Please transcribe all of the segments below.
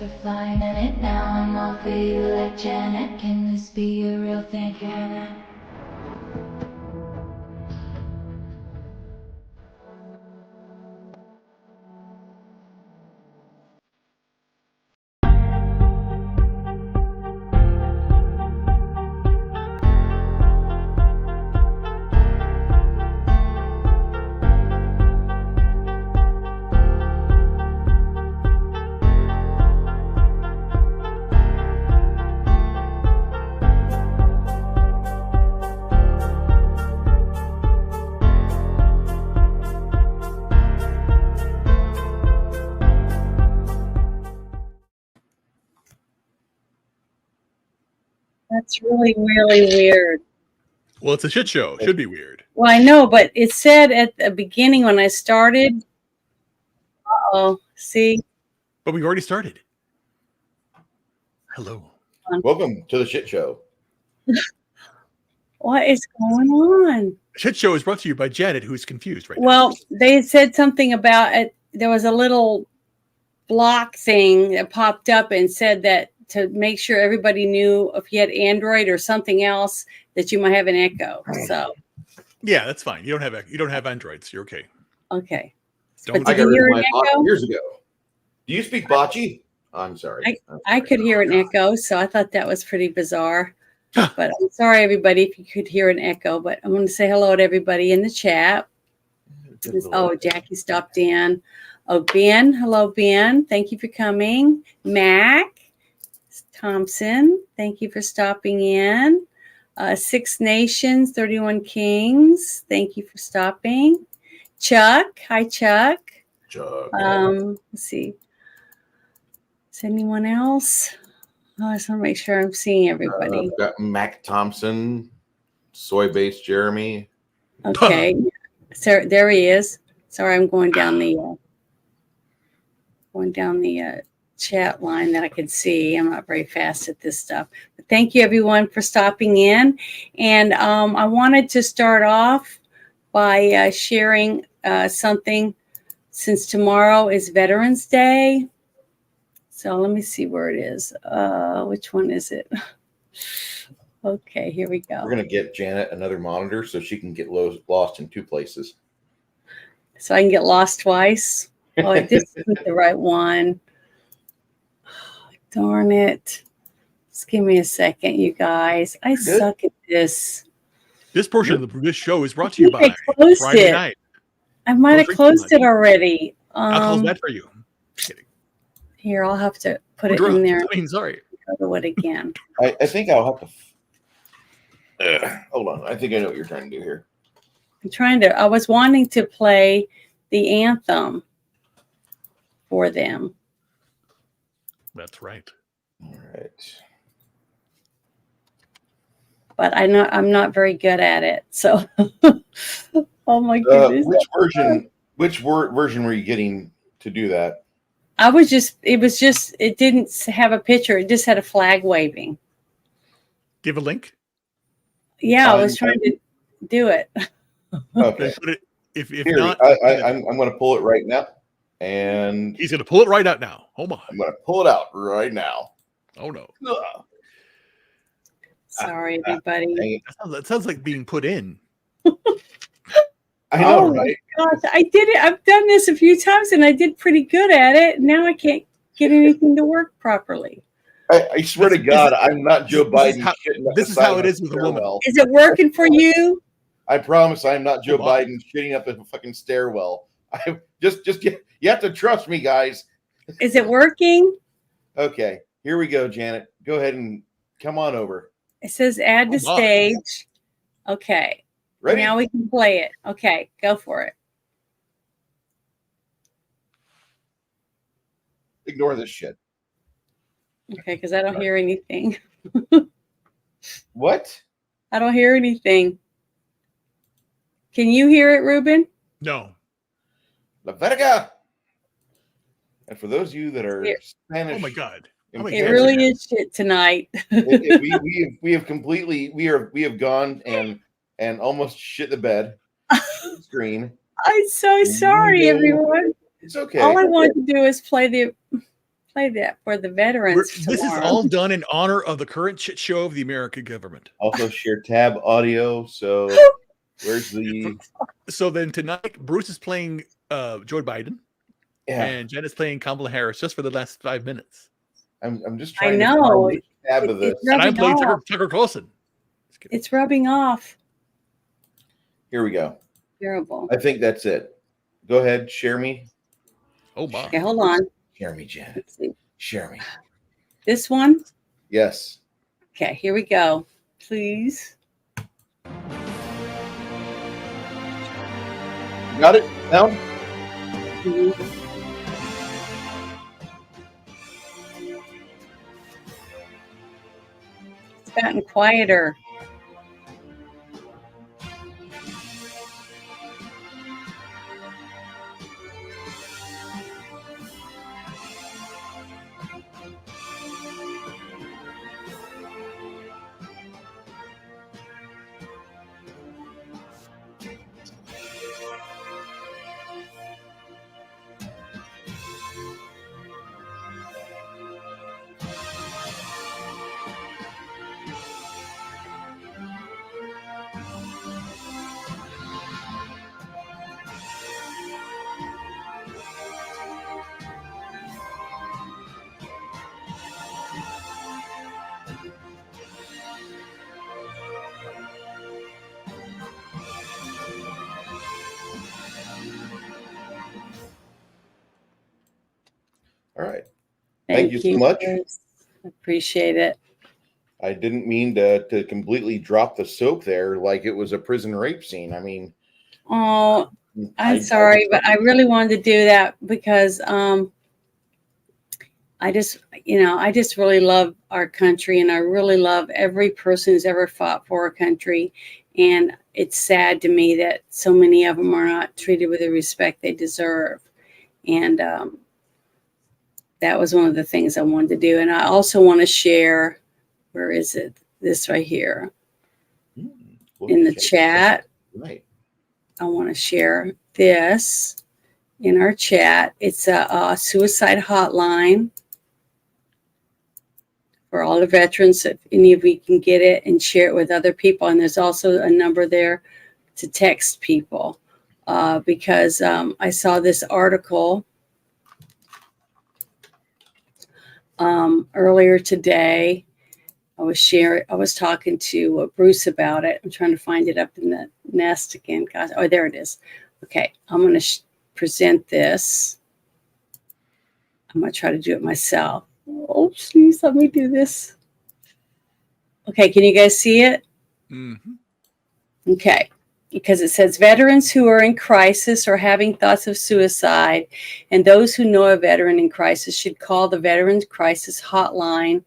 Androids are flying in it now. I'm all for you like Janet. Can this be a real thing? Can it? That's really, really weird. Well, it's a shit show. It should be weird. Well, I know, but it said at the beginning when I started. Uh-oh, see? But we've already started. Hello. Welcome to the shit show. What is going on? Shit show is brought to you by Janet, who's confused right now. Well, they said something about it. There was a little block thing that popped up and said that to make sure everybody knew if you had Android or something else that you might have an echo. So yeah, that's fine. You don't have Androids. You're okay. Okay. Don't I got rid of my bot years ago. Do you speak bocce? I'm sorry. I could hear an echo, so I thought that was pretty bizarre. But I'm sorry, everybody, if you could hear an echo. But I want to say hello to everybody in the chat. Oh, Jackie stopped in. Oh, Ben. Hello, Ben. Thank you for coming. Mac Thompson, thank you for stopping in. 6 Nations, 31 Kings, thank you for stopping. Chuck. Hi, Chuck. Chuck. Let's see. Is anyone else? Oh, I just want to make sure I'm seeing everybody. I've got Mac Thompson, Soy-based Jeremy. Okay. So there he is. Sorry, I'm going down the chat line that I can see. I'm not very fast at this stuff. But thank you, everyone, for stopping in. And I wanted to start off by sharing something, since tomorrow is Veterans Day. So let me see where it is. Which one is it? Okay, here we go. We're going to get Janet another monitor so she can get lost in 2 places. So I can get lost twice? Oh, this isn't the right one. Oh, darn it. Just give me a second, you guys. I suck at this. This portion of this show is brought to you by Friday night. I might have closed it already. I'll close that for you. Just kidding. Here, I'll have to put it in there. Sorry. Go to it again. I think I'll have to. Hold on. I think I know what you're trying to do here. I was wanting to play the anthem for them. That's right. All right. But I know I'm not very good at it. So, oh my goodness. Which version were you getting to do that? It didn't have a picture. It just had a flag waving. Give a link. Yeah, I was trying to do it. Okay. If Here, not, I'm going to pull it right now. And he's going to pull it right out now. Hold on. I'm going to pull it out right now. Oh, no. Sorry, everybody. That sounds like being put in. I know, right? Gosh, I did it. I've done this a few times, and I did pretty good at it. Now I can't get anything to work properly. I swear to God, I'm not Joe Biden. This is how it is with a woman. Is it working for you? I promise I'm not Joe Biden shitting up a fucking stairwell. You have to trust me, guys. Is it working? Okay, here we go, Janet. Go ahead and come on over. It says add to stage. Okay. Ready? Now we can play it. Okay, go for it. Ignore this shit. Okay, because I don't hear anything. What? I don't hear anything. Can you hear it, Ruben? No. La verga. And for those of you that are Spanish, oh my God, it really is shit tonight. we have gone and almost shit the bed screen. I'm so sorry, everyone. It's okay. All I wanted to do is play the play that for the veterans This is tomorrow. all done in honor of the current shit show of the American government. Also share tab audio. So where's the? So then tonight, Bruce is playing Joe Biden, Yeah, and Jen is playing Kamala Harris just for the last 5 minutes. I'm just I trying to know. find which tab of this. It's And I'm rubbing playing off. Tucker Carlson. Just kidding. It's rubbing off. Here we go. Terrible. I think that's it. Go ahead, share me. Oh my! Okay, hold on. Share me, Janet. Let's see. Share me. This one? Yes. Okay, here we go. Please. Got it? Sound? Mhm. It's gotten quieter. All right. Thank you so much. Chris. Appreciate it. I didn't mean to completely drop the soap there like it was a prison rape scene. I mean, Oh, I'm I sorry, but I really wanted to do that because I just really love our country, and I really love every person who's ever fought for our country. And it's sad to me that so many of them are not treated with the respect they deserve. And that was one of the things I wanted to do. And I also want to share, where is it? This right here in the chat. Right. I want to share this in our chat. It's a suicide hotline for all the veterans. If any of you can get it and share it with other people. And there's also a number there to text people because I saw this article earlier today. I was talking to Bruce about it. I'm trying to find it up in the nest again. Gosh, oh, there it is. Okay, I'm going to present this. I'm going to try to do it myself. Oh, please let me do this. Okay, can you guys see it? Mm-hmm. Okay, because it says veterans who are in crisis or having thoughts of suicide, and those who know a veteran in crisis should call the Veterans Crisis Hotline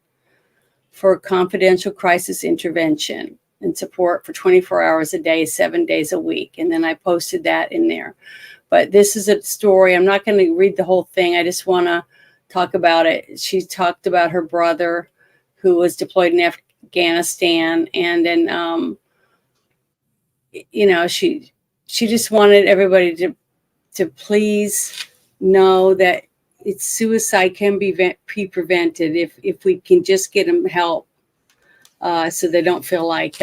for confidential crisis intervention and support for 24 hours a day, 7 days a week. And then I posted that in there. But this is a story. I'm not going to read the whole thing. I just want to talk about it. She talked about her brother who was deployed in Afghanistan. And then, she just wanted everybody to please know that suicide can be prevented if we can just get them help so they don't feel like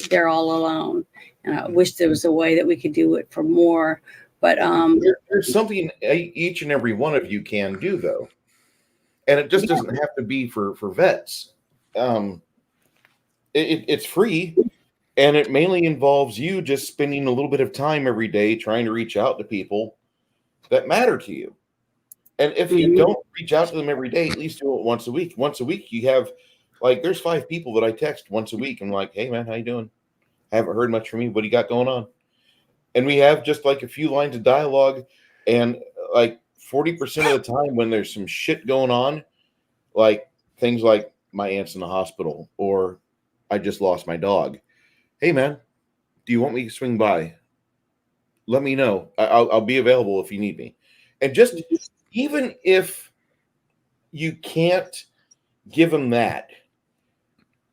they're all alone. And I wish there was a way that we could do it for more. But there's something each and every one of you can do, though. And it just doesn't have to be for vets. It's free, and it mainly involves you just spending a little bit of time every day trying to reach out to people that matter to you. And if you don't reach out to them every day, at least do it once a week. Once a week, you have, like, there's 5 people that I text once a week. I'm like, hey, man, how you doing? Haven't heard much from you. What do you got going on? And we have just like a few lines of dialogue. And like 40% of the time when there's some shit going on, like things like my aunt's in the hospital or I just lost my dog. Hey, man, do you want me to swing by? Let me know. I'll be available if you need me. And just even if you can't give them that,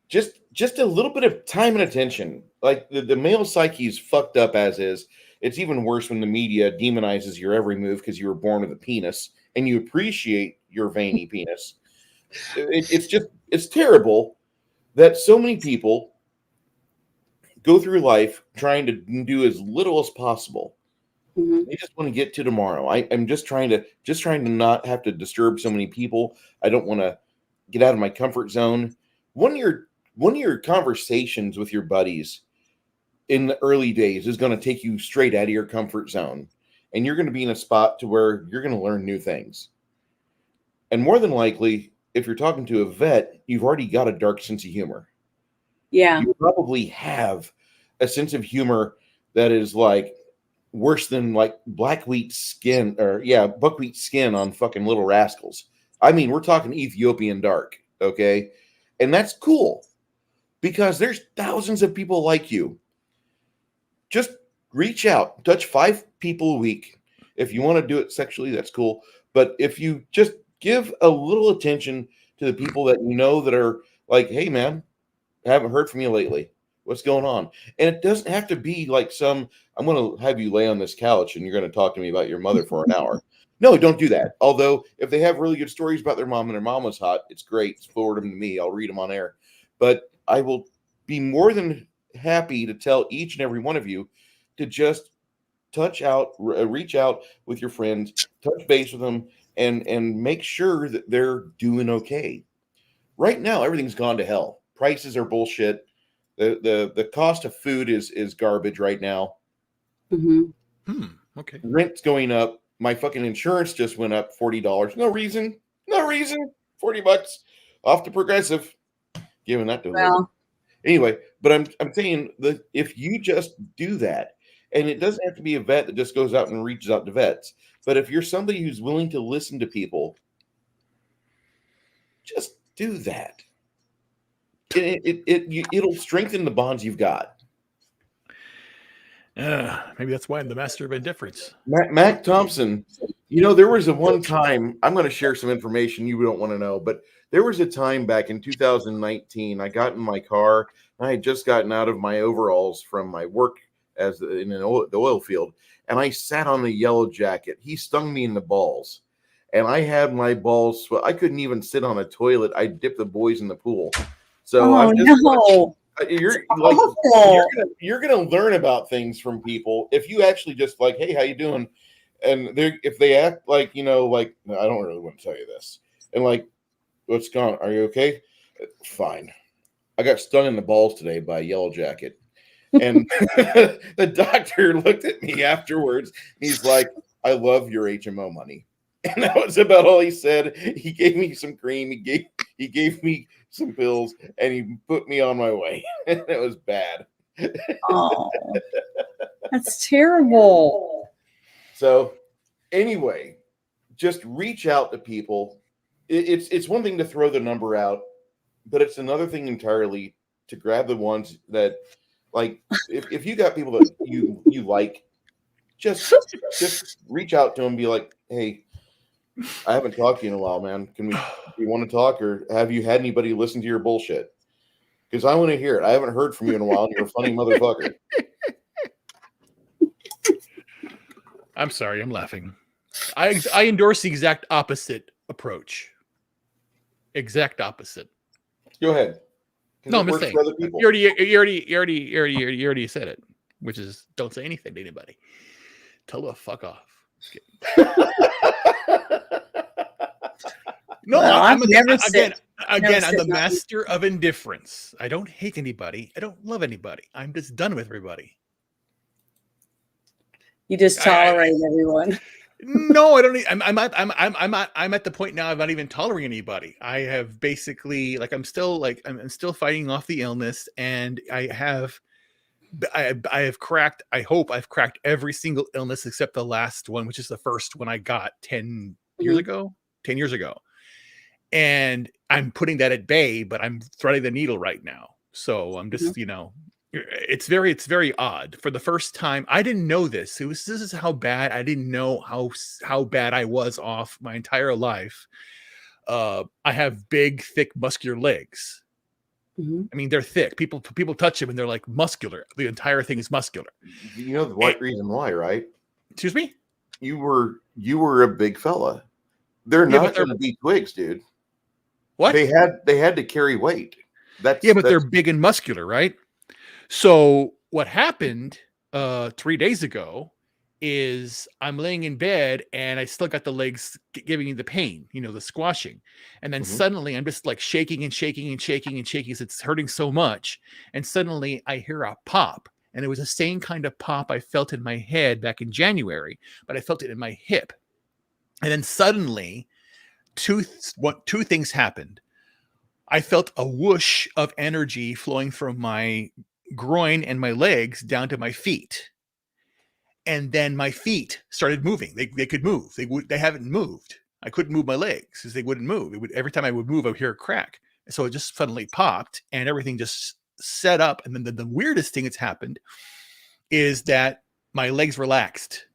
just a little bit of time and attention. Like the male psyche is fucked up as is. It's even worse when the media demonizes your every move because you were born with a penis and you appreciate your veiny penis. It's terrible that so many people go through life trying to do as little as possible. They just want to get to tomorrow. I'm just trying to not have to disturb so many people. I don't want to get out of my comfort zone. One of your conversations with your buddies in the early days is going to take you straight out of your comfort zone, and you're going to be in a spot to where you're going to learn new things. And more than likely, if you're talking to a vet, you've already got a dark sense of humor. Yeah. You probably have a sense of humor that is like worse than like buckwheat skin on fucking Little Rascals. I mean, we're talking Ethiopian dark, okay? And that's cool because there's thousands of people like you. Just reach out, touch 5 people a week. If you want to do it sexually, that's cool. But if you just give a little attention to the people that you know that are like, hey, man, I haven't heard from you lately. What's going on? And it doesn't have to be like I'm going to have you lay on this couch and you're going to talk to me about your mother for an hour. No, don't do that. Although if they have really good stories about their mom and their mom was hot, it's great. Forward them to me. I'll read them on air. But I will be more than happy to tell each and every one of you to just reach out with your friends, touch base with them, and make sure that they're doing okay. Right now, everything's gone to hell. Prices are bullshit. The cost of food is garbage right now. Okay. Rent's going up. My fucking insurance just went up $40. No reason. $40 off to Progressive. Giving that to Well, anyway, but I'm saying that if you just do that, and it doesn't have to be a vet that just goes out and reaches out to vets, but if you're somebody who's willing to listen to people, just do that. It'll strengthen the bonds you've got. Maybe that's why I'm the master of indifference. Mac Thompson, there was a one time, I'm going to share some information you don't want to know, but there was a time back in 2019, I got in my car, and I had just gotten out of my overalls from my work the oil field, and I sat on the yellow jacket. He stung me in the balls, and I had my balls, I couldn't even sit on a toilet. I dipped the boys in the pool. So no. You're gonna learn about things from people if you actually just like, hey, how you doing? And if they act like like, no, I don't really want to tell you this, and like, what's going on? Are you okay? Fine. I got stung in the balls today by a yellow jacket, and the doctor looked at me afterwards. He's like, I love your HMO money. And that was about all he said. He gave me some cream. He gave me some pills, and he put me on my way. And it was bad. Oh, that's terrible. So, anyway, just reach out to people. It's one thing to throw the number out, but it's another thing entirely to grab the ones that, like, if you got people that you like, just reach out to them and be like, hey, I haven't talked to you in a while, man. Do you want to talk, or have you had anybody listen to your bullshit? Because I want to hear it. I haven't heard from you in a while, and you're a funny motherfucker. I'm sorry, I'm laughing. I endorse the exact opposite approach. Exact opposite. Go ahead. No, I'm just saying. You already said it, which is don't say anything to anybody. Tell them to fuck off. No, well, I'm I'm the master of indifference. I don't hate anybody. I don't love anybody. I'm just done with everybody. You just tolerate everyone. No, I don't. I'm at the point now. I'm not even tolerating anybody. I have basically I'm still fighting off the illness, and I have cracked. I hope I've cracked every single illness except the last one, which is the first one I got 10 years ago. 10 years ago. And I'm putting that at bay, but I'm threading the needle right now. So I'm just, it's very odd. For the first time, I didn't know this. This is how bad. I didn't know how bad I was off my entire life. I have big, thick, muscular legs. I mean, they're thick. People touch them and they're like muscular. The entire thing is muscular. You know the reason why, right? Excuse me? You were a big fella. They're Yeah, not going to be twigs, dude. what? They had to carry weight. That's Yeah, but they're big and muscular, right? So what happened 3 days ago is I'm laying in bed and I still got the legs giving me the pain, the squashing. And then suddenly I'm just like shaking and shaking and shaking and shaking. So it's hurting so much. And suddenly I hear a pop. And it was the same kind of pop I felt in my head back in January, but I felt it in my hip. And then suddenly two things happened. I felt a whoosh of energy flowing from my groin and my legs down to my feet. And then my feet started moving. They could move. They haven't moved. I couldn't move my legs because they wouldn't move. Every time I would move, I would hear a crack. So it just suddenly popped and everything just set up. And then the weirdest thing that's happened is that my legs relaxed.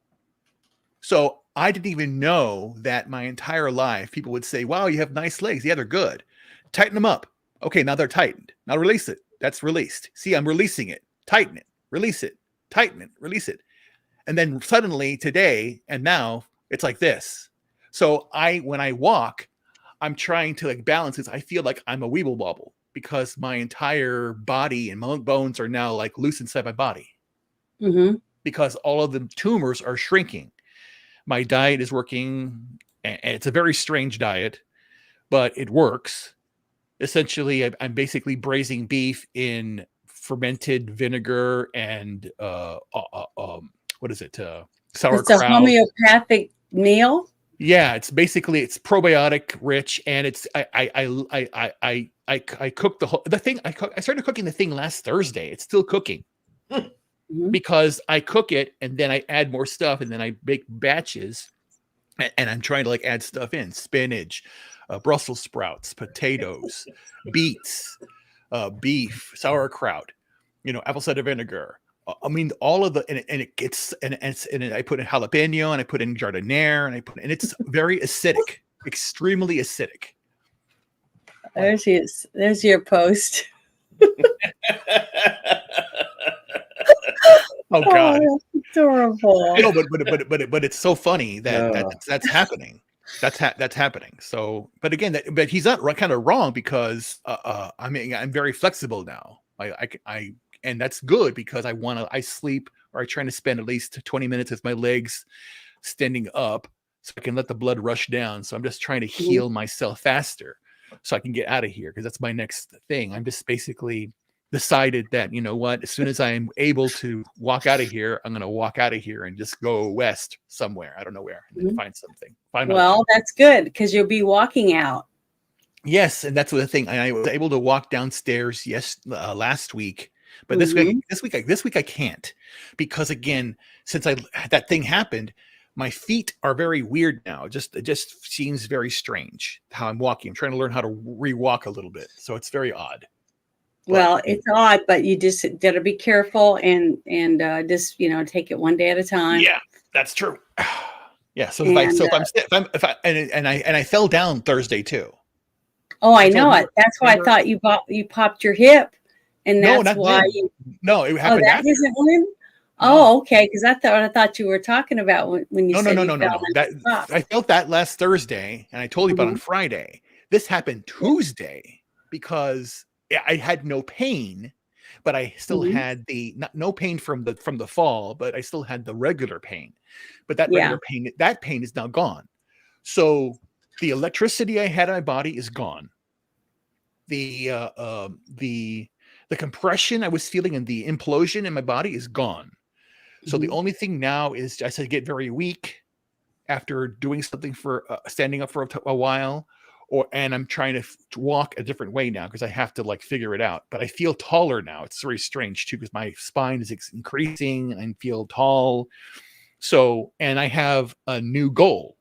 So I didn't even know that my entire life people would say, wow, you have nice legs. Yeah, they're good. Tighten them up. Okay, now they're tightened. Now release it. That's released. See, I'm releasing it. Tighten it. Release it. Tighten it. Release it. And then suddenly today and now it's like this. So when I walk, I'm trying to like balance this. I feel like I'm a weeble wobble because my entire body and my bones are now like loose inside my body because all of the tumors are shrinking. My diet is working, and it's a very strange diet, but it works. Essentially, I'm basically braising beef in fermented vinegar and what is it? Sauerkraut. It's a homeopathic meal. Yeah, it's probiotic rich, and it's I cooked the thing. I started cooking the thing last Thursday. It's still cooking. Because I cook it and then I add more stuff and then I make batches and I'm trying to like add stuff in spinach, Brussels sprouts, potatoes, beets, beef, sauerkraut, apple cider vinegar. I mean, all of the and it gets and I put in jalapeno and I put in jardiniere and it's very acidic, extremely acidic. There's your post. Oh God, that's adorable. But it's so funny that's happening. That's happening. So, but again, but he's not kind of wrong because I mean I'm very flexible now. I and that's good because I sleep or I try to spend at least 20 minutes with my legs standing up so I can let the blood rush down. So I'm just trying to heal myself faster so I can get out of here because that's my next thing. I'm just basically decided that, you know what, as soon as I'm able to walk out of here, I'm going to walk out of here and just go west somewhere. I don't know where, and then find something. Well, that's good because you'll be walking out. Yes, and that's the thing. I was able to walk downstairs last week, but this week I can't because again, since that thing happened, my feet are very weird now. It just seems very strange how I'm walking. I'm trying to learn how to re-walk a little bit, so it's very odd. Well, it's odd, but you just got to be careful and just take it one day at a time. Yeah, that's true. Yeah. So if I fell down Thursday too. Oh, I know it. That's why I thought you popped your hip, and that's why. No, it happened. That isn't one. Oh, okay. Because I thought you were talking about when you said no. I felt that last Thursday, and I told you about on Friday. This happened Tuesday because I had no pain, but I still had no pain from the fall, but I still had the regular pain. But that regular pain, that pain is now gone. So the electricity I had in my body is gone. The compression I was feeling and the implosion in my body is gone. So the only thing now is I said get very weak after doing something for standing up for a while. And I'm trying to walk a different way now because I have to like figure it out. But I feel taller now. It's very strange too because my spine is increasing and I feel tall. So, and I have a new goal.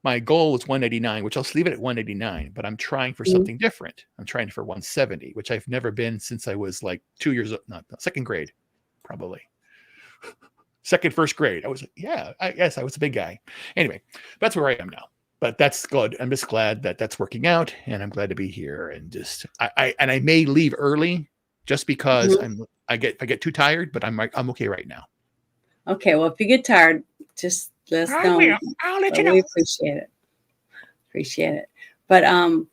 My goal was 189, which I'll leave it at 189. But I'm trying for something different. I'm trying for 170, which I've never been since I was like 2 years old, not second grade, probably. First grade. I was I was a big guy. Anyway, that's where I am now. But that's good. I'm just glad that that's working out, and I'm glad to be here. And just I may leave early just because I get too tired, but I'm okay right now. Okay, well, if you get tired, just let us know. I'll let you know. We appreciate it. Appreciate it. But I'm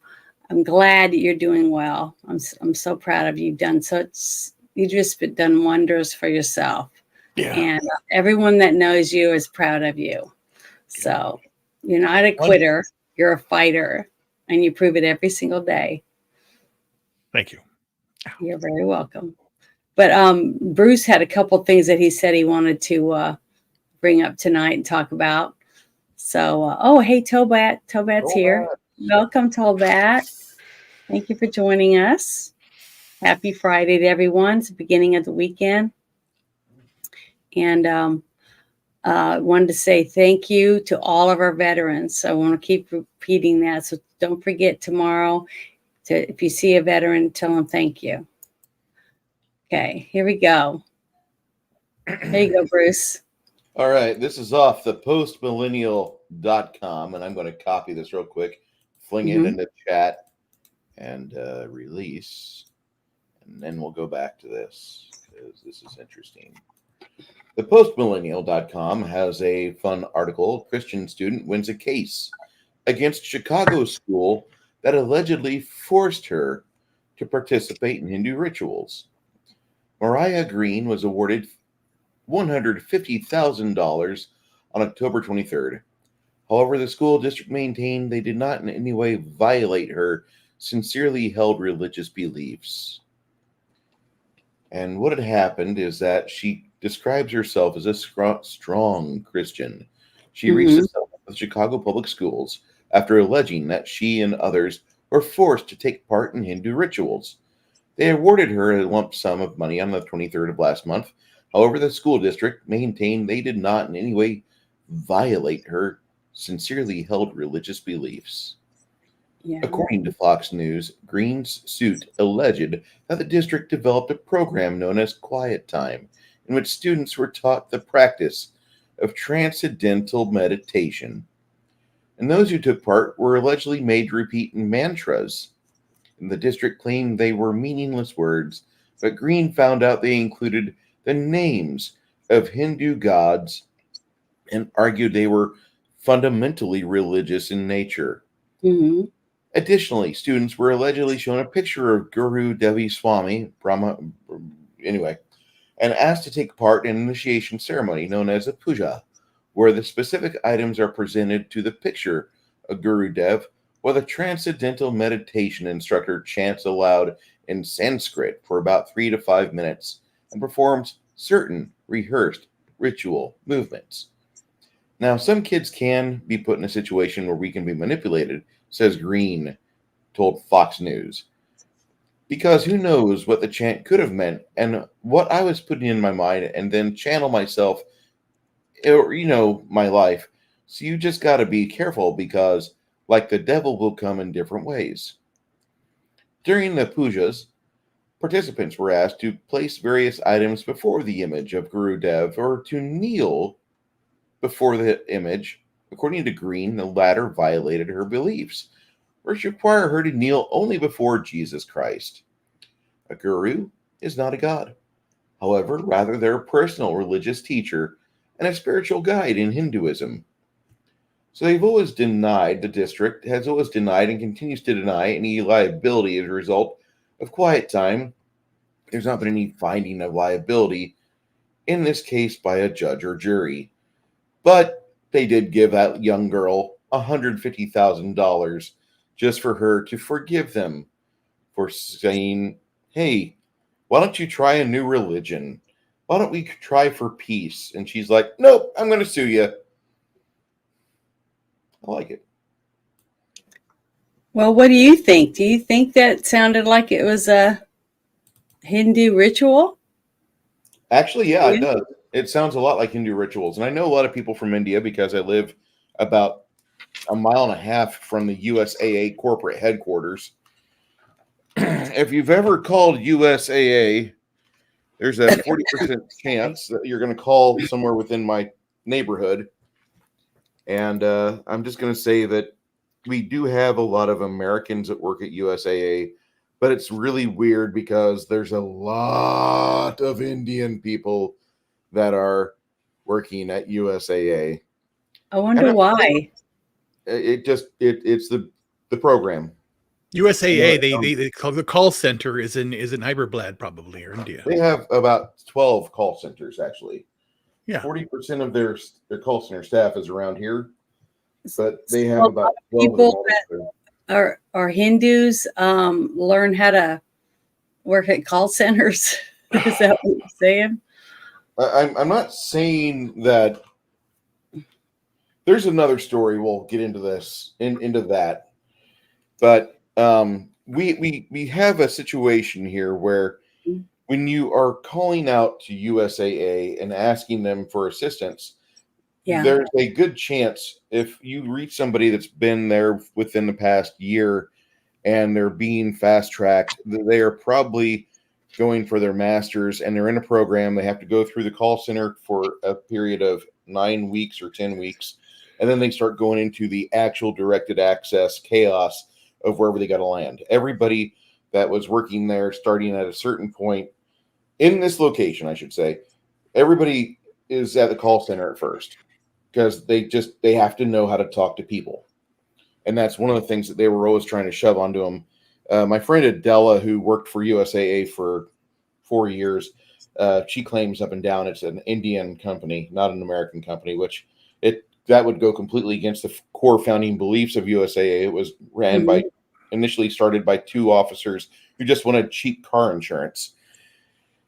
glad that you're doing well. I'm so proud of you. You just done wonders for yourself. Yeah. And everyone that knows you is proud of you. So you're not a quitter, you're a fighter, and you prove it every single day. Thank you. You're very welcome. But Bruce had a couple things that he said he wanted to bring up tonight and talk about. So, hey, Tobat. Tobat's here. Welcome, Tobat. Thank you for joining us. Happy Friday to everyone. It's the beginning of the weekend. And wanted to say thank you to all of our veterans. So I want to keep repeating that. So don't forget tomorrow if you see a veteran, tell them thank you. Okay, here we go. There you go, Bruce. All right, this is off the postmillennial.com, and I'm going to copy this real quick, fling it into chat, and release. And then we'll go back to this because this is interesting. The postmillennial.com has a fun article. Christian student wins a case against Chicago school that allegedly forced her to participate in Hindu rituals. Mariah Green was awarded $150,000 on October 23rd. However, the school district maintained they did not in any way violate her sincerely held religious beliefs. And what had happened is that she describes herself as a strong Christian. She reached a settlement with Chicago Public Schools after alleging that she and others were forced to take part in Hindu rituals. They awarded her a lump sum of money on the 23rd of last month. However, the school district maintained they did not in any way violate her sincerely held religious beliefs. Yeah. According to Fox News, Green's suit alleged that the district developed a program known as Quiet Time, in which students were taught the practice of transcendental meditation. And those who took part were allegedly made to repeat mantras. And the district claimed they were meaningless words, but Green found out they included the names of Hindu gods and argued they were fundamentally religious in nature. Mm-hmm. Additionally, students were allegedly shown a picture of Guru Devi Swami, and asked to take part in an initiation ceremony known as a puja, where the specific items are presented to the picture of Guru Dev, while the transcendental meditation instructor chants aloud in Sanskrit for about 3 to 5 minutes and performs certain rehearsed ritual movements. Now, some kids can be put in a situation where we can be manipulated, says Green, told Fox News. Because who knows what the chant could have meant and what I was putting in my mind and then channel myself, or, my life. So you just got to be careful because, like, the devil will come in different ways. During the pujas, participants were asked to place various items before the image of Guru Dev or to kneel before the image. According to Green, the latter violated her beliefs, which require her to kneel only before Jesus Christ. A guru is not a god. However, rather their personal religious teacher and a spiritual guide in Hinduism. So the district has always denied and continues to deny any liability as a result of Quiet Time. There's not been any finding of liability in this case by a judge or jury. But they did give that young girl $150,000 just for her to forgive them for saying, hey, why don't you try a new religion? Why don't we try for peace? And she's like, nope, I'm going to sue you. I like it. Well, what do you think? Do you think that sounded like it was a Hindu ritual? Actually, yeah, it does. It sounds a lot like Hindu rituals. And I know a lot of people from India because I live about a mile and a half from the USAA corporate headquarters. If you've ever called USAA, there's a 40% chance that you're going to call somewhere within my neighborhood. And I'm just going to say that we do have a lot of Americans that work at USAA, but it's really weird because there's a lot of Indian people that are working at USAA. I wonder why. it's the program. USAA, they call the call center is in Hyderabad probably, or India. They have about 12 call centers actually. Yeah. 40% of their call center staff is around here, but they have So about 12 of them people all that there. are Hindus learn how to work at call centers. Is that what you're saying? I'm not saying that. There's another story. We'll get into this into that, but we have a situation here where when you are calling out to USAA and asking them for assistance, Yeah. there's a good chance if you reach somebody that's been there within the past year and they're being fast tracked, they are probably going for their masters and they're in a program. They have to go through the call center for a period of 9 weeks or 10 weeks. And then they start going into the actual directed access chaos of wherever they got to land. Everybody that was working there starting at a certain point in this location, I should say, everybody is at the call center at first because they have to know how to talk to people. And that's one of the things that they were always trying to shove onto them. My friend Adela, who worked for USAA for 4 years, she claims up and down it's an Indian company, not an American company, which that would go completely against the core founding beliefs of USAA. It was initially started by 2 officers who just wanted cheap car insurance.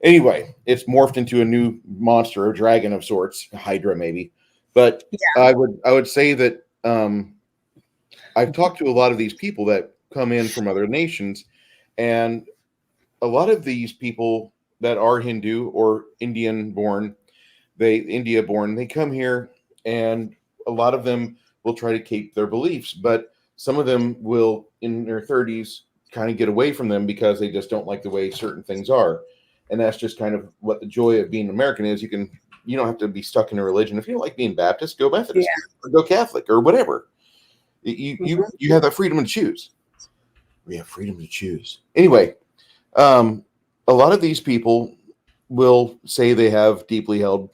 Anyway, it's morphed into a new monster, a dragon of sorts, Hydra maybe. But yeah. I would say that I've talked to a lot of these people that come in from other nations, and a lot of these people that are Hindu or India born, they come here, and a lot of them will try to keep their beliefs, but some of them will, in their 30s, kind of get away from them because they just don't like the way certain things are. And that's just kind of what the joy of being American is. You don't have to be stuck in a religion. If you don't like being Baptist, go Methodist or go Catholic or whatever. You have that freedom to choose. We have freedom to choose. Anyway, a lot of these people will say they have deeply held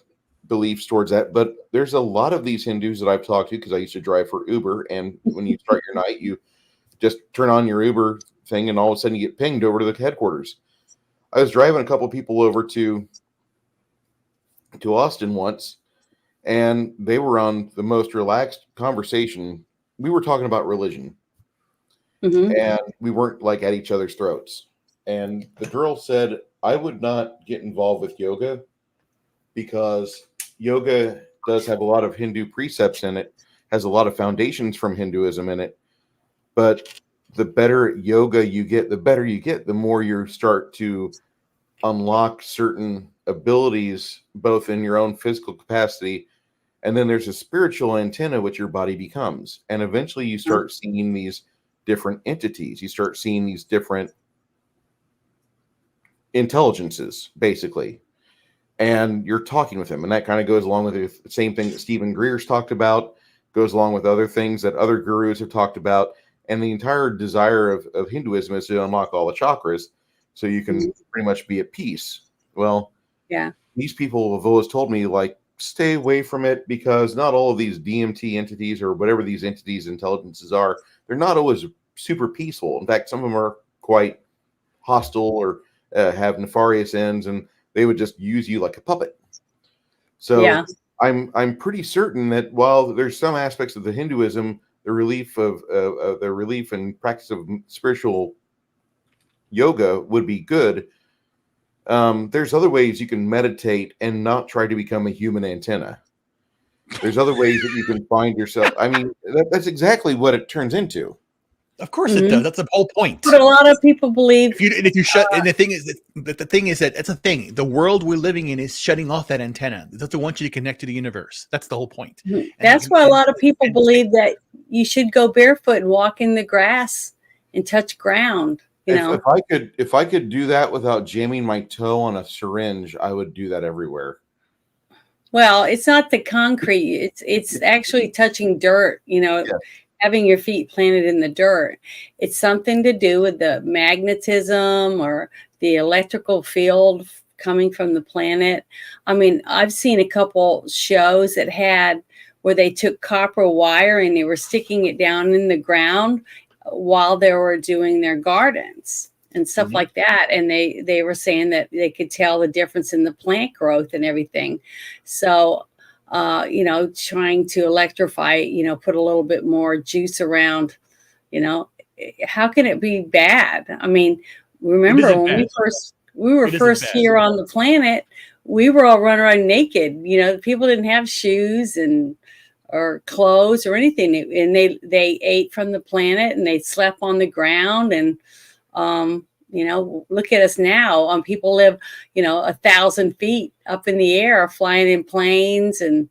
beliefs towards that, but there's a lot of these Hindus that I've talked to because I used to drive for Uber, and when you start your night, you just turn on your Uber thing, and all of a sudden you get pinged over to the headquarters. I was driving a couple people over to Austin once, and they were on the most relaxed conversation. We were talking about religion, and we weren't like at each other's throats. And the girl said, I would not get involved with yoga because yoga does have a lot of Hindu precepts in it, has a lot of foundations from Hinduism in it. But the better yoga you get, the more you start to unlock certain abilities, both in your own physical capacity, and then there's a spiritual antenna which your body becomes. And eventually you start seeing these different entities. You start seeing these different intelligences, basically. And you're talking with them. And that kind of goes along with the same thing that Stephen Greer's talked about, goes along with other things that other gurus have talked about. And the entire desire of Hinduism is to unlock all the chakras so you can pretty much be at peace. Well, these people have always told me, like, stay away from it because not all of these DMT entities or whatever these entities, intelligences are, they're not always super peaceful. In fact, some of them are quite hostile or have nefarious ends, and they would just use you like a puppet. So I'm pretty certain that while there's some aspects of the Hinduism, the relief and practice of spiritual yoga would be good. There's other ways you can meditate and not try to become a human antenna. There's other ways that you can find yourself. I mean, that's exactly what it turns into. Of course it does. That's the whole point. But a lot of people believe and the thing is that that's a thing. The world we're living in is shutting off that antenna. It doesn't want you to connect to the universe. That's the whole point. That's why a lot of people believe that you should go barefoot and walk in the grass and touch ground. If I could do that without jamming my toe on a syringe, I would do that everywhere. Well, it's not the concrete. It's actually touching dirt, having your feet planted in the dirt. It's something to do with the magnetism or the electrical field coming from the planet. I mean, I've seen a couple shows that had where they took copper wire and they were sticking it down in the ground while they were doing their gardens and stuff Mhm. like that. And they were saying that they could tell the difference in the plant growth and everything. So, trying to electrify, put a little bit more juice around, how can it be bad? I mean, remember when we were It isn't first bad. here on the planet, we were all running around naked. People didn't have shoes or clothes or anything, and they ate from the planet and they slept on the ground. And look at us now. People live 1,000 feet up in the air, flying in planes, and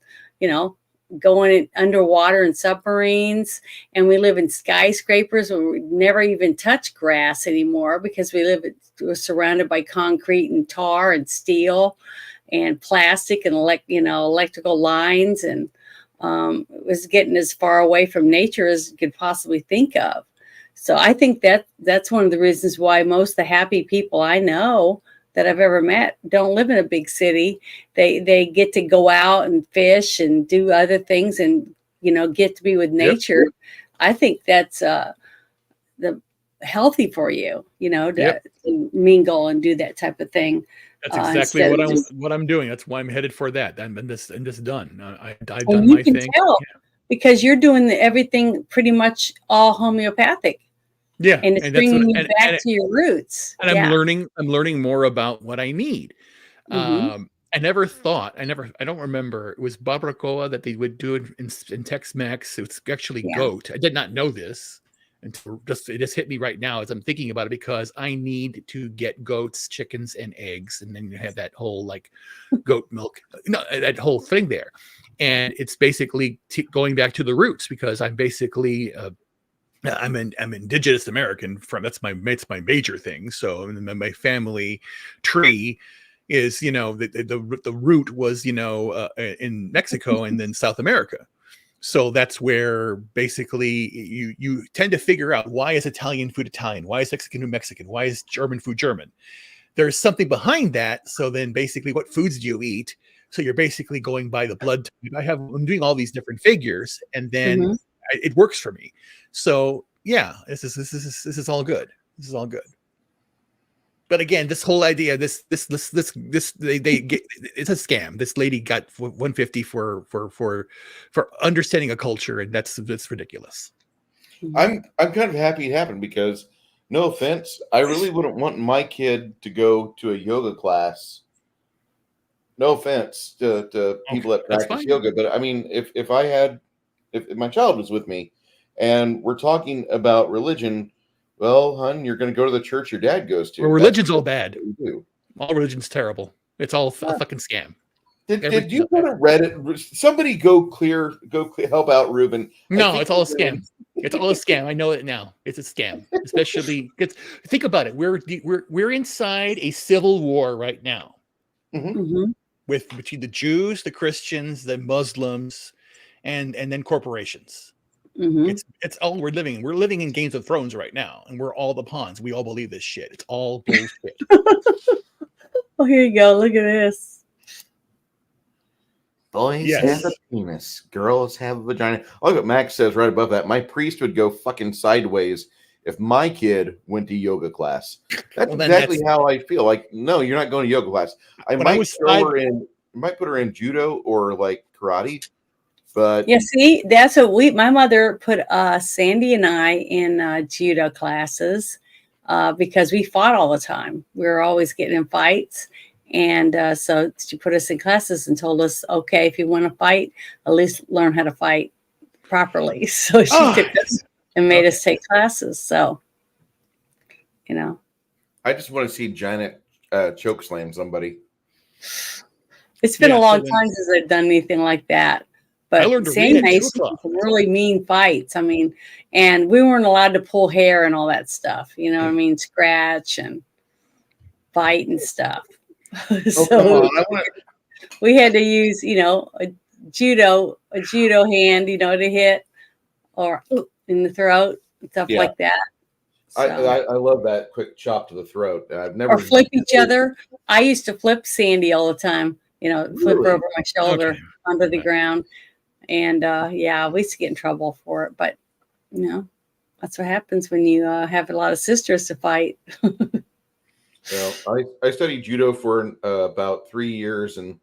going underwater in submarines. And we live in skyscrapers where we never even touch grass anymore because we're surrounded by concrete and tar and steel and plastic and electrical lines. And it was getting as far away from nature as you could possibly think of. So I think that's one of the reasons why most of the happy people I know that I've ever met don't live in a big city. They get to go out and fish and do other things and get to be with nature. Yep. I think that's the healthy for you, to mingle and do that type of thing. That's exactly what I'm doing. That's why I'm headed for that. And this done. I've done my thing. Tell, because you're doing everything pretty much all homeopathic. Yeah, and it's bringing you back to your roots. And I'm learning more about what I need. Mm-hmm. I never thought. I don't remember. It was barbacoa that they would do in Tex-Mex. It's actually goat. I did not know this until it just hit me right now as I'm thinking about it, because I need to get goats, chickens, and eggs, and then you have that whole goat milk, that whole thing there. And it's basically going back to the roots, because I'm basically I'm indigenous American that's my major thing. So my family tree is, the root was, in Mexico and then South America. So that's where basically you tend to figure out, why is Italian food Italian? Why is Mexican food Mexican? Why is German food German? There's something behind that. So then basically, what foods do you eat? So you're basically going by the blood type. I'm doing all these different figures, and then it works for me. So yeah, this is all good. This is all good. But again, this whole idea, they get, it's a scam. This lady got 150 for understanding a culture, and that's ridiculous. I'm kind of happy it happened, because, no offense, I really wouldn't want my kid to go to a yoga class. No offense to people that practice yoga, but I mean, if my child was with me and we're talking about religion, well, hon, you're going to go to the church your dad goes to. Well, religion's all bad. All religion's terrible. It's all a fucking scam. Did you go to Reddit? Somebody go clear, help out Ruben. No, it's all a scam. It's all a scam. I know it now. It's a scam. Especially because, think about it. We're inside a civil war right now. Mm-hmm. Between the Jews, the Christians, the Muslims, and then corporations. Mm-hmm. It's all we're living in. We're living in Games of Thrones right now, and we're all the pawns. We all believe this shit. It's all bullshit. Oh, here you go. Look at this. Boys have a penis. Girls have a vagina. Look what Max says right above that. My priest would go fucking sideways if my kid went to yoga class. That's exactly how I feel. Like, no, you're not going to yoga class. I might put her in judo or karate. But yeah, see, that's what my mother put Sandy and I in judo classes because we fought all the time. We were always getting in fights. And so she put us in classes and told us, okay, if you want to fight, at least learn how to fight properly. So she took us and made us take classes. So, I just want to see Janet choke slam somebody. It's been a long time since I've done anything like that. But Sandy and I used to some really mean fights. I mean, and we weren't allowed to pull hair and all that stuff. You know what I mean? Scratch and fight and stuff. So we had to use, a judo hand, to hit or in the throat and stuff like that. So. I love that quick chop to the throat. I've never flip each other. I used to flip Sandy all the time. Flip her over my shoulder onto the ground. And yeah, we used to get in trouble for it, but you know, that's what happens when you have a lot of sisters to fight. Well, I studied judo for about 3 years, and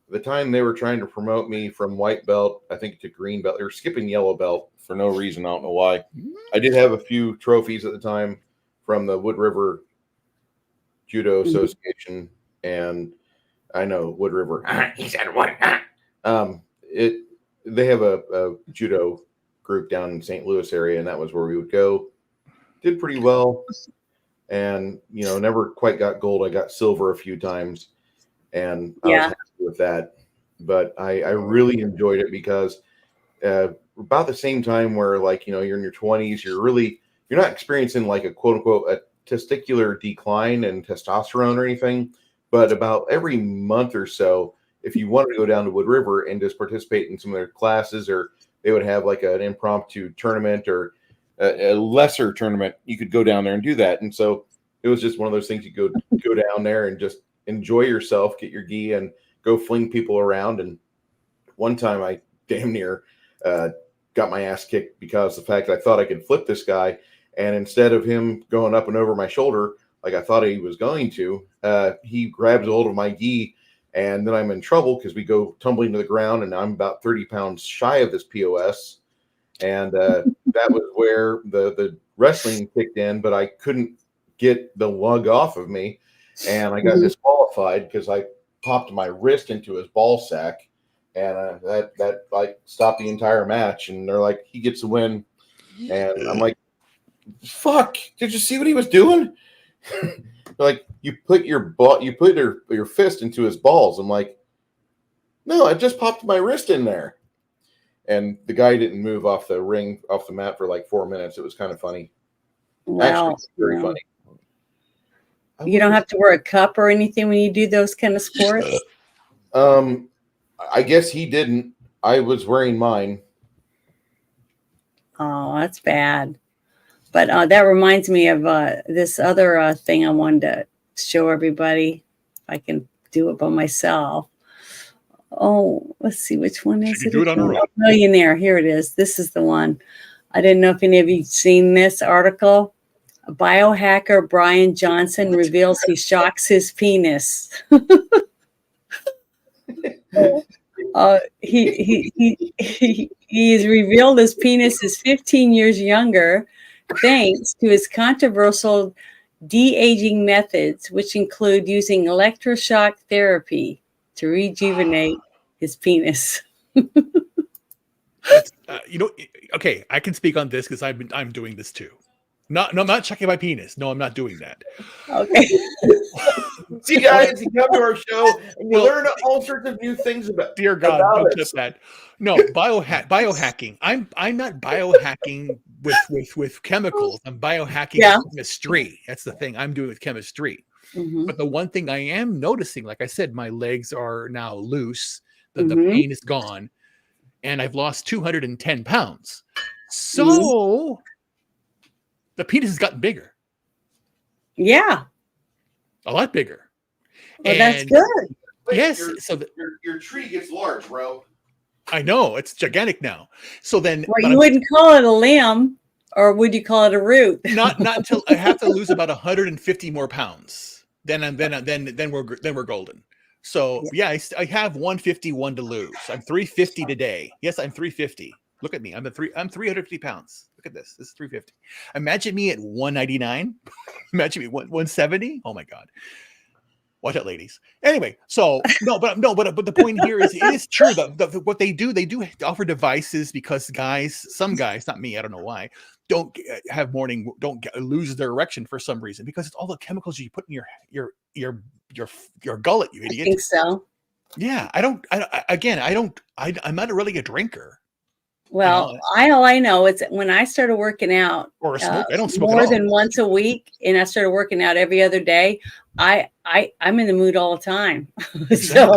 the time they were trying to promote me from white belt, I think, to green belt, or skipping yellow belt for no reason. I don't know why. I did have a few trophies at the time from the Wood River Judo Association, and I know Wood River. He said what? It they have a judo group down in St. Louis area, and that was where we would go. Did pretty well, and never quite got gold. I got silver a few times, and I was Yeah. happy with that. But I really enjoyed it because about the same time where, like, you're in your 20s, you're not experiencing like a quote unquote a testicular decline in testosterone or anything, but about every month or so, if you wanted to go down to Wood River and just participate in some of their classes, or they would have like an impromptu tournament or a lesser tournament, you could go down there and do that. And so it was just one of those things. You go down there and just enjoy yourself, get your gi, and go fling people around. And one time I damn near got my ass kicked because of the fact that I thought I could flip this guy, and instead of him going up and over my shoulder like I thought he was going to, he grabs a hold of my gi, and then I'm in trouble because we go tumbling to the ground, and I'm about 30 pounds shy of this POS. And that was where the wrestling kicked in, but I couldn't get the lug off of me, and I got disqualified because I popped my wrist into his ball sack, and that like stopped the entire match. And they're like, he gets the win, and I'm like, fuck! Did you see what he was doing? Like, you put your fist into his balls. I'm like, no, I just popped my wrist in there. And the guy didn't move off the mat for like 4 minutes. It was kind of funny. Well, Actually, very funny. You don't have to wear a cup or anything when you do those kind of sports. I guess he didn't. I was wearing mine. Oh, that's bad. But that reminds me of this other thing I wanted to show everybody. If I can do it by myself. Oh, let's see, which one is it? Do it on her own. Millionaire. Here it is. This is the one. I didn't know if any of you seen this article. Biohacker Brian Johnson reveals he shocks his penis. He's revealed his penis is 15 years younger thanks to his controversial de-aging methods, which include using electroshock therapy to rejuvenate his penis. Okay, I can speak on this because I'm doing this too. No, I'm not checking my penis. No, I'm not doing that. Okay. See, guys, you come to our show and you learn all sorts of new things about. Dear God, don't clip that. No, biohacking. I'm not biohacking with chemicals. I'm biohacking with chemistry. That's the thing I'm doing with chemistry. Mm-hmm. But the one thing I am noticing, like I said, my legs are now loose. The pain is gone, and I've lost 210 pounds. So the penis has gotten bigger. Yeah. A lot bigger. Well, that's good. Yes. So your tree gets large, bro. I know. It's gigantic now. So then. Well, you wouldn't call it a limb, or would you call it a root? Not until I have to lose about 150 more pounds. Then we're golden. So yeah, I have 151 to lose. I'm 350 today. Yes, I'm 350. Look at me. I'm 350 pounds. Look at this. This is 350. Imagine me at 199. Imagine me 170. Oh my God. Watch out, ladies. Anyway, so but the point here is, it is true that what they do offer devices because some guys, not me, I don't know why, don't lose their erection for some reason, because it's all the chemicals you put in your gullet, you idiot. I think so. Yeah, I'm not really a drinker. Well, all I know is that when I started working out, or a smoke, I don't smoke more at all. than once a week, and I started working out every other day, I'm in the mood all the time. It's good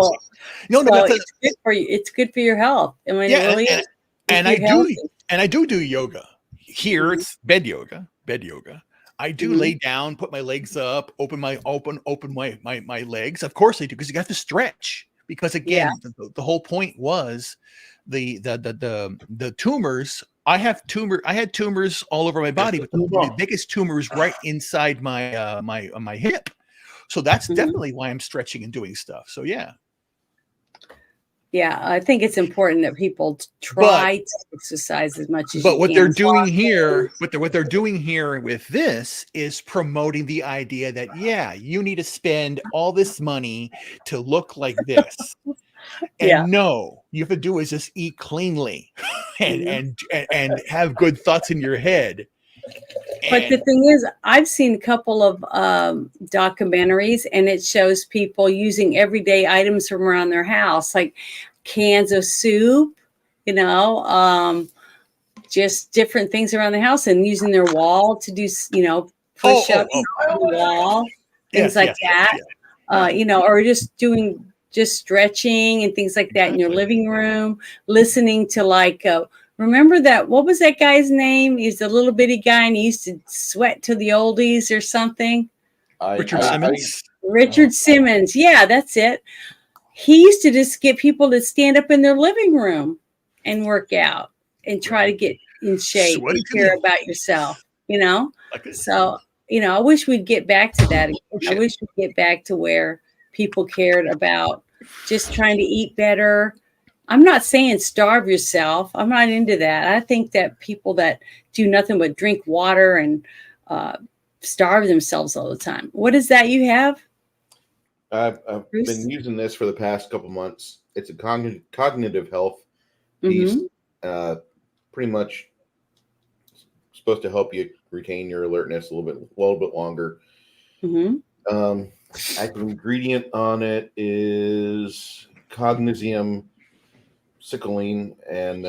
for you. It's good for your health. And when I do yoga. Here it's bed yoga. I do lay down, put my legs up, open my legs. Of course I do, because you have to stretch. Because again, the whole point was the tumors. I had tumors all over my body, but the biggest tumor is right inside my my hip. So that's definitely why I'm stretching and doing stuff. So yeah. Yeah, I think it's important that people try to exercise as much as you can. But what they're doing here, what they're doing here with this is promoting the idea that you need to spend all this money to look like this. And no, you have to do is just eat cleanly and have good thoughts in your head. But the thing is, I've seen a couple of documentaries, and it shows people using everyday items from around their house, like cans of soup, just different things around the house, and using their wall to do, push-ups on the wall, things like that. Or just stretching and things like that in your living room, listening to remember that, what was that guy's name? He's a little bitty guy and he used to sweat to the oldies or something. Richard Simmons. Richard Simmons. Yeah, that's it. He used to just get people to stand up in their living room and work out and try to get in shape and care about yourself, So, I wish we'd get back to that. I wish we'd get back to where people cared about just trying to eat better. I'm not saying starve yourself. I'm not into that. I think that people that do nothing but drink water and starve themselves all the time. What is that you have? I've been using this for the past couple months. It's a cognitive health piece. Pretty much supposed to help you retain your alertness a little bit longer. Active ingredient on it is cognisium cicoline, and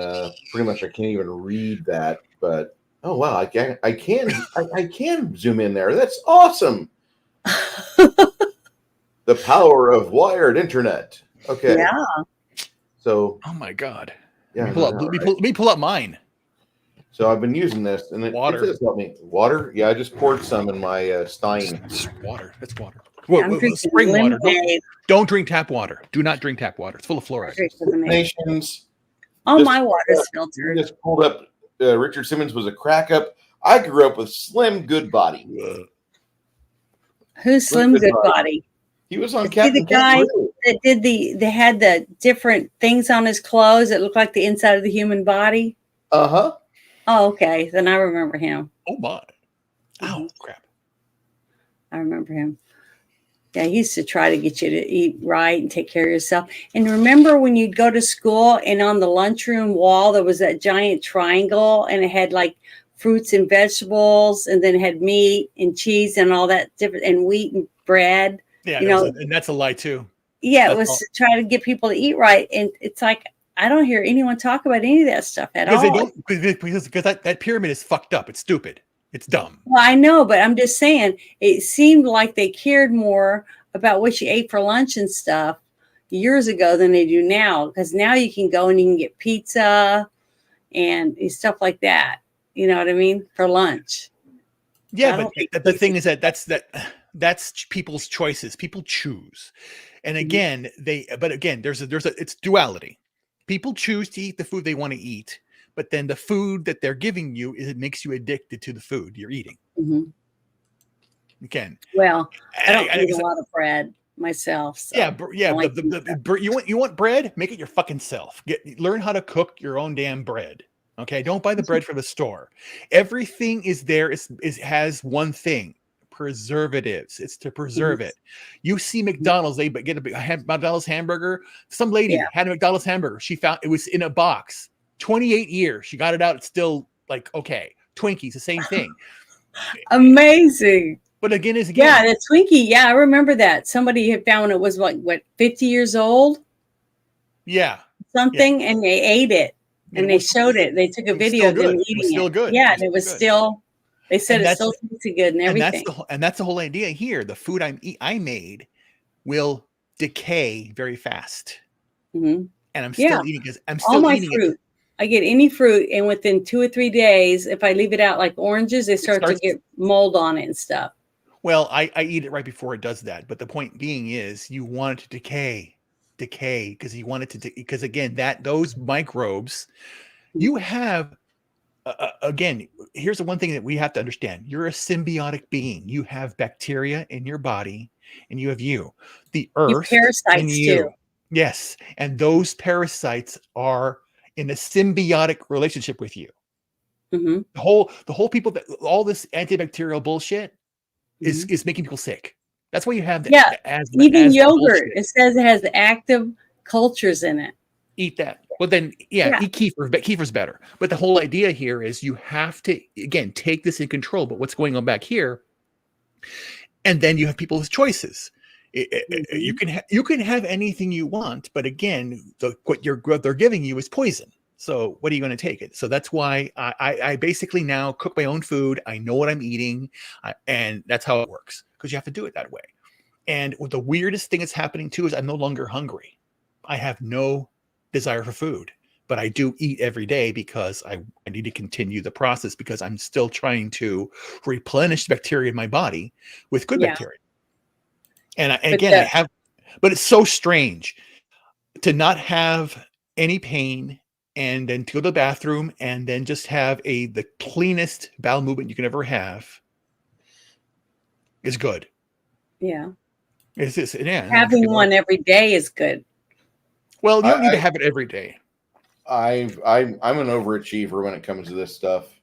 pretty much I can't even read that, but oh wow, I can zoom in there. That's awesome. The power of wired internet. Okay. Yeah. So. Oh my God. Yeah. Let me pull up mine. So I've been using this, and it does help me. Water. Yeah, I just poured some in my Stein. It's water. That's water. Spring water. Don't drink tap water. Do not drink tap water. It's full of fluoride. Nations. My water's filtered. Just pulled up. Richard Simmons was a crack up. I grew up with Slim Goodbody. Who's Slim Goodbody? He was on Captain the guy that did they had the different things on his clothes that looked like the inside of the human body. Uh-huh. Oh, okay. Then I remember him. Oh my. Ow, crap. I remember him. Yeah, he used to try to get you to eat right and take care of yourself. And remember when you'd go to school and on the lunchroom wall, there was that giant triangle and it had like fruits and vegetables, and then it had meat and cheese and all that different, and wheat and bread. Yeah, and that's a lie too. Yeah, it was to try to get people to eat right. And it's like, I don't hear anyone talk about any of that stuff at all. Because that pyramid is fucked up. It's stupid. It's dumb. Well, I know, but I'm just saying, it seemed like they cared more about what you ate for lunch and stuff years ago than they do now. Because now you can go and you can get pizza and stuff like that. You know what I mean? For lunch. Yeah, but the thing is that's people's choices. People choose. And again, it's duality. People choose to eat the food they want to eat, but then the food that they're giving you it makes you addicted to the food you're eating. Again, well, I don't eat a lot of bread myself. So you want bread? Make it your fucking self. Learn how to cook your own damn bread. Okay, don't buy the bread from the store. Everything is there. Has one thing: preservatives. It's to preserve it. You see McDonald's, they get a McDonald's hamburger. Some lady had a McDonald's hamburger. She found it was in a box. 28 years. She got it out. It's still like okay. Twinkies, the same thing. Amazing. But again, the Twinkie. Yeah, I remember that. Somebody had found it was like 50 years old. Yeah. Something, and they ate it. And they showed it. They took a video of them eating it. Still good. Yeah, and it was still. They said it still tasted good and everything. And that's the whole idea here. The food I made will decay very fast. And I'm still eating because I'm still eating fruit. I get any fruit, and within 2 or 3 days, if I leave it out like oranges, they start to get mold on it and stuff. Well, I eat it right before it does that. But the point being is, you want it to decay. decay because he wanted to, because again, those microbes, you have, again, here's the one thing that we have to understand. You're a symbiotic being. You have bacteria in your body and you have the You earth in parasites too. you. Yes. And those parasites are in a symbiotic relationship with you. Mm-hmm. The whole people that all this antibacterial bullshit is making people sick. That's why you have the asthma. Even asthma yogurt. bullshit. It says it has active cultures in it. Eat that. Well, then, eat kefir. But kefir's better. But the whole idea here is you have to, again, take this in control. But what's going on back here? And then you have people with choices. You can have anything you want, but again, what they're giving you is poison. So what are you going to take it? So that's why I basically now cook my own food. I know what I'm eating, and that's how it works because you have to do it that way. And the weirdest thing that's happening too is I'm no longer hungry. I have no desire for food, but I do eat every day because I need to continue the process because I'm still trying to replenish the bacteria in my body with good bacteria. And I have, but it's so strange to not have any pain and then to go to the bathroom and then just have the cleanest bowel movement you can ever have is good. Yeah. It's just, Having one every day is good. Well, you don't need to have it every day. I'm an overachiever when it comes to this stuff.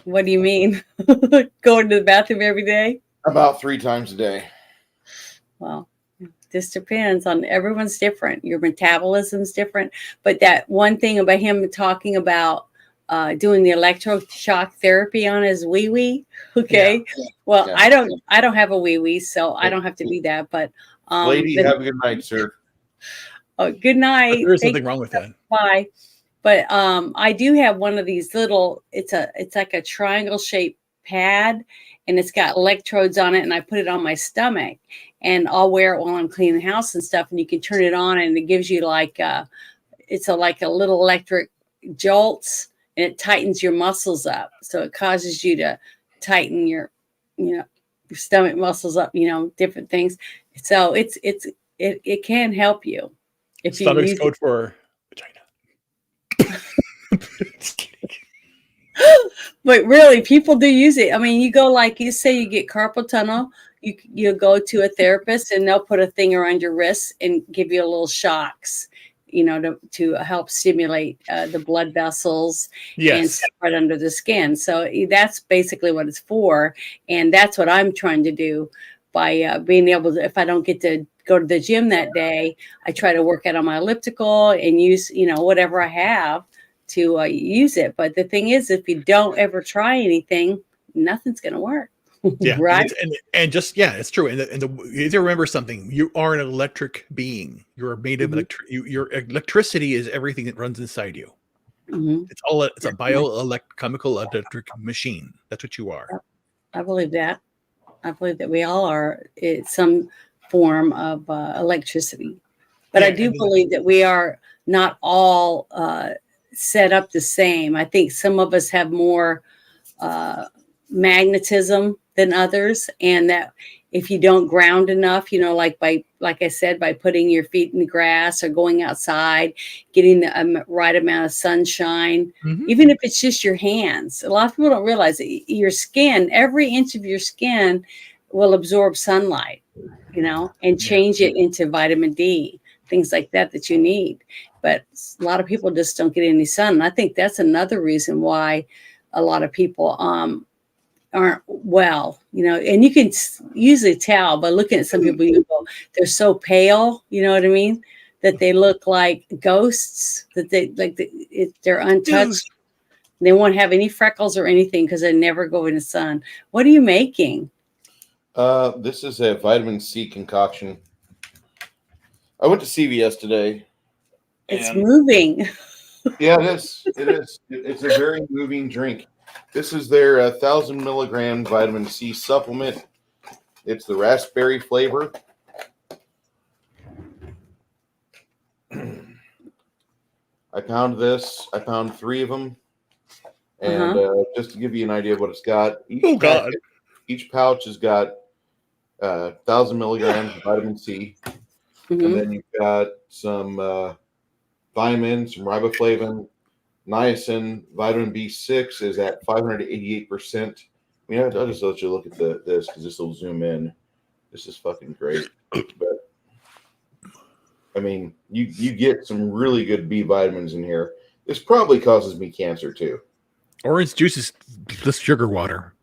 What do you mean? Going to the bathroom every day? About 3 times a day. Well, this depends on everyone's different. Your metabolism's different. But that one thing about him talking about doing the electroshock therapy on his wee-wee. Okay. Yeah. Well, yeah. I don't have a wee-wee, so I don't have to do that. But lady, have a good night, sir. Oh, good night. There's nothing wrong with that. Bye. But I do have one of these little, it's like a triangle shaped pad and it's got electrodes on it and I put it on my stomach and I'll wear it while I'm cleaning the house and stuff. And you can turn it on and it gives you like it's like a little electric jolts and it tightens your muscles up. So it causes you to tighten your stomach muscles up, different things. So it can help you. If stomach's code for vagina. Just kidding. But really, people do use it. I mean, you go you say you get carpal tunnel, you go to a therapist and they'll put a thing around your wrist and give you a little shocks, to help stimulate the blood vessels and stuff right under the skin. So that's basically what it's for. And that's what I'm trying to do by being able to, if I don't get to go to the gym that day, I try to work out on my elliptical and use, whatever I have to use it. But the thing is, if you don't ever try anything, nothing's going to work. Yeah. Right. And just, it's true. And you have to remember something. You are an electric being. You're made of your electricity is everything that runs inside you. Mm-hmm. It's a biochemical electric machine. That's what you are. I believe that. I believe that we all are some form of electricity. But I do believe that we are not all set up the same. I think some of us have more magnetism than others, and that if you don't ground enough, like I said, by putting your feet in the grass or going outside, getting the right amount of sunshine, even if it's just your hands. A lot of people don't realize that your skin, every inch of your skin will absorb sunlight, and change it into vitamin D, things like that you need. But a lot of people just don't get any sun. And I think that's another reason why a lot of people aren't well, and you can usually tell by looking at some people, they're so pale, you know what I mean? That they look like ghosts, that they're untouched. They won't have any freckles or anything because they never go in the sun. What are you making? This is a vitamin C concoction. I went to CVS today. It's moving. Yeah, it is. It is. It's a very moving drink. This is their 1,000 milligram vitamin C supplement. It's the raspberry flavor. I pound this. I pound 3 of them. And just to give you an idea of what it's got, each pouch has got 1,000 milligrams of vitamin C. And Mhm. then you've got some thiamine, some riboflavin, niacin, vitamin B6 is at 588%. I mean, I'll just let you look at this because this will zoom in. This is fucking great. But I mean, you get some really good B vitamins in here. This probably causes me cancer too. Orange juice is just sugar water.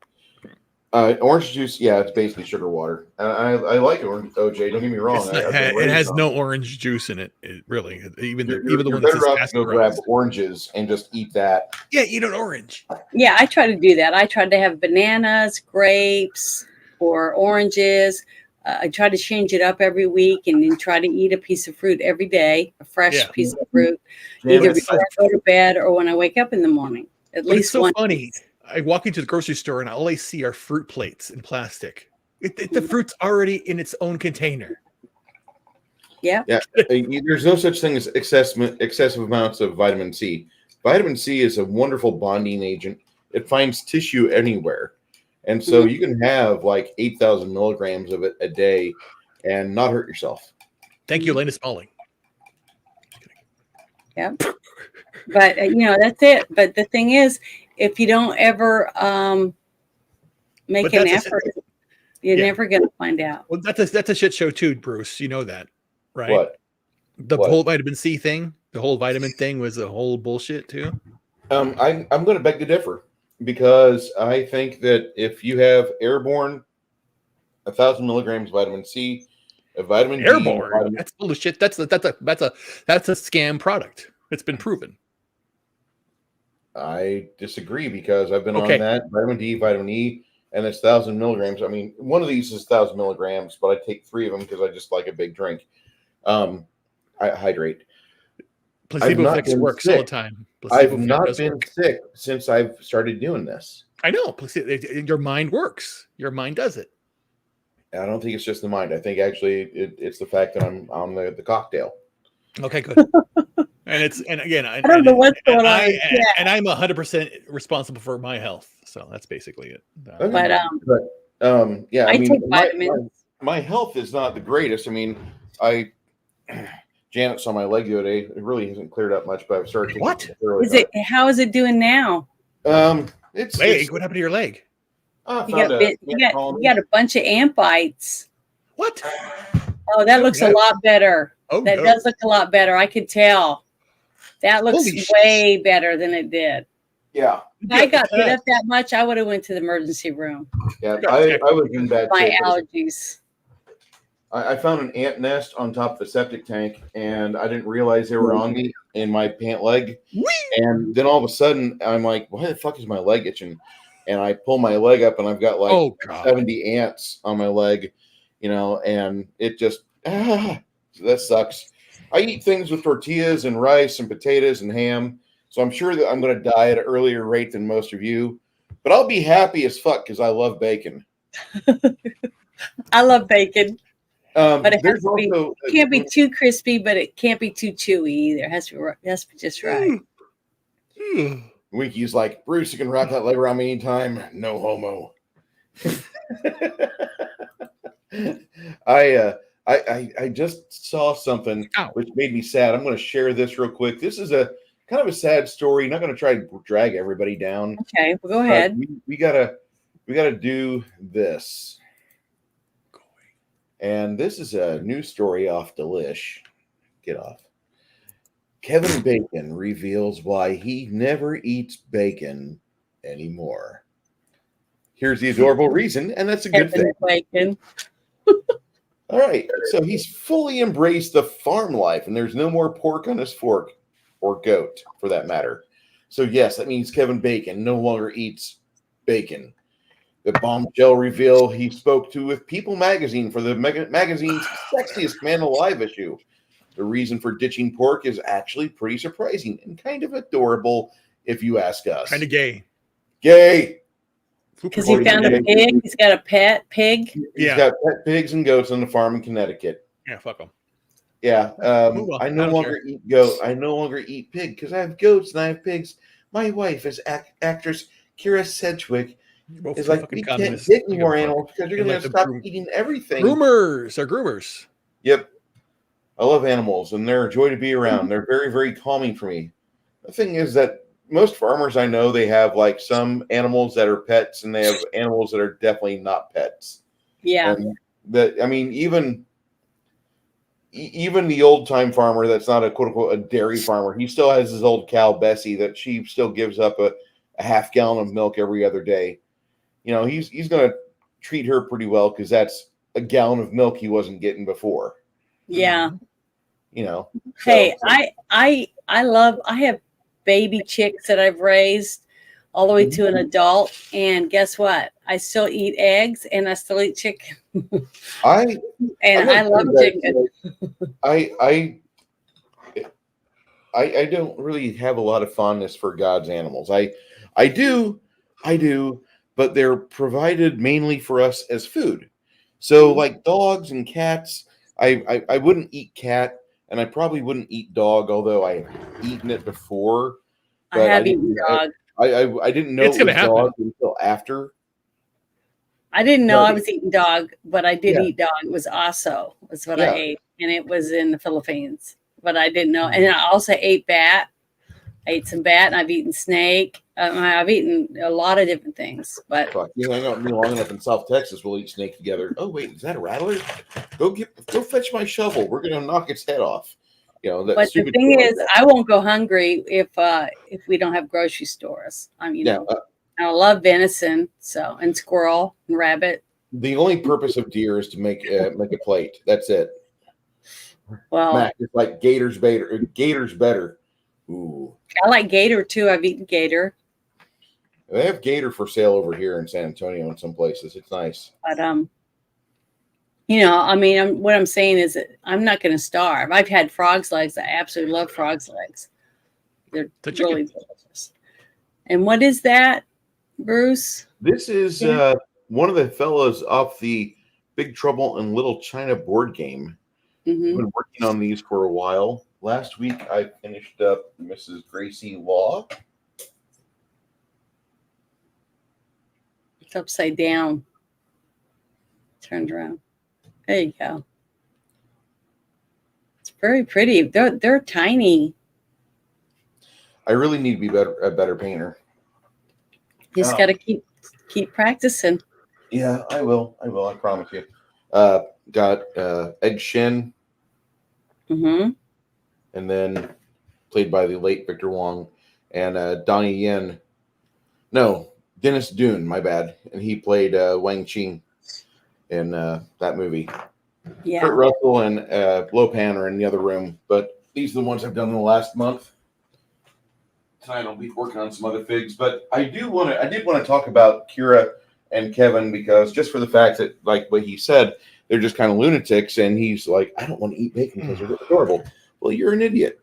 Orange juice, yeah, it's basically sugar water. I like orange OJ. Don't get me wrong. It has no orange juice in it. It really, even the You're one that says better off to go grab pasteurized. oranges and just eat that. Yeah, eat an orange. Yeah, I try to do that. I tried to have bananas, grapes, or oranges. I try to change it up every week and then try to eat a piece of fruit every day, a fresh Yeah. piece of fruit, Jam either it. before I go to bed or when I wake up in the morning. At But it's least so one funny. piece. I walk into the grocery store and all I see are fruit plates in plastic. The fruit's already in its own container. Yeah. Yeah, there's no such thing as excessive amounts of vitamin C. Vitamin C is a wonderful bonding agent. It finds tissue anywhere. And so you can have like 8,000 milligrams of it a day and not hurt yourself. Thank you, Elena Spaulding. Yeah. But, that's it. But the thing is, if you don't ever make But an that's effort, you're yeah. never going to find out. Well, that's a shit show too, Bruce. You know that, right? What? The What? whole vitamin C thing, the whole vitamin thing was a whole bullshit too. I'm going to beg to differ because I think that if you have airborne 1,000 milligrams vitamin C, a vitamin D, Airborne. That's bullshit. That's a scam product. It's been proven. I disagree because I've been Okay. on that vitamin D, vitamin E, and it's 1,000 milligrams. I mean, one of these is 1,000 milligrams, but I take 3 of them because I just like a big drink. I hydrate. Placebo effect works all the time. I've not been sick since I've started doing this. I know. Your mind works. Your mind does it. I don't think it's just the mind. I think actually it's the fact that I'm on the cocktail. Okay, good. And again, I don't know what's going on. And I'm 100% responsible for my health. So that's basically it. But yeah, I take vitamins. My health is not the greatest. I mean, Janet saw my leg the other day. It really hasn't cleared up much, but I've started. What is it? How is it doing now? It's leg. What happened to your leg? You got a bunch of ant bites. What? Oh, that looks a lot better. Oh, that does look a lot better. I could tell. That looks way better than it did. Yeah. If I got bit up that much, I would have went to the emergency room. Yeah, I was in bad shape. My shape. allergies. I found an ant nest on top of the septic tank, and I didn't realize they were on me in my pant leg. Whee! And then all of a sudden, I'm like, why the fuck is my leg itching? And I pull my leg up, and I've got like 70 ants on my leg, and it just, that sucks. I eat things with tortillas and rice and potatoes and ham, so I'm sure that I'm going to die at an earlier rate than most of you, but I'll be happy as fuck because I love bacon. I love bacon. But it can't be too crispy, but it can't be too chewy either. It has to be just right. Winky's like, Bruce, you can wrap that leg around me anytime. No homo. I just saw something which made me sad. I'm going to share this real quick. This is a kind of a sad story. Not going to try to drag everybody down. Okay, well, go ahead. We gotta do this. And this is a news story off Delish. Get off. Kevin Bacon reveals why he never eats bacon anymore. Here's the adorable reason, and that's a good thing. Bacon. All right, so he's fully embraced the farm life, and there's no more pork on his fork, or goat, for that matter. So yes, that means Kevin Bacon no longer eats bacon. The bombshell reveal he spoke to with People magazine for the magazine's Sexiest Man Alive issue. The reason for ditching pork is actually pretty surprising and kind of adorable, if you ask us. Kind of gay. Gay. Because he found a pig. He's got a pet pig. He's got pet pigs and goats on the farm in Connecticut. Yeah, fuck them. Yeah. I no longer eat goat. I no longer eat pig because I have goats and I have pigs. My wife is actress Kira Sedgwick. It's like, we can't get any more animals because you're going to stop eating everything. Groomers are groomers. Yep. I love animals, and they're a joy to be around. They're very, very calming for me. The thing is that most farmers I know, they have like some animals that are pets, and they have animals that are definitely not pets. Yeah. And that, I mean, even the old time farmer that's not a quote unquote a dairy farmer, he still has his old cow Bessie that she still gives up a half gallon of milk every other day. You know, he's going to treat her pretty well because that's a gallon of milk he wasn't getting before. Yeah. You know, Hey, I have baby chicks that I've raised all the way to an adult, and guess what? I still eat eggs and I still eat chicken. I love chicken. I don't really have a lot of fondness for God's animals. I do, but they're provided mainly for us as food. So like dogs and cats, I wouldn't eat cat, and I probably wouldn't eat dog, although I've eaten it before. I But have eaten dog. I didn't know It's it gonna was happen. dog until after. I didn't know But- I was eating dog, but I did Yeah. eat dog. It was also was what I Yeah. ate, and it was in the Philippines. But I didn't know, and I also ate bat. I ate some bat, and I've eaten snake. I've eaten a lot of different things, but Fuck, you hang out with me long enough in South Texas, we'll eat snake together. Oh wait, is that a rattler? Go fetch my shovel. We're gonna knock its head off. You know that. but the stupid thing shit like is, that. I won't go hungry if we don't have grocery stores. Yeah. I love venison, so and squirrel and rabbit. The only purpose of deer is to make a plate. That's it. Well, Mac, it's like Gator's better. Gator's better. Ooh, I like gator too. I've eaten gator, they have gator for sale over here in San Antonio in some places. It's nice. but what I'm saying is that I'm not going to starve. I've had frog's legs. I absolutely love frog's legs. They're The chicken. really delicious. And what is that, Bruce? This is Yeah. one of the fellows off the Big Trouble in Little China board game. I've Hmm. been working on these for a while. Last week, I finished up Mrs. Gracie Law. It's upside down. Turned around. There you go. It's very pretty. They're tiny. I really need to be a better painter. You just got to keep practicing. Yeah, I will. I promise you. Got Egg Shin, Mm-hmm. and then played by the late Victor Wong, and Donnie Yen. No, Dennis Dune. My bad. And he played Wang Qing in that movie. Yeah. Kurt Russell and Lopan are in the other room, but these are the ones I've done in the last month. Tonight I'll be working on some other figs, but I did want to talk about Kira and Kevin because just for the fact that, like what he said, they're just kind of lunatics, and he's like, I don't want to eat bacon because they're adorable. Well, you're an idiot.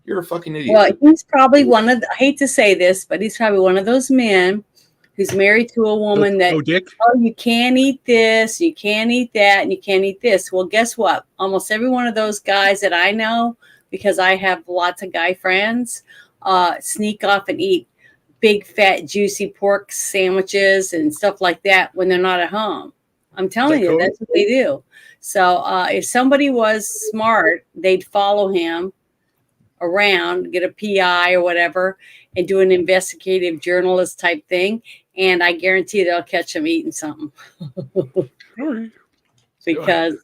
You're a fucking idiot. Well, he's probably I hate to say this, but he's probably one of those men who's married to a woman that, Dick. oh, you can't eat this, you can't eat that, and you can't eat this. Well, guess what? Almost every one of those guys that I know, because I have lots of guy friends, sneak off and eat big, fat, juicy pork sandwiches and stuff like that when they're not at home. I'm telling you, Cody? that's what they do. So if somebody was smart, they'd follow him around, get a PI or whatever, and do an investigative journalist type thing. And I guarantee they'll catch him eating something because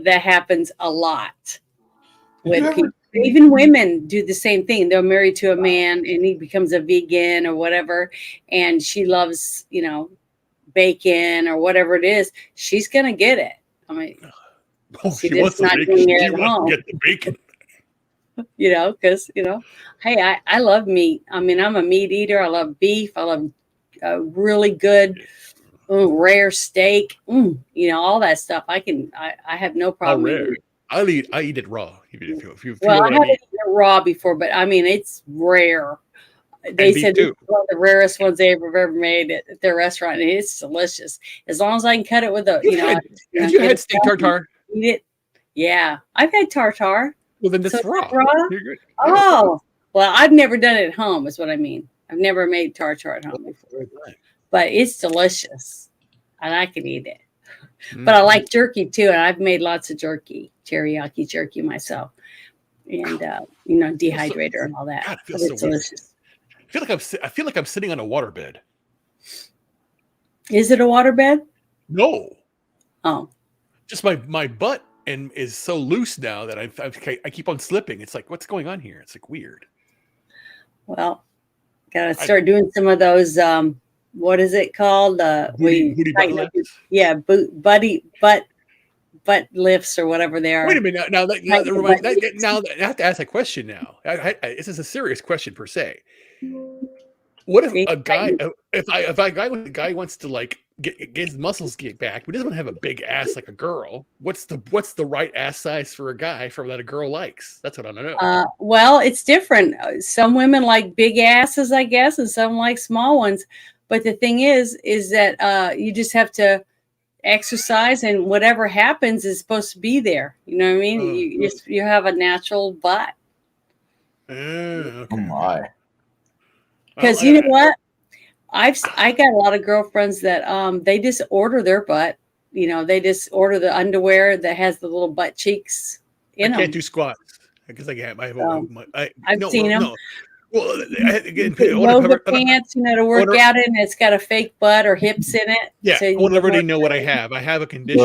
that happens a lot with people. Even women do the same thing. They're married to a man and he becomes a vegan or whatever, and she loves, bacon or whatever it is. She's gonna get it. I mean, She wants the bacon. She wants to get the bacon. because hey, I love meat. I mean, I'm a meat eater. I love beef. I love really good rare steak. All that stuff. I have no problem eating it. I eat it raw. If you feel Well, I what I haven't mean. eaten it raw before, but I mean, it's rare. They said it's one of the rarest ones they ever made at their restaurant, and it's delicious. As long as I can cut it with Have you had steak tartare? Eat it. Yeah, I've had tartare. Well, then that's So raw. raw? You're good. Oh, well, I've never done it at home, is what I mean. I've never made tartare at home before, but it's delicious, and I can eat it. But I like jerky too, and I've made lots of jerky, teriyaki jerky myself, and dehydrator and all that. God, it But feels so it's weird. delicious. I feel like I'm sitting on a waterbed. Is it a waterbed? No, Oh, just my butt and is so loose now that I keep on slipping. It's like, what's going on here? It's like weird. well, gotta start doing some of those. What is it called? Booty butt lifts. Yeah, butt lifts or whatever they are. Wait a minute. Now I have to ask a question now. This is a serious question per se. What if a guy, if a guy wants to like get his muscles get back, but doesn't want to have a big ass like a girl? What's the right ass size for a guy that a girl likes? That's what I don't know. Well, it's different. Some women like big asses, I guess, and some like small ones. But the thing is that you just have to exercise, and whatever happens is supposed to be there. You know what I mean? You have a natural butt. Okay. Oh my. Because you know what? I got a lot of girlfriends that they just order their butt. They just order the underwear that has the little butt cheeks in them. I can't do squats because I can't. I've seen them. No. Well, yoga pants, to work out in. It's got a fake butt or hips in it. Yeah, so I want everybody to know what I have. I have a condition.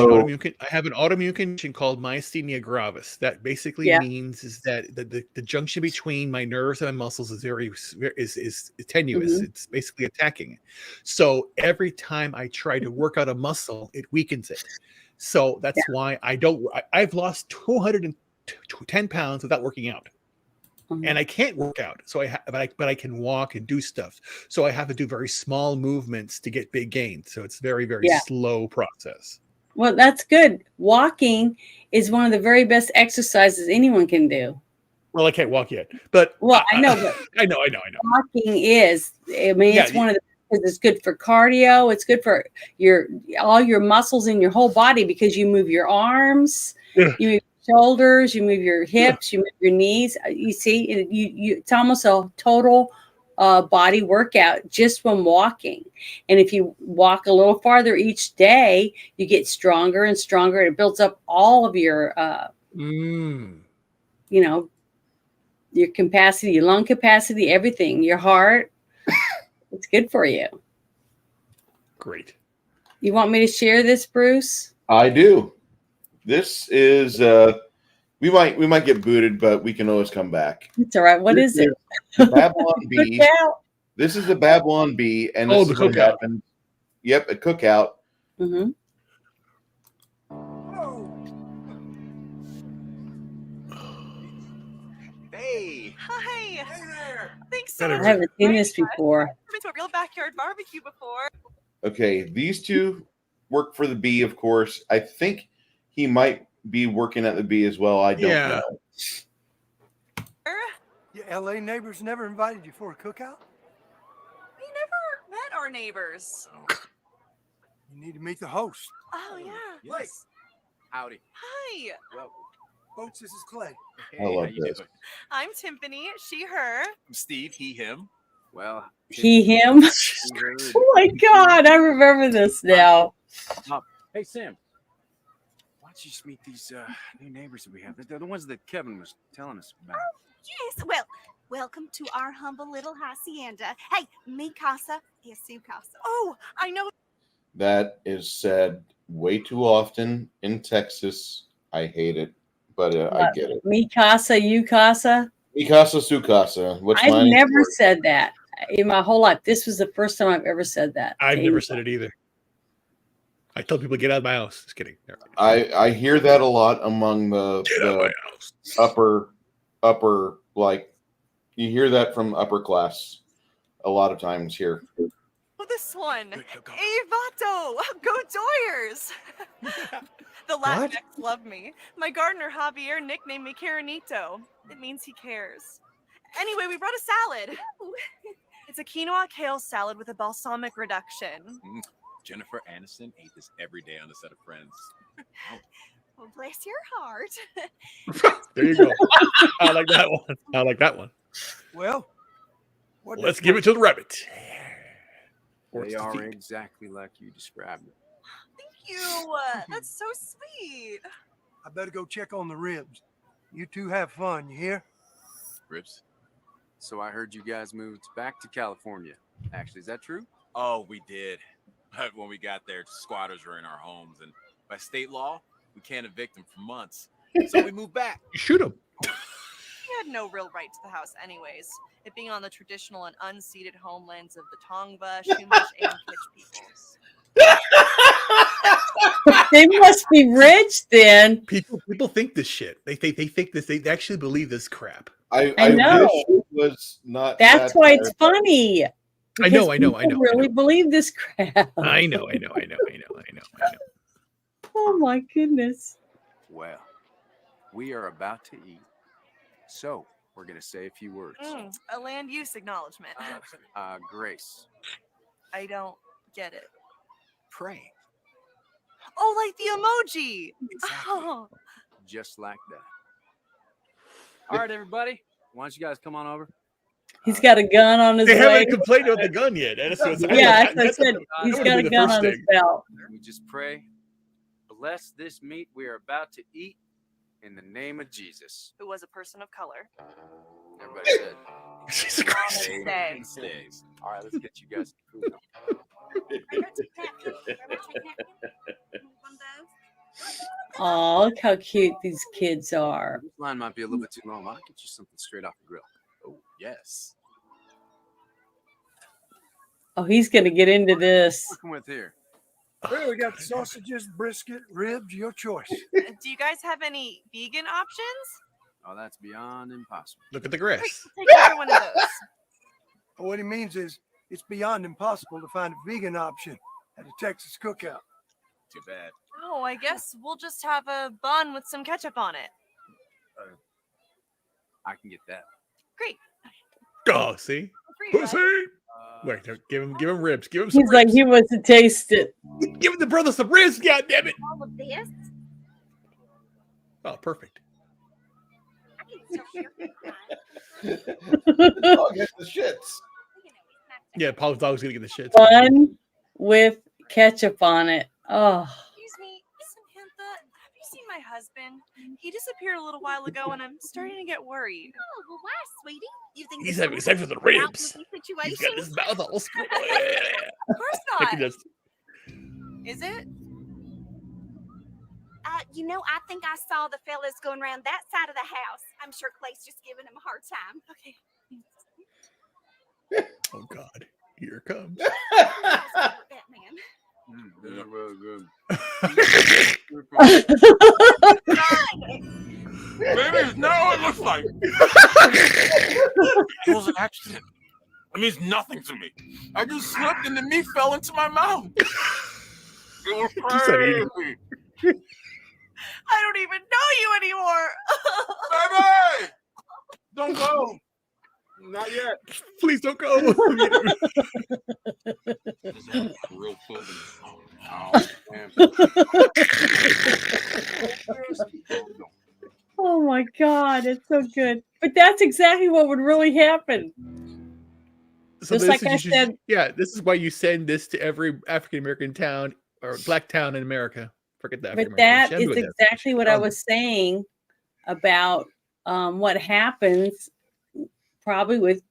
I have an autoimmune condition called myasthenia gravis. That basically means is that the junction between my nerves and my muscles is is tenuous. Mm-hmm. It's basically attacking it. So every time I try to work out a muscle, it weakens it. So that's why I've lost 210 pounds without working out. And I can't work out, but I can walk and do stuff. So I have to do very small movements to get big gains. So it's very, very slow process. Well, that's good. Walking is one of the very best exercises anyone can do. Well, I can't walk yet, but I know. But I know. Walking is. I mean, it's one of the. It's good for cardio. It's good for all your muscles in your whole body because you move your arms. You move shoulders, you move your hips, you move your knees. You see, it's almost a total body workout just from walking. And if you walk a little farther each day, you get stronger and stronger. It builds up all of your, your capacity, your lung capacity, everything, your heart. It's good for you. Great. You want me to share this, Bruce? I do. This is we might get booted, but we can always come back. It's all right. What is it? The Babylon Bee. This is the Babylon Bee, and this is what happened. Yep, a cookout. Mm-hmm. Hey. Hi. Hey there. Thanks so much. I haven't seen this before. I've been to a real backyard barbecue before. Okay, these two work for the Bee, of course. I think he might be working at the Bee as well. I don't know. Your LA neighbors never invited you for a cookout? We never met our neighbors. You need to meet the host. Oh, yeah. Blake. Howdy. Hi. Well, folks, this is Clay. I love this. I'm Timpani. She, her. I'm Steve. He, him. Well, he, him. Oh my God, I remember this now. Hey, Sam. Why don't you just meet these new neighbors that we have? They're the ones that Kevin was telling us about. Oh, yes. Well, welcome to our humble little hacienda. Hey, mi casa es su casa. Oh, I know. That is said way too often in Texas. I hate it, but I get it. Mi casa, you casa? Mi casa, su casa. I've never said that in my whole life. This was the first time I've ever said that. I've never said it either. I tell people to get out of my house. Just kidding. I hear that a lot among the upper, like, you hear that from upper class a lot of times here. Oh, this one. Vato. Go Doyers. The Latinx love me. My gardener Javier nicknamed me Caranito. It means he cares. Anyway, we brought a salad. It's a quinoa kale salad with a balsamic reduction. Jennifer Aniston ate this every day on the set of Friends. Well, bless your heart. There you go. I like that one. Well, let's give it to the rabbit. They are exactly like you described them. Thank you. That's so sweet. I better go check on the ribs. You two have fun, you hear? Ribs. So I heard you guys moved back to California. Actually, is that true? Oh, we did. But when we got there, squatters were in our homes, and by state law, we can't evict them for months. So we moved back. You shoot him. He had no real right to the house anyways, it being on the traditional and unceded homelands of the Tongva, Chumash, and Kitch peoples. They must be rich then. People think this shit. They think this. They actually believe this crap. I know. wish it was not. That's why it's funny. I know. People really believe this crap. I know. Oh my goodness. Well, we are about to eat. So we're going to say a few words. A land use acknowledgement. Grace. I don't get it. Pray. Oh, like the emoji. Exactly. Oh. Just like that. All right, everybody. Why don't you guys come on over? He's got a gun on his They leg. haven't complained about the gun yet. That's what Yeah, that's what I said. He's got a gun on his belt. We just pray. Bless this meat we are about to eat in the name of Jesus. Who was a person of color. Everybody said. Jesus Christ. Stay. Stays. All right, let's get you guys some food. Oh, look how cute these kids are. This line might be a little bit too long. I'll get you something straight off the grill. Oh, yes. Oh, he's going to get into this. Working with here. Well, we got sausages, brisket, ribs, your choice. Do you guys have any vegan options? Oh, that's beyond impossible. Look at the grass. Take every one of those. What he means is it's beyond impossible to find a vegan option at a Texas cookout. Too bad. Oh, I guess we'll just have a bun with some ketchup on it. I can get that. Great. Oh, see? Free, Pussy. right? Wait, give him ribs. Give him some He's ribs. like, he wants to taste it. Give the brother some ribs, goddammit. All of this. Oh, perfect. I'll get the shits. Yeah, Paul's dog's gonna get the shit. Bun with ketchup on it. Oh, Excuse me, Samantha, have you seen my husband? He disappeared a little while ago and I'm starting to get worried. Oh, well, why, sweetie? You think He's this having is sex with the an ribs. outwardly He's situation? got his mouth all screwed. Of course I can not. just. Is it? You know, I think I saw the fellas going around that side of the house. I'm sure Clay's just giving him a hard time. Okay. Oh God, here it comes. Batman. This is really good. Maybe now it looks like it was an accident. It means nothing to me. I just slipped and the meat fell into my mouth. It was Just not eating. crazy. I don't even know you anymore. Baby! Don't go. Not yet. Please don't go. Real clothing. Oh, man. oh my God, it's so good. But that's exactly what would really happen. So Just this like is I you should- said- yeah, this is why you send this to every African American town or black town in America. Forget that. But that is exactly what I was saying about what happens probably with,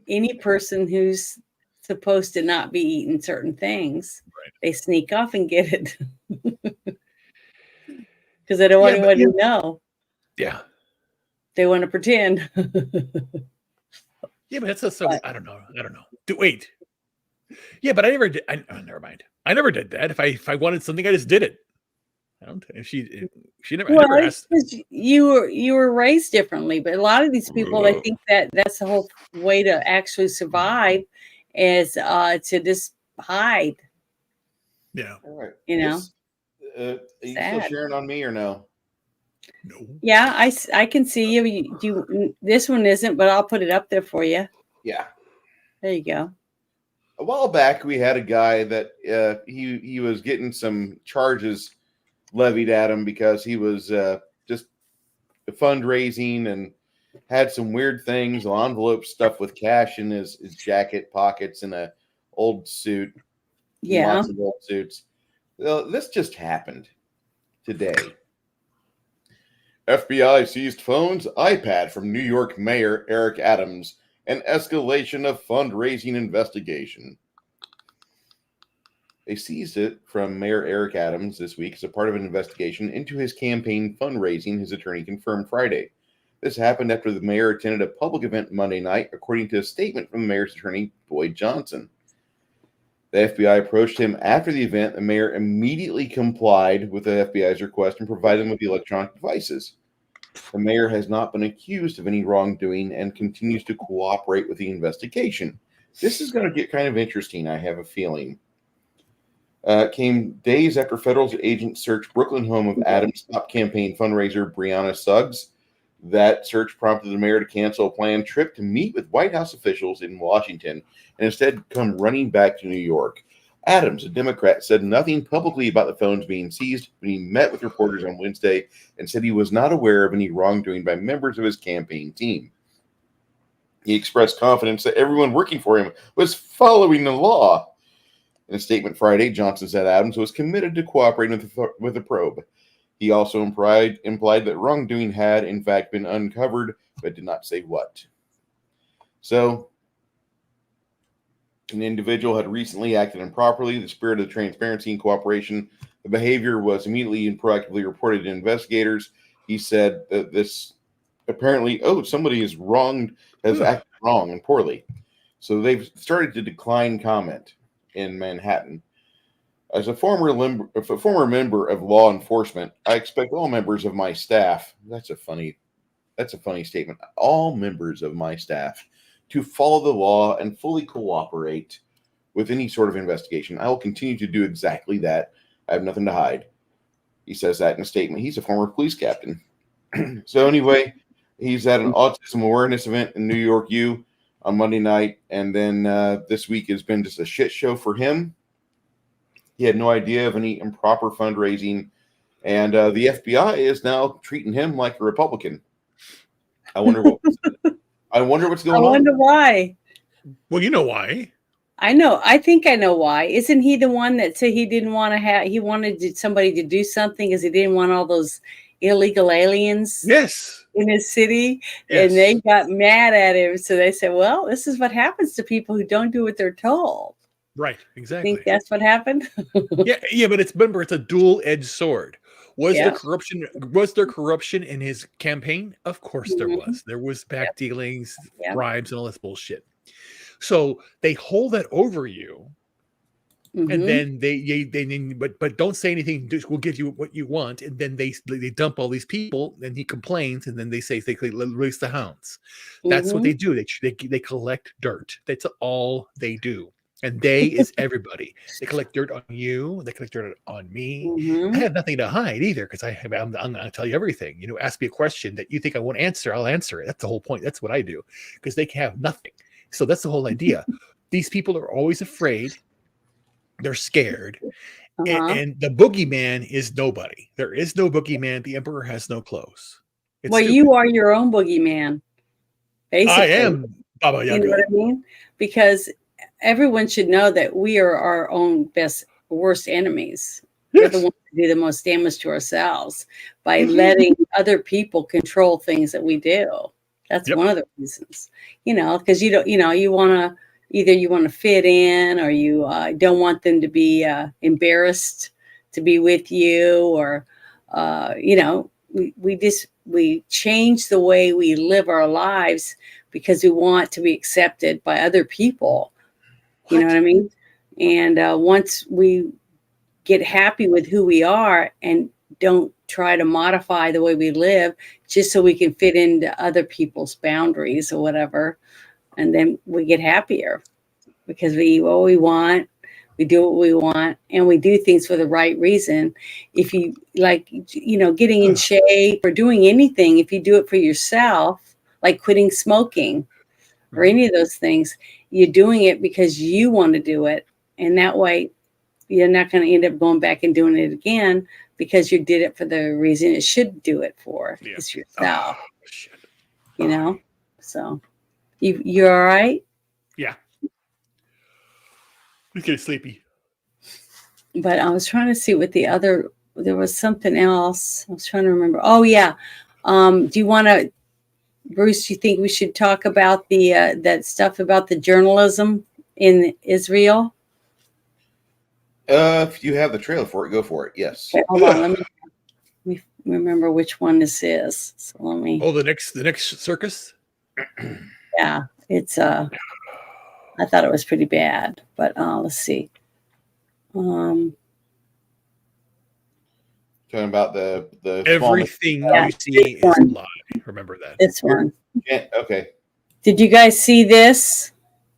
any person who's supposed to not be eating certain things. Right. They sneak off and get it because they don't want anyone to know. Yeah. They want to pretend. Yeah, but that's so. I don't know. Wait. Yeah, but I never did. Never mind. I never did that. If I wanted something, I just did it. I don't. If she never. Well, I never it's asked. 'cause you were raised differently, but a lot of these people, they think that's the whole way to actually survive is to just hide. Yeah. All right. Are you still Sad. sharing on me or no? No. Yeah, I can see you. This one isn't, but I'll put it up there for you. Yeah. There you go. A while back, we had a guy that he was getting some charges levied at him because he was just fundraising and had some weird things, envelope stuff with cash in his jacket pockets and a old suit. Yeah. Lots of lawsuits. Well, this just happened today. FBI seized phones, iPad from New York Mayor Eric Adams, and escalation of fundraising investigation. They seized it from Mayor Eric Adams this week as a part of an investigation into his campaign fundraising, his attorney confirmed Friday. This happened after the mayor attended a public event Monday night, according to a statement from the mayor's attorney, Boyd Johnson. The FBI approached him after the event. The mayor immediately complied with the FBI's request and provided them with the electronic devices. The mayor has not been accused of any wrongdoing and continues to cooperate with the investigation. This is going to get kind of interesting, I have a feeling. Came days after federal agents searched Brooklyn home of Adams' top campaign fundraiser, Brianna Suggs. That search prompted the mayor to cancel a planned trip to meet with White House officials in Washington and instead come running back to New York. Adams, a Democrat, said nothing publicly about the phones being seized, but he met with reporters on Wednesday and said he was not aware of any wrongdoing by members of his campaign team. He expressed confidence that everyone working for him was following the law. In a statement Friday, Johnson said Adams was committed to cooperating with the probe. He also implied that wrongdoing had, in fact, been uncovered, but did not say what. So, an individual had recently acted improperly. The spirit of transparency and cooperation, the behavior was immediately and proactively reported to investigators. He said that this apparently, somebody is wronged, has acted wrong and poorly. So they've started to decline comment in Manhattan. As a former member of law enforcement, I expect all members of my staff, that's a funny statement, all members of my staff to follow the law and fully cooperate with any sort of investigation. I will continue to do exactly that. I have nothing to hide. He says that in a statement. He's a former police captain. So anyway, he's at an autism awareness event in New York U on Monday night, and then this week has been just a shit show for him. He had no idea of any improper fundraising, and the FBI is now treating him like a Republican. I wonder what's going on. I wonder why. Well, you know why. I know. I think I know why. Isn't he the one that said he didn't want to have? He wanted somebody to do something because he didn't want all those illegal aliens. Yes. In his city, Yes. And they got mad at him. So they said, "Well, this is what happens to people who don't do what they're told." Right, exactly. I think that's what happened. yeah, but it's a dual-edged sword. Was Yeah. there corruption in his campaign? Of course there was. There was back dealings, bribes, and all this bullshit. So they hold that over you, and then but don't say anything. We'll give you what you want, and then they dump all these people, and he complains, and then they say they release the hounds. That's what they do. They collect dirt. That's all they do. And they is everybody. They collect dirt on you. They collect dirt on me. I have nothing to hide either because I'm going to tell you everything. Ask me a question that you think I won't answer. I'll answer it. That's the whole point. That's what I do because they can have nothing. So that's the whole idea. These people are always afraid. They're scared. And the boogeyman is nobody. There is no boogeyman. The emperor has no clothes. Well, you are your own boogeyman. Basically. I am Baba Yaga. You know what I mean? Because everyone should know that we are our own worst enemies. We're the ones who do the most damage to ourselves by letting other people control things that we do. That's one of the reasons, because you want to either you want to fit in or you don't want them to be embarrassed to be with you, or we change the way we live our lives because we want to be accepted by other people. You know what I mean? And once we get happy with who we are and don't try to modify the way we live just so we can fit into other people's boundaries or whatever, and then we get happier because we eat what we want, we do what we want, and we do things for the right reason. If you getting in shape or doing anything, if you do it for yourself, like quitting smoking or any of those things, you're doing it because you want to do it. And that way you're not going to end up going back and doing it again because you did it for the reason it should do it for. It's yourself. So you're all right? Yeah. He's getting sleepy. But I was trying to see what the other. There was something else. I was trying to remember. Oh yeah. Do you want to, Bruce? Do you think we should talk about the that stuff about the journalism in Israel? If you have the trailer for it, go for it. Yes. Wait, hold on. Let me remember which one this is. So let me. Oh, the next circus. Yeah, it's I thought it was pretty bad, but let's see. Talking about the everything Yeah, you see is a lie. Remember that. This one. Yeah, okay. Did you guys see this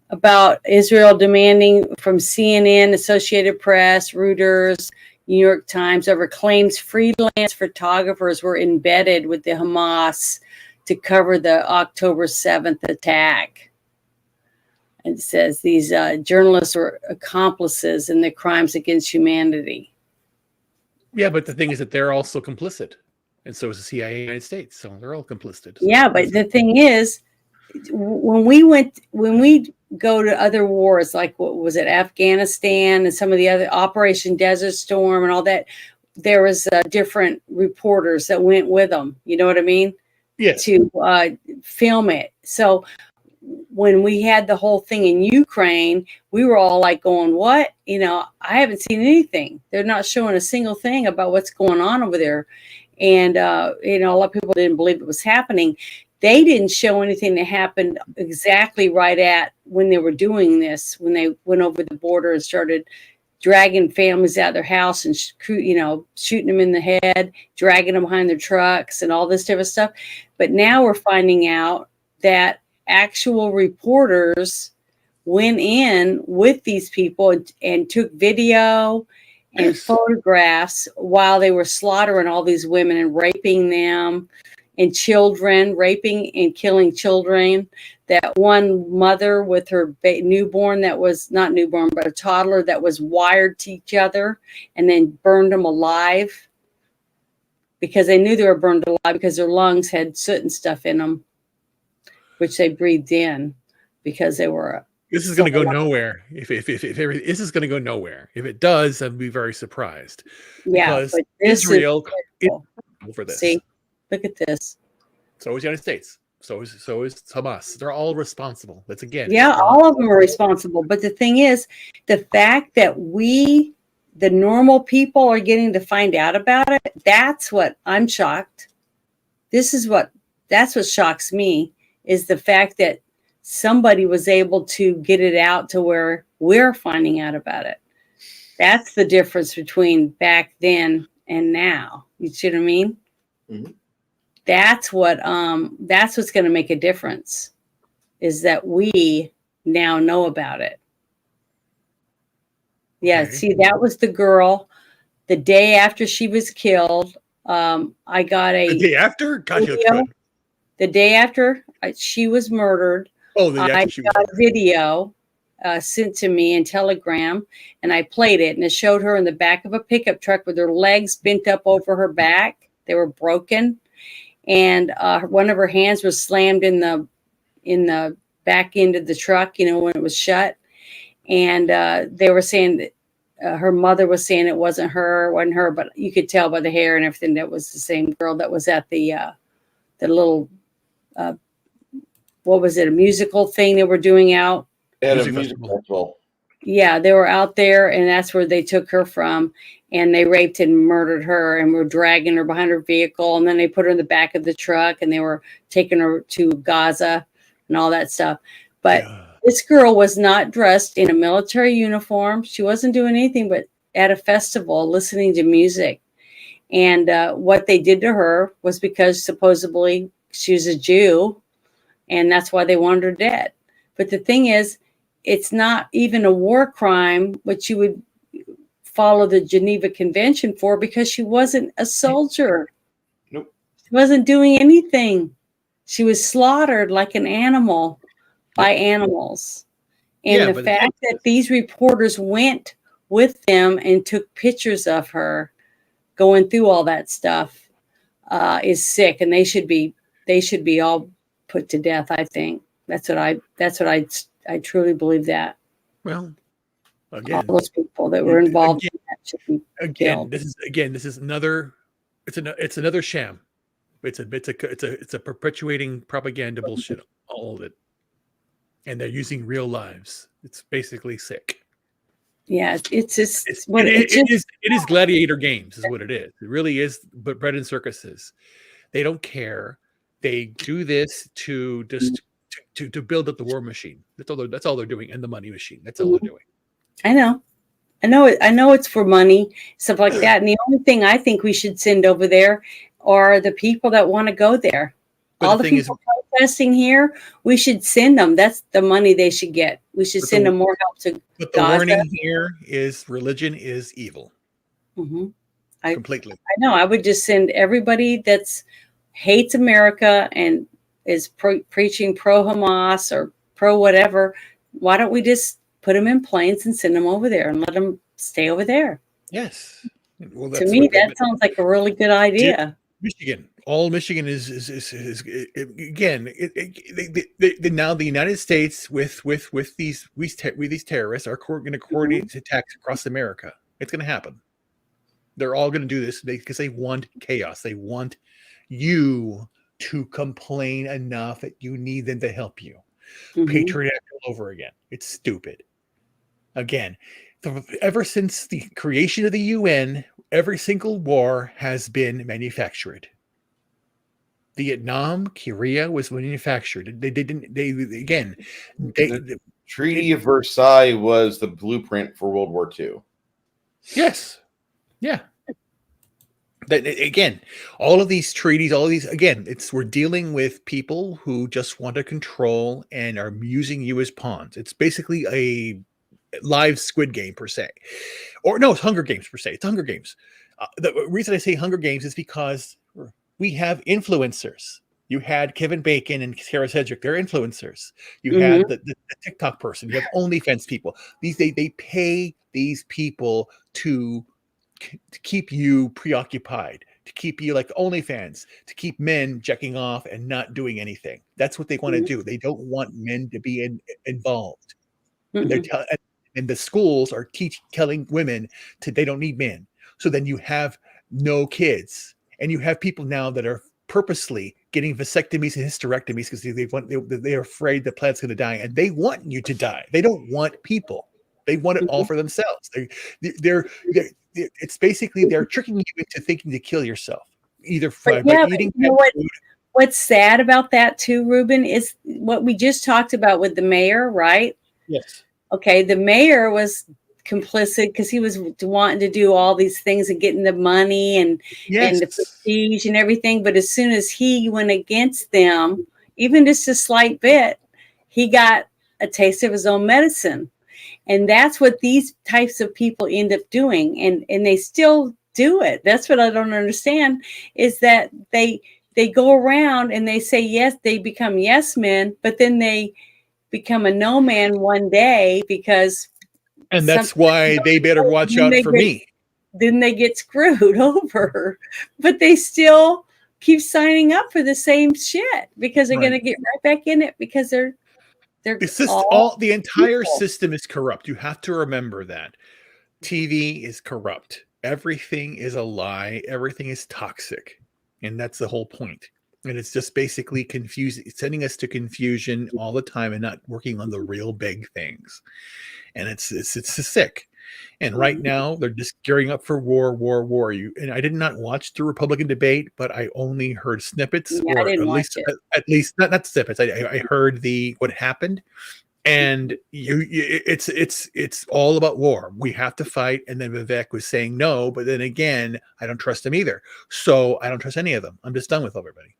about Israel demanding from CNN, Associated Press, Reuters, New York Times over claims freelance photographers were embedded with the Hamas to cover the October 7th attack? It says these journalists were accomplices in the crimes against humanity. Yeah, but the thing is that they're also complicit, and so is the CIA in the United States. So they're all complicit. So Yeah, but the thing is, when we go to other wars, like what was it, Afghanistan and some of the other Operation Desert Storm and all that, there was different reporters that went with them. You know what I mean? Yes. To film it. So when we had the whole thing in Ukraine, we were all like going, what? You know, I haven't seen anything. They're not showing a single thing about what's going on over there. And, you know, a lot of people didn't believe it was happening. They didn't show anything that happened exactly right at when they were doing this, when they went over the border and started dragging families out of their house and, you know, shooting them in the head, dragging them behind their trucks and all this type of stuff. But now we're finding out that actual reporters went in with these people and took video and photographs while they were slaughtering all these women and raping them and children, raping and killing children. That one mother with her newborn, that was not newborn, but a toddler that was wired to each other and then burned them alive because they knew they were burned alive because their lungs had soot and stuff in them, which they breathed in because they were. This is going to go nowhere. If this is going to go nowhere. If it does, I'd be very surprised. Yeah, because but this Israel is for this. See, look at this. So is the United States. So is Hamas. They're all responsible. That's again. Yeah, all of them are responsible. But the thing is, the fact that we, the normal people, are getting to find out about it, that's what I'm shocked. That's what shocks me, is the fact that somebody was able to get it out to where we're finding out about it. That's the difference between back then and now. You see what I mean? Mm-hmm. That's what's going to make a difference, is that we now know about it. Yeah, okay. See, that was the girl. The day after she was killed, I got a... The day after? God, video. The day after she was murdered, I got a video sent to me in Telegram, and I played it, and it showed her in the back of a pickup truck with her legs bent up over her back. They were broken, and one of her hands was slammed in the back end of the truck, you know, when it was shut. And they were saying that her mother was saying it wasn't her, but you could tell by the hair and everything that was the same girl that was at the little what was it, a musical thing they were doing out at a music festival. Yeah, they were out there, and that's where they took her from, and they raped and murdered her and were dragging her behind her vehicle, and then they put her in the back of the truck, and they were taking her to Gaza and all that stuff. But this girl was not dressed in a military uniform. She wasn't doing anything but at a festival listening to music. And what they did to her was because supposedly she was a Jew, and that's why they wanted her dead. But the thing is, it's not even a war crime, which you would follow the Geneva Convention for, because she wasn't a soldier. Nope. She wasn't doing anything. She was slaughtered like an animal by animals. And the fact that these reporters went with them and took pictures of her going through all that stuff is sick, and they should be all put to death. I think that's what I truly believe that. Well, again, all those people that were involved in that. should be Again, killed. this is another. It's another sham. It's a perpetuating propaganda bullshit. All of it, and they're using real lives. It's basically sick. Yeah, it's just It's, what it, it it, just. it is gladiator games, is what it is. It really is. But bread and circuses, they don't care. They do this to just to build up the war machine. That's all they're doing, and the money machine. That's all they're doing. I know. I know it's for money, stuff like that. And the only thing I think we should send over there are the people that want to go there. But All the the thing is, people protesting here, we should send them. That's the money they should get. We should But send the- them more help to but the Gaza. warning here is religion is evil. Completely. I know. I would just send everybody that's hates America and is preaching pro Hamas or pro whatever. Why don't we just put them in planes and send them over there and let them stay over there? Yes. Well, To me, that sounds like a really good idea. Michigan. All Michigan is again. Now the United States with these terrorists are going to coordinate attacks across America. It's going to happen. They're all going to do this because they want chaos. They want you to complain enough that you need them to help you. Patriot Act all over again. It's stupid. Again, ever since the creation of the UN, every single war has been manufactured. Vietnam, Korea was manufactured. The Treaty of Versailles was the blueprint for World War II. Yes. Yeah. Again, all of these treaties, we're dealing with people who just want to control and are using you as pawns. It's basically a live Squid Game per se, or no, it's Hunger Games per se. It's Hunger Games. The reason I say Hunger Games is because we have influencers. You had Kevin Bacon and Sarah Sedgwick. They're influencers. You had the TikTok person. You have OnlyFans people. They pay these people to keep you preoccupied, to keep you like OnlyFans, to keep men checking off and not doing anything. That's what they want to do. They don't want men to be involved. And the schools are telling women they don't need men. So then you have no kids, and you have people now that are purposely getting vasectomies and hysterectomies because they're afraid the plant's going to die, and they want you to die. They don't want people. They want it all for themselves. It's basically they're tricking you into thinking to kill yourself, either by eating. You know what's sad about that too, Ruben, is what we just talked about with the mayor, right? Yes. Okay, the mayor was complicit because he was wanting to do all these things and getting the money and the prestige and everything. But as soon as he went against them, even just a slight bit, he got a taste of his own medicine. And that's what these types of people end up doing. And they still do it. That's what I don't understand, is that they go around and they say yes, they become yes men, but then they become a no man one day because. And that's why they better watch out for me. Then they get screwed over, but they still keep signing up for the same shit because they're going to get right back in it because they're the entire system is corrupt. You have to remember that. TV is corrupt. Everything is a lie. Everything is toxic. And that's the whole point. And it's just basically sending us to confusion all the time and not working on the real big things. And it's sick. And right now they're just gearing up for war. And I did not watch the Republican debate, but I only heard snippets, or at least not snippets. I heard what happened, and it's all about war. We have to fight. And then Vivek was saying no, but then again, I don't trust him either. So I don't trust any of them. I'm just done with everybody,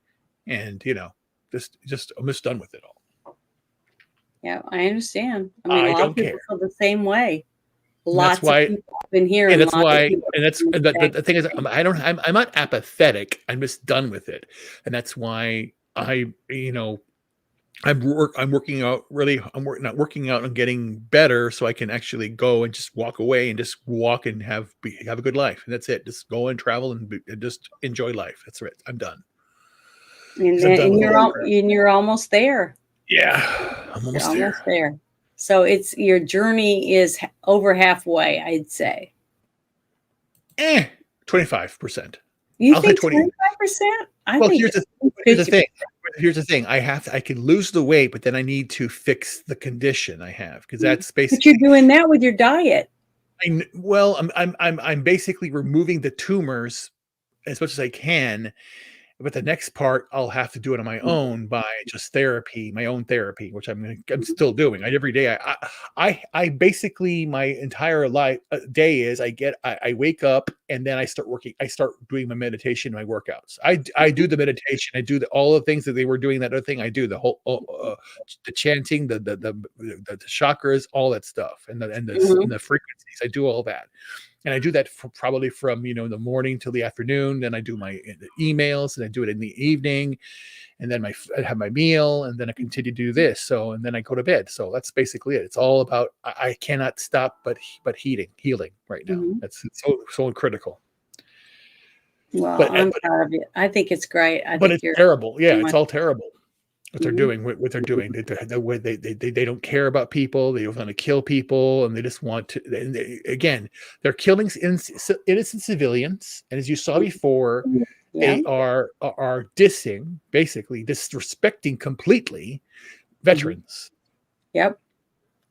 and I'm just done with it all. Yeah, I understand. I mean, a lot of people feel the same way. Lots of people have been here, and that's why. And that's the thing is, I'm not apathetic. I'm just done with it, and that's why I'm working out. Really, I'm working out and getting better, so I can actually go and just walk away and just walk and have a good life. And that's it. Just go and travel and just enjoy life. That's it. I'm done. And you're almost there. Yeah, I'm almost there. So your journey is over halfway, I'd say. 25%. You I'll say think 20. 25%? I Well, think here's the it's thing. Here's the thing. I can lose the weight, but then I need to fix the condition I have because that's But you're basically. doing that with your diet. Well, I'm basically removing the tumors as much as I can. But the next part, I'll have to do it on my own by just therapy, my own therapy, which I'm still doing. Every day, I basically my entire life day is I wake up and then I start working. I start doing my meditation, my workouts. I do the meditation. I do all the things that they were doing. That other thing I do the whole the chanting, the chakras, all that stuff, and the frequencies. I do all that. And I do that probably from the morning till the afternoon. Then I do my emails, and I do it in the evening, and then I have my meal, and then I continue to do this. So and then I go to bed. So that's basically it. It's all about I cannot stop but healing right now. That's so critical. Well, I'm proud of it. I think it's great. I think it's you're terrible. Yeah, it's all terrible. What they're Mhm. doing, what they're doing, the way they don't care about people. They want to kill people, and they just want to. And again, they're killing innocent civilians, and as you saw before, Yeah. they are dissing, basically disrespecting completely veterans. Yep.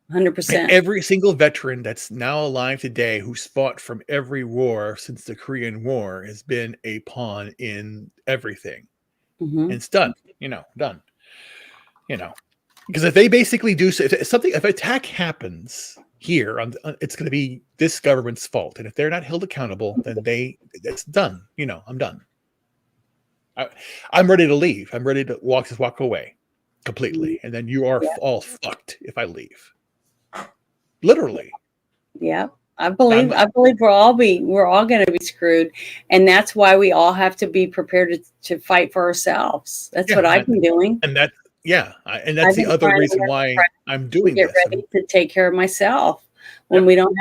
And 100%. every single veteran that's now alive today who's fought from every war since the Korean War has been a pawn in everything. And it's done, done. Because if they basically do if attack happens here, it's going to be this government's fault, and if they're not held accountable, then it's done. I'm done. I'm ready to leave. I'm ready to walk away completely, and then you are all fucked if I leave. Literally. Yeah. I believe we're all going to be screwed, and that's why we all have to be prepared to fight for ourselves. That's what I've been doing. And that's the other reason why I'm doing get this. ready to take care of myself when we don't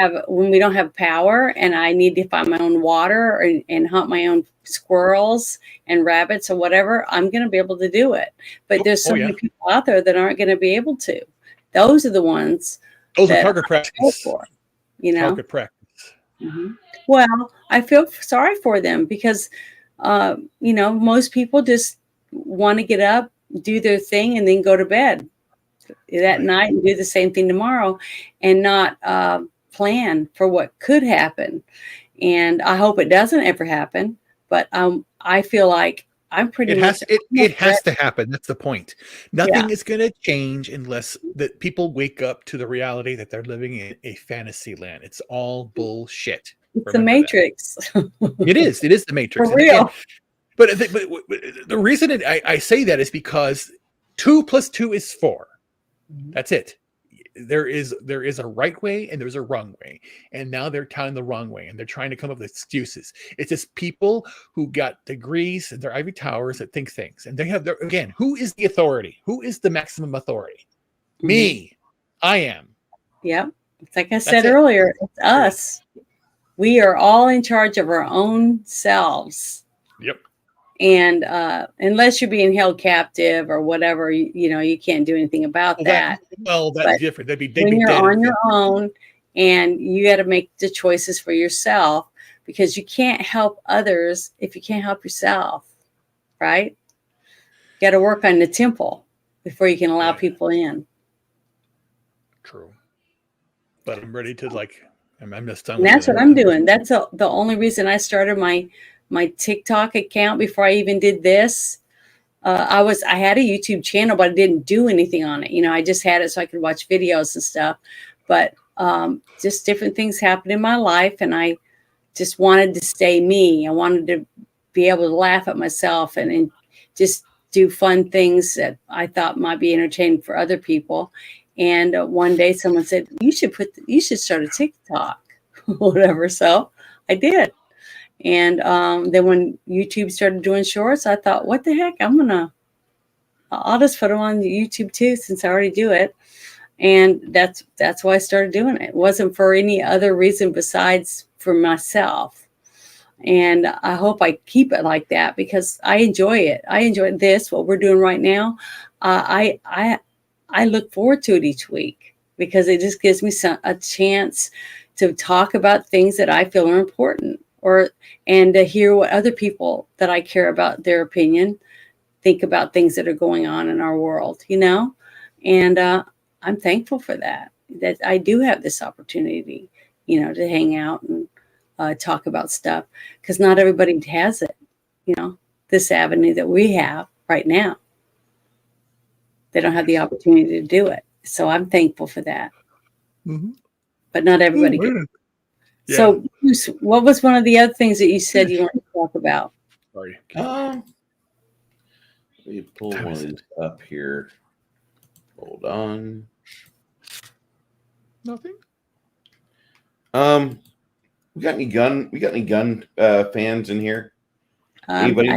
have power, and I need to find my own water and hunt my own squirrels and rabbits or whatever. I'm going to be able to do it. But there's so many people out there that aren't going to be able to. Those are the ones. Those are target practice. Target practice. Well, I feel sorry for them because, most people just want to get up, do their thing, and then go to bed that night and do the same thing tomorrow and not plan for what could happen. And I hope it doesn't ever happen. But I feel like I'm pretty much. It has to happen. That's the point. Nothing is going to change unless that people wake up to the reality that they're living in a fantasy land. It's all bullshit. It's the Matrix. It is the Matrix. For real. Again, but the reason I say that is because 2 + 2 is 4. That's it. There is a right way and there's a wrong way, and now they're telling the wrong way, and they're trying to come up with excuses. It's just people who got degrees in their ivory towers that think things, and they have again. Who is the authority? Who is the maximum authority? Me. I am. Yep. It's like I said earlier. It's us. We are all in charge of our own selves. Yep. And unless you're being held captive or whatever, you can't do anything about that. That's different. When you're on your own, and you got to make the choices for yourself, because you can't help others if you can't help yourself, right? You got to work on the temple before you can allow people in. True. But I'm ready to I'm just done. And that's what I'm doing. That's the only reason I started my TikTok account before I even did this. I had a YouTube channel, but I didn't do anything on it. I just had it so I could watch videos and stuff. But just different things happened in my life, and I just wanted to stay me. I wanted to be able to laugh at myself and just do fun things that I thought might be entertaining for other people. And one day someone said, you should start a TikTok, whatever. So I did. And then when YouTube started doing shorts, I thought, what the heck? I'll just put them on YouTube too, since I already do it. And that's why I started doing it. It wasn't for any other reason besides for myself. And I hope I keep it like that because I enjoy it. I enjoy what we're doing right now. I look forward to it each week because it just gives me a chance to talk about things that I feel are important. and to hear what other people that I care about, their opinion, think about things that are going on in our world, and I'm thankful for that I do have this opportunity, to hang out and talk about stuff, because not everybody has it, this avenue that we have right now. They don't have the opportunity to do it. So I'm thankful for that. Mm-hmm. But not everybody gets. Yeah. So Bruce, what was one of the other things that you said you wanted to talk about? Sorry. Let me pull one of these up here. Hold on. Nothing. We got any gun fans in here? Anybody?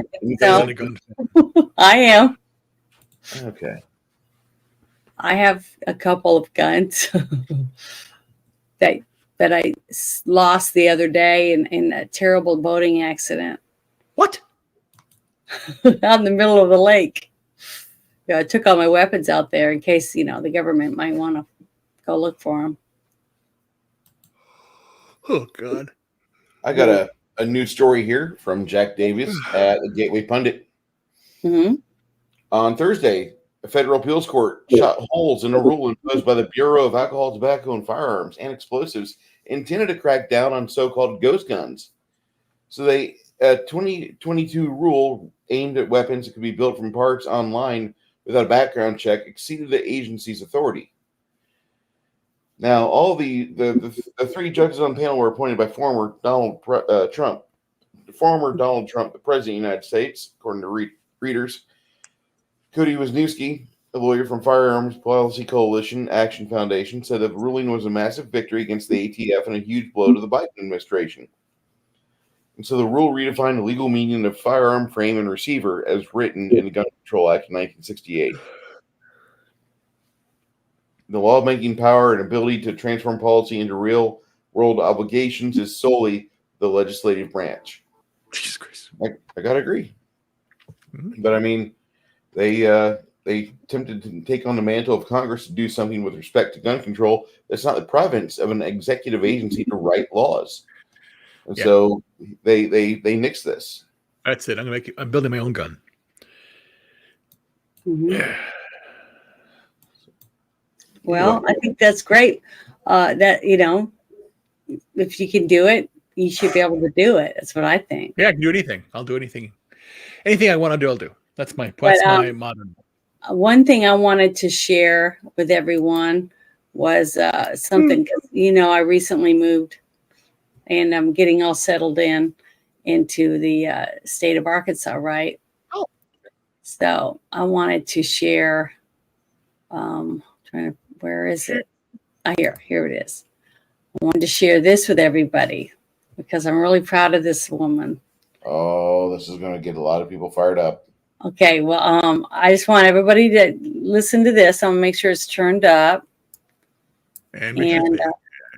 I am. Okay. I have a couple of guns that I lost the other day in a terrible boating accident. What? Out in the middle of the lake. I took all my weapons out there in case, the government might want to go look for them. Oh, God. I got a new story here from Jack Davis at the Gateway Pundit. Mm-hmm. On Thursday, a federal appeals court shot holes in a rule imposed by the Bureau of Alcohol, Tobacco, and Firearms and Explosives intended to crack down on so-called ghost guns. So a 2022 rule aimed at weapons that could be built from parts online without a background check exceeded the agency's authority. Now, all the three judges on the panel were appointed by former Donald Trump, the president of the United States, according to readers. Cody Wisniewski, a lawyer from Firearms Policy Coalition Action Foundation, said the ruling was a massive victory against the ATF and a huge blow to the Biden administration. And so the rule redefined the legal meaning of firearm, frame, and receiver as written in the Gun Control Act of 1968. The lawmaking power and ability to transform policy into real-world obligations is solely the legislative branch. Jesus Christ. I gotta agree. Mm-hmm. But I mean, they attempted to take on the mantle of Congress to do something with respect to gun control. That's not the province of an executive agency to write laws. And so they nixed this. That's it. I'm building my own gun. Mm-hmm. Well, I think that's great. That if you can do it, you should be able to do it. That's what I think. Yeah, I can do anything. I'll do anything. Anything I want to do, I'll do. That's my motto. One thing I wanted to share with everyone was something. I recently moved, and I'm getting all settled into the state of Arkansas, right? Oh. So I wanted to share. Where is it? Here it is. I wanted to share this with everybody because I'm really proud of this woman. Oh, this is going to get a lot of people fired up. Okay, well, I just want everybody to listen to this. I'm going to make sure it's turned up. And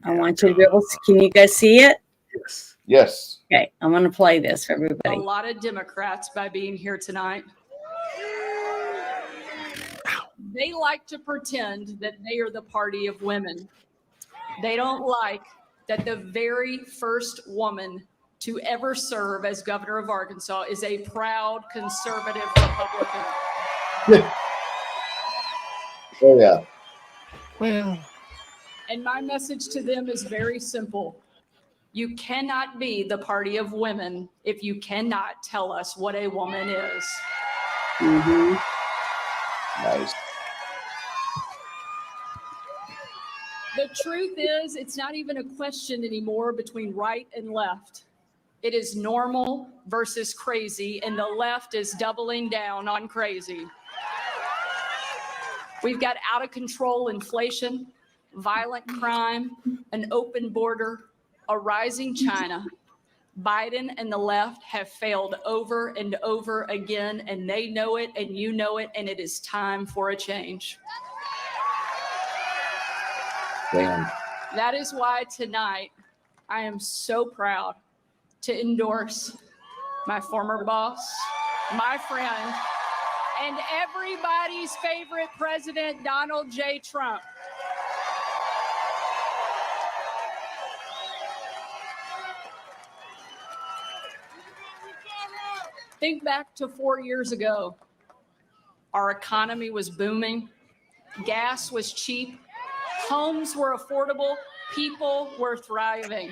I want you to be able to, can you guys see it? Yes. Yes. Okay, I'm going to play this for everybody. A lot of Democrats by being here tonight. They like to pretend that they are the party of women. They don't like that the very first woman to ever serve as governor of Arkansas is a proud conservative Republican. Oh, yeah. Well. And my message to them is very simple. You cannot be the party of women if you cannot tell us what a woman is. Mm-hmm. Nice. The truth is, it's not even a question anymore between right and left. It is normal versus crazy, and the left is doubling down on crazy. We've got out of control inflation, violent crime, an open border, a rising China. Biden and the left have failed over and over again, and they know it, and you know it, and it is time for a change. Damn. That is why tonight I am so proud to endorse my former boss, my friend, and everybody's favorite president, Donald J. Trump. Think back to 4 years ago. Our economy was booming. Gas was cheap. Homes were affordable. People were thriving.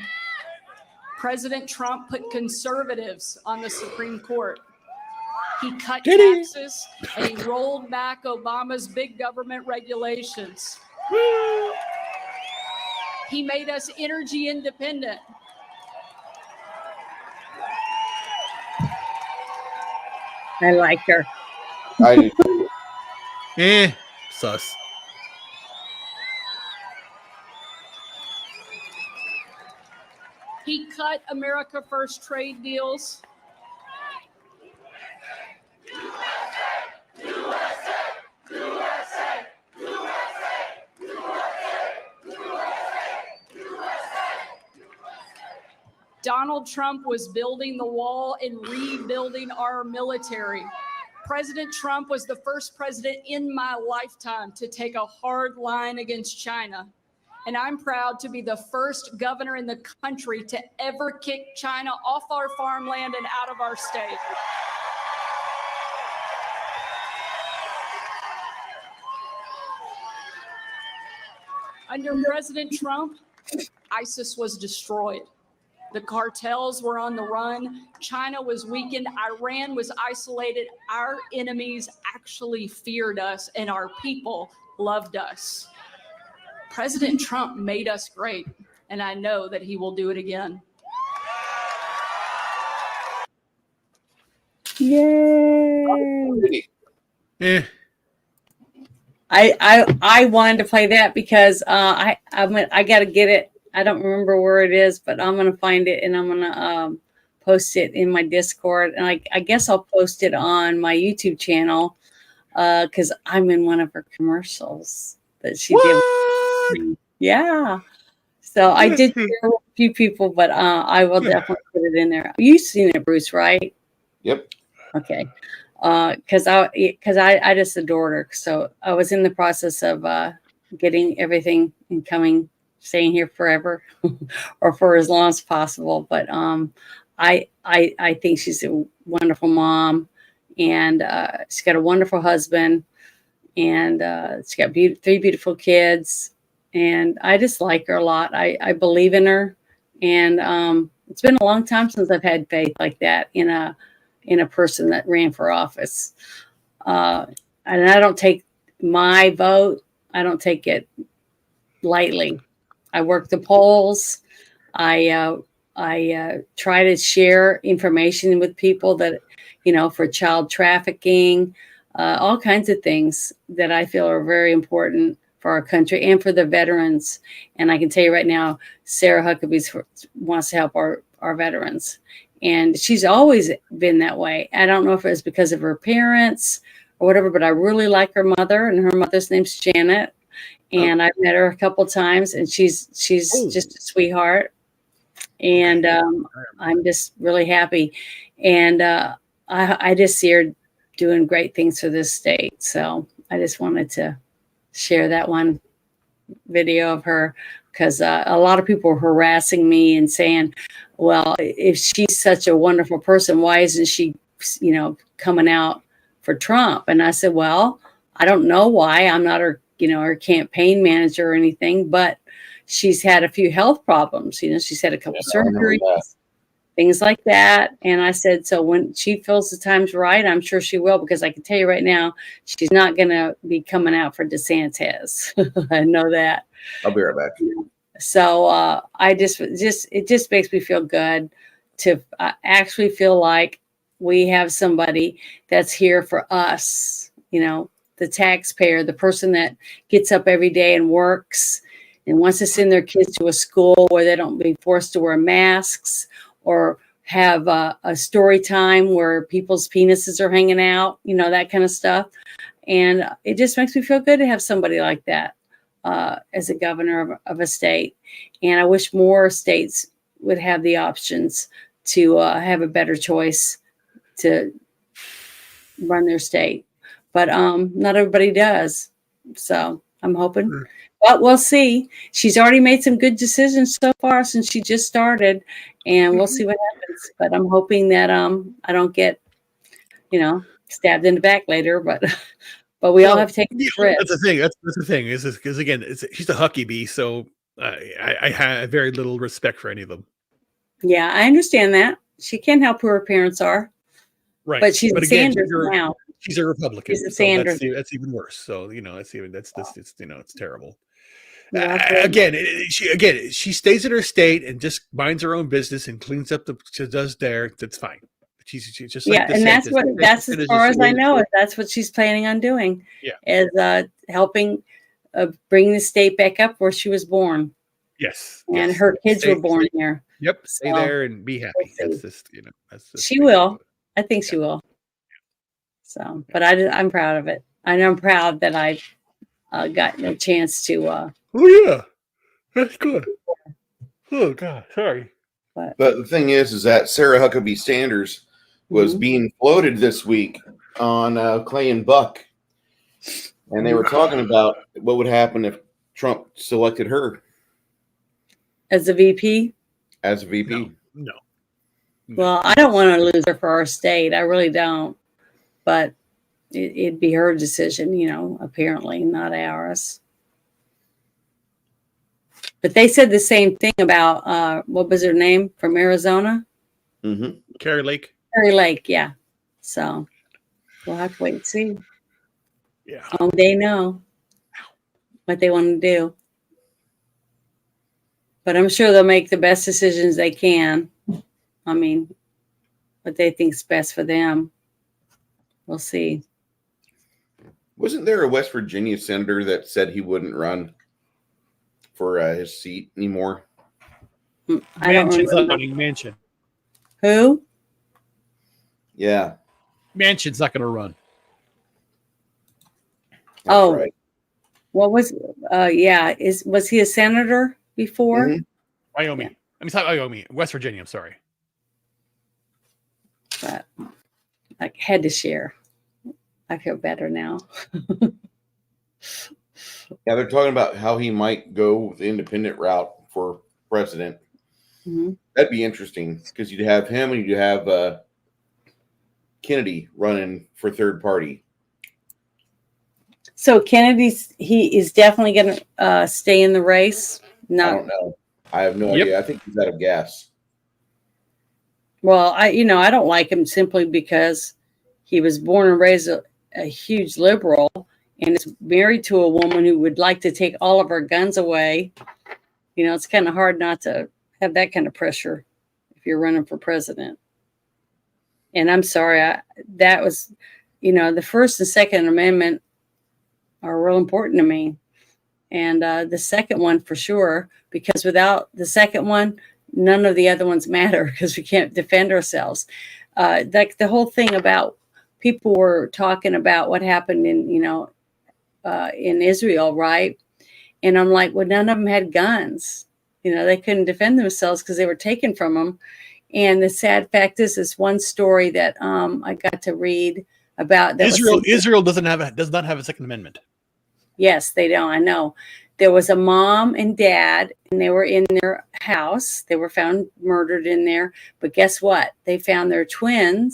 President Trump put conservatives on the Supreme Court. He cut taxes and he rolled back Obama's big government regulations. He made us energy independent. I like her. I Sus. He cut America First trade deals. Donald Trump was building the wall and rebuilding our military. President Trump was the first president in my lifetime to take a hard line against China. And I'm proud to be the first governor in the country to ever kick China off our farmland and out of our state. Under President Trump, ISIS was destroyed. The cartels were on the run. China was weakened. Iran was isolated. Our enemies actually feared us, and our people loved us. President Trump made us great, and I know that he will do it again. Yay! Eh. I wanted to play that because I got to get it. I don't remember where it is, but I'm gonna find it and I'm gonna post it in my Discord, and I guess I'll post it on my YouTube channel because I'm in one of her commercials that she did. Yeah. So I did hear a few people, but I will definitely put it in there. You've seen it, Bruce, right? Yep. Okay. Because I just adored her. So I was in the process of getting everything and staying here forever or for as long as possible. But I think she's a wonderful mom, and she's got a wonderful husband, and she's got 3 beautiful kids. And I just like her a lot. I believe in her, and it's been a long time since I've had faith like that in a person that ran for office. And I don't take my vote. I don't take it lightly. I work the polls. I try to share information with people that, for child trafficking, all kinds of things that I feel are very important for our country and for the veterans. And I can tell you right now, Sarah Huckabee wants to help our veterans. And she's always been that way. I don't know if it was because of her parents or whatever, but I really like her mother, and her mother's name's Janet. And I've met her a couple times, and she's just a sweetheart. And I'm just really happy. And I just see her doing great things for this state. So I just wanted to share that one video of her, because a lot of people were harassing me and saying, well, if she's such a wonderful person, why isn't she, coming out for Trump? And I said, well, I don't know why. I'm not her, her campaign manager or anything, but she's had a few health problems. She's had a couple surgeries, things like that. And I said, so when she feels the time's right, I'm sure she will, because I can tell you right now, she's not going to be coming out for DeSantis. I know that. I'll be right back. So it just makes me feel good to actually feel like we have somebody that's here for us, the taxpayer, the person that gets up every day and works and wants to send their kids to a school where they don't be forced to wear masks, or have a story time where people's penises are hanging out, that kind of stuff. And it just makes me feel good to have somebody like that as a governor of a state. And I wish more states would have the options to have a better choice to run their state. But not everybody does. So I'm hoping. But we'll see. She's already made some good decisions so far since she just started, and we'll see what happens. But I'm hoping that I don't get stabbed in the back later, but we all have to take Yeah, risks. that's the thing. That's the thing. Is because again, she's a huckabee, so I have very little respect for any of them. Yeah, I understand that. She can't help who her parents are. Right. But she's But a again, Sanders now. she's a Republican. She's a So Sanders. that's even worse. So it's terrible. Yeah, Again, she stays in her state and just minds her own business and cleans up she does there. That's fine. She's just like and that's DeSantis as far as I know. That's what she's planning on doing. Yeah, is helping bring the state back up where she was born. Yes, and her kids were born here. Yep, stay there and be happy. That's just she will. I think she will. So, but I'm proud of it. I'm proud that I got a chance to. Oh yeah, that's good. Oh God, sorry. But the thing is that Sarah Huckabee Sanders was being floated this week on Clay and Buck, and they were talking about what would happen if Trump selected her as a VP. As a VP, no. Well, I don't want to lose her for our state. I really don't. But it'd be her decision, apparently, not ours. But they said the same thing about, what was her name from Arizona? Mm-hmm. Carrie Lake. Carrie Lake, yeah. So we'll have to wait and see. Yeah. They know what they want to do. But I'm sure they'll make the best decisions they can. I mean, what they think's best for them. We'll see. Wasn't there a West Virginia senator that said he wouldn't run for his seat anymore? I don't remember. Manchin. Who? Yeah. Manchin's not going to run. That's right. What was? Yeah. Was he a senator before? Mm-hmm. Wyoming. Yeah. I mean, it's not Wyoming. West Virginia. I'm sorry. But I had to share. I feel better now. Yeah, they're talking about how he might go the independent route for president. Mm-hmm. That'd be interesting because you'd have him and you'd have Kennedy running for third party. So he is definitely going to stay in the race. I don't know. I have no idea. I think he's out of gas. Well, I don't like him simply because he was born and raised a huge liberal and is married to a woman who would like to take all of our guns away. It's kind of hard not to have that kind of pressure if you're running for president. And I'm sorry, that was, the First and Second Amendment are real important to me. And the second one for sure, because without the second one, none of the other ones matter because we can't defend ourselves. Like the whole thing about people were talking about what happened in Israel, right? And I'm like, well, none of them had guns. They couldn't defend themselves because they were taken from them. And the sad fact is, this one story that I got to read about that Israel does not have a Second Amendment. Yes, they don't. I know. There was a mom and dad, and they were in their house. They were found murdered in there. But guess what? They found their twin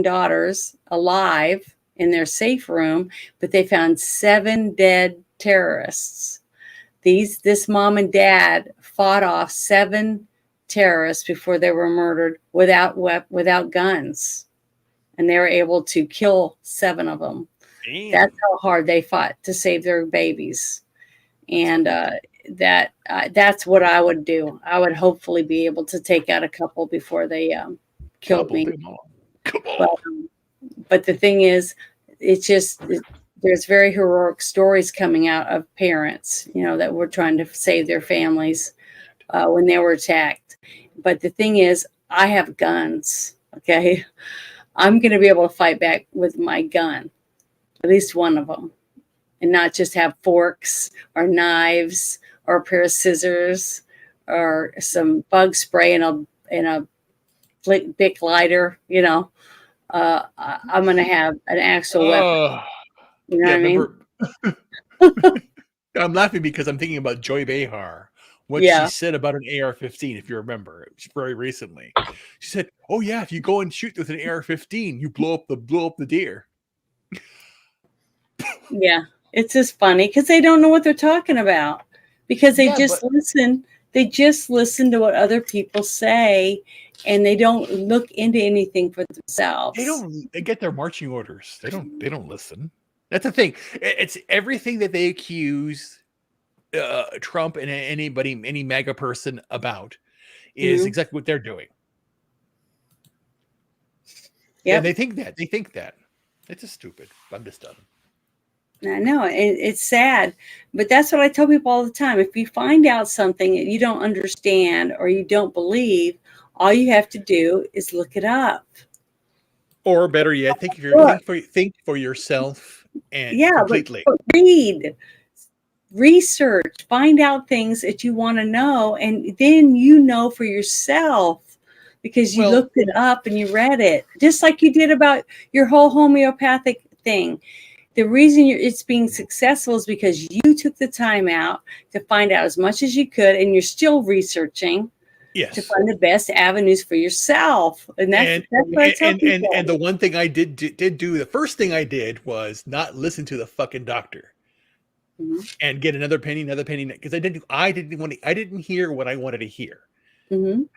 daughters, alive in their safe room. But they found 7 dead terrorists. This mom and dad fought off 7 terrorists before they were murdered without guns, and they were able to kill 7 of them. Damn. That's how hard they fought to save their babies. And that's what I would do. I would hopefully be able to take out a couple before they killed me. But the thing is, there's very heroic stories coming out of parents, that were trying to save their families when they were attacked. But the thing is, I have guns. Okay, I'm going to be able to fight back with my gun, at least one of them. And not just have forks or knives or a pair of scissors or some bug spray and a Bic lighter. I'm going to have an actual weapon. You know what I mean? I'm laughing because I'm thinking about Joy Behar what she said about an AR-15, if you remember, very recently. She said, "Oh yeah, if you go and shoot with an AR-15, you blow up the deer." Yeah, it's just funny because they don't know what they're talking about because they just listen. They just listen to what other people say, and they don't look into anything for themselves. They get their marching orders. They don't listen. That's the thing. It's everything that they accuse Trump and any MAGA person about is exactly what they're doing. Yeah, they think that. It's just stupid. I'm just done. I know, it's sad, but that's what I tell people all the time. If you find out something that you don't understand or you don't believe, all you have to do is look it up. Or better yet, think for yourself and completely. But read, research, find out things that you want to know, and then you know for yourself because you looked it up and you read it, just like you did about your whole homeopathic thing. The reason it's being successful is because you took the time out to find out as much as you could, and you're still researching to find the best avenues for yourself. And that's what I tell people. And the one thing I did do, the first thing I did was not listen to the fucking doctor and get another opinion, because I didn't hear what I wanted to hear. And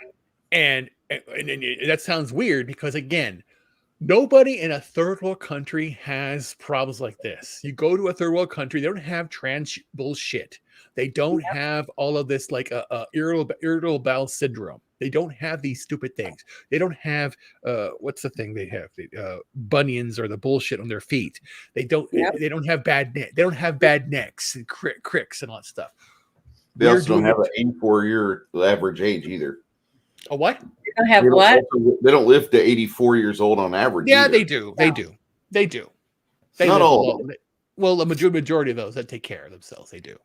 that sounds weird because, again, nobody in a third world country has problems like this. You go to a third world country, they don't have trans bullshit. They don't have all of this like irritable bowel syndrome. They don't have these stupid things. They don't have what's the thing they have? Bunions or the bullshit on their feet. They don't. They don't have bad necks and cricks and all that stuff. They also don't have an 84-year average age either. A what? They don't have what? They don't live to 84 years old on average. Yeah, either. they do. They do. Not all. Well, the majority of those that take care of themselves, they do.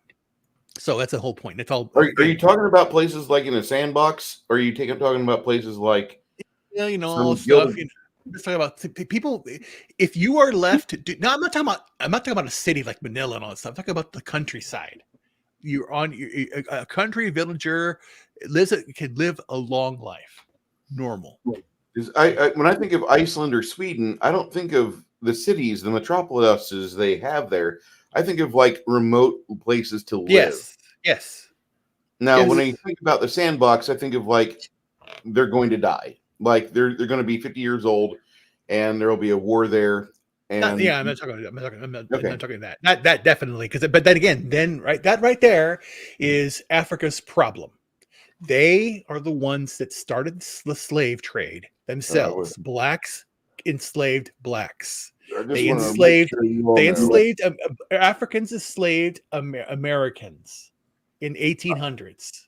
So that's the whole point. It's all. Are you talking about places like in a sandbox? Or are you talking about places like? Yeah, all stuff. I'm just talking about people. If you are left to do, no, I'm not talking about a city like Manila and all that stuff. I'm talking about the countryside. You're on a country villager can live a long life, normal. When I think of Iceland or Sweden, I don't think of the cities, the metropolises they have there. I think of like remote places to live. Yes. Now, when I think about the sandbox, I think of like they're going to die. Like they're going to be 50 years old, and there will be a war there. And I'm not talking that. Not that definitely, but then again, that right there is Africa's problem. They are the ones that started the slave trade themselves. Blacks enslaved blacks. Africans enslaved Americans in 1800s.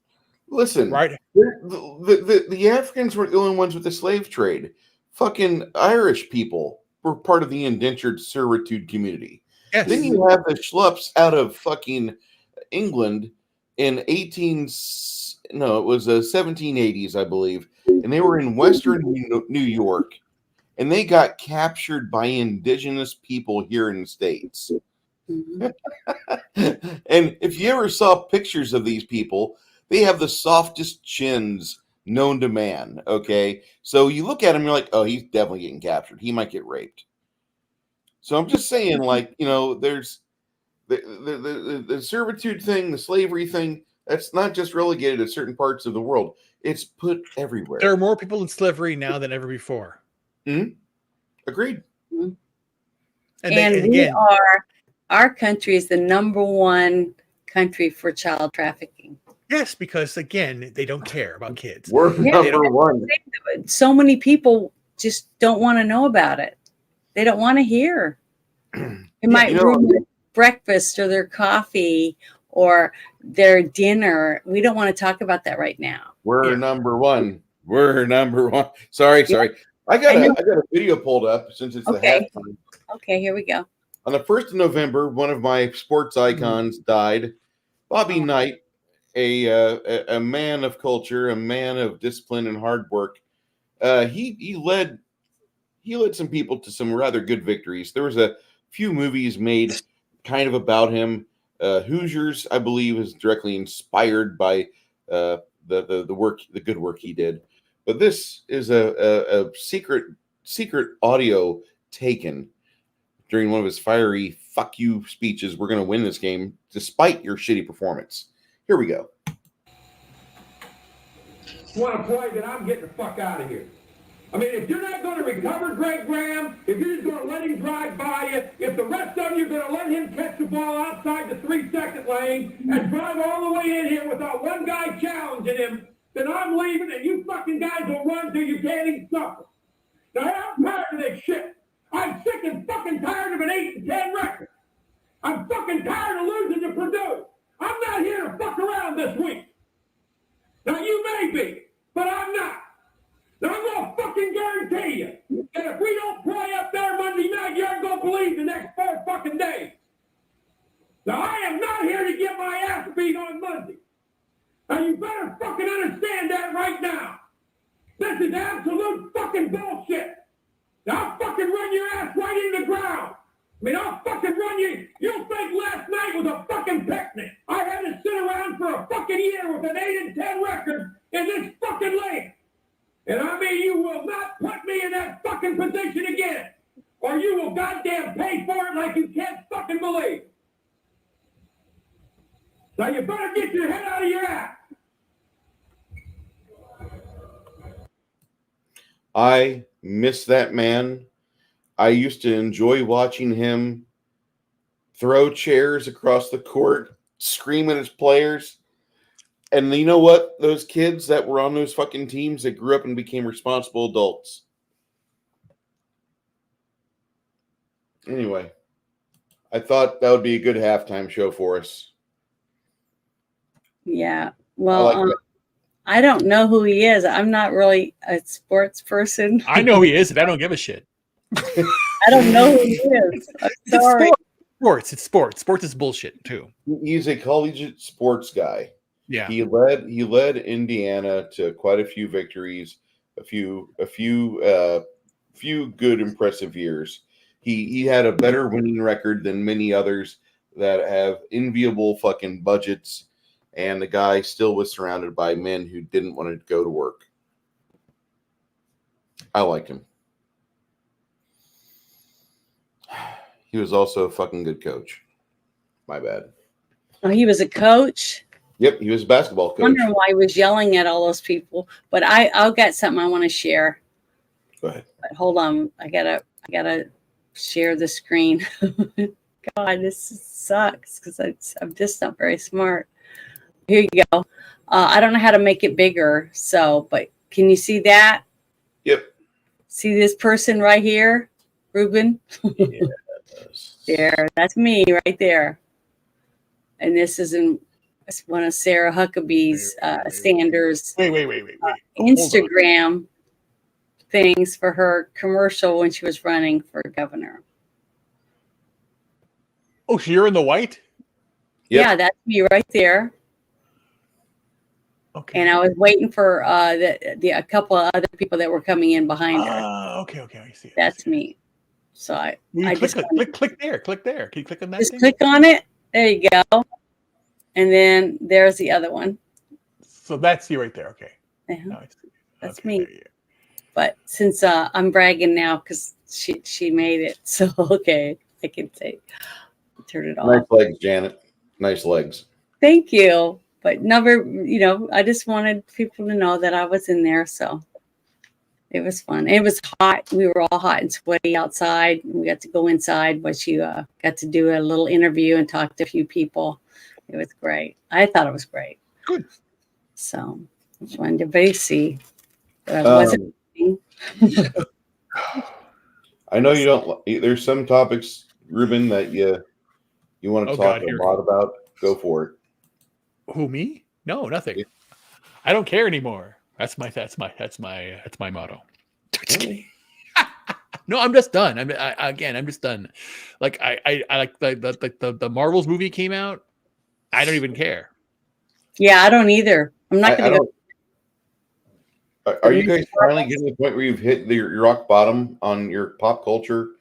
Listen, right? The Africans were the only ones with the slave trade. Fucking Irish people were part of the indentured servitude community. Yes. Then you have the schlups out of fucking England in 1780s, I believe, and they were in Western New York, and they got captured by indigenous people here in the States. And if you ever saw pictures of these people, they have the softest chins known to man. Okay, so you look at him, you're like, oh, he's definitely getting captured. He might get raped. So I'm just saying, like, there's the servitude thing, the slavery thing. That's not just relegated to certain parts of the world. It's put everywhere. There are more people in slavery now than ever before. Agreed. And our country is the #1 country for child trafficking. Yes, because again, they don't care about kids. We're #1. So many people just don't want to know about it. They don't want to hear. It might ruin their breakfast or their coffee or their dinner. We don't want to talk about that right now. We're #1. We're #1. Sorry. I got a video pulled up since it's the halftime. Okay, here we go. On the 1st of November, one of my sports icons died. Bobby Knight, a man of culture, a man of discipline and hard work. He led some people to some rather good victories. There was a few movies made kind of about him. Hoosiers, I believe, is directly inspired by the good work he did. But this is a secret audio taken during one of his fiery "fuck you" speeches. We're going to win this game despite your shitty performance. Here we go. You want to play, then I'm getting the fuck out of here. I mean, if you're not going to recover Greg Graham, if you're just going to let him drive by you, if the rest of you are going to let him catch the ball outside the 3-second lane and drive all the way in here without one guy challenging him, then I'm leaving and you fucking guys will run till you can't even suffer. Now, I'm tired of this shit. I'm sick and fucking tired of an 8-10 record. I'm fucking tired of losing to Purdue. I'm not here to fuck around this week. Now, you may be, but I'm not. Now, I'm going to fucking guarantee you that if we don't play up there Monday night, you aren't going to believe the next 4 fucking days. Now, I am not here to get my ass beat on Monday. Now, you better fucking understand that right now. This is absolute fucking bullshit. Now, I'll fucking run your ass right in the ground. I mean, I'll fucking run you. You'll think last night was a fucking picnic. I had to sit around for a fucking year with an 8-10 record in this fucking league. And I mean, you will not put me in that fucking position again. Or you will goddamn pay for it like you can't fucking believe. Now, you better get your head out of your ass. I miss that man. I used to enjoy watching him throw chairs across the court, scream at his players. And you know what? Those kids that were on those fucking teams that grew up and became responsible adults. Anyway, I thought that would be a good halftime show for us. Yeah. Well, I don't know who he is. I'm not really a sports person. I know who he is, and I don't give a shit. I don't know who he is. I'm sorry. It's sports. Sports is bullshit too. He's a collegiate sports guy. Yeah. He led Indiana to quite a few victories, a few good impressive years. He had a better winning record than many others that have enviable fucking budgets, and the guy still was surrounded by men who didn't want to go to work. I liked him. He was also a fucking good coach. My bad. Oh, he was a coach? Yep, he was a basketball coach. I wonder why he was yelling at all those people. But I'll get something I want to share. Go ahead. But hold on. I gotta share the screen. God, this sucks because I'm just not very smart. Here you go. I don't know how to make it bigger. But can you see that? Yep. See this person right here, Ruben? Yes. There, that's me right there. And this is one of Sarah Huckabee's Sanders Instagram things for her commercial when she was running for governor. Oh, so you're in the white? Yep. Yeah, that's me right there. Okay. And I was waiting for a couple of other people that were coming in behind her. Okay, I see. That's me. So I click there. Click there. Can you click on that? Just click on it. There you go. And then there's the other one. So that's you right there. Okay. No, that's me. But since I'm bragging now because she made it, so okay, I can say turn it off. Nice legs, Janet. Nice legs. Thank you. But never, I just wanted people to know that I was in there, so it was fun. It was hot. We were all hot and sweaty outside. We got to go inside, but you got to do a little interview and talk to a few people. It was great. I thought it was great. Good. So I just wanted everybody to see. I know you don't. There's some topics, Ruben, that you want to talk a lot about. Go for it. Who, me? No, nothing. I don't care anymore. That's my motto. No, I'm just done. I'm just done. Like I like the Marvels movie came out. I don't even care. Yeah, I don't either. I'm not going to go. Are you guys finally getting to the point where you've hit your rock bottom on your pop culture?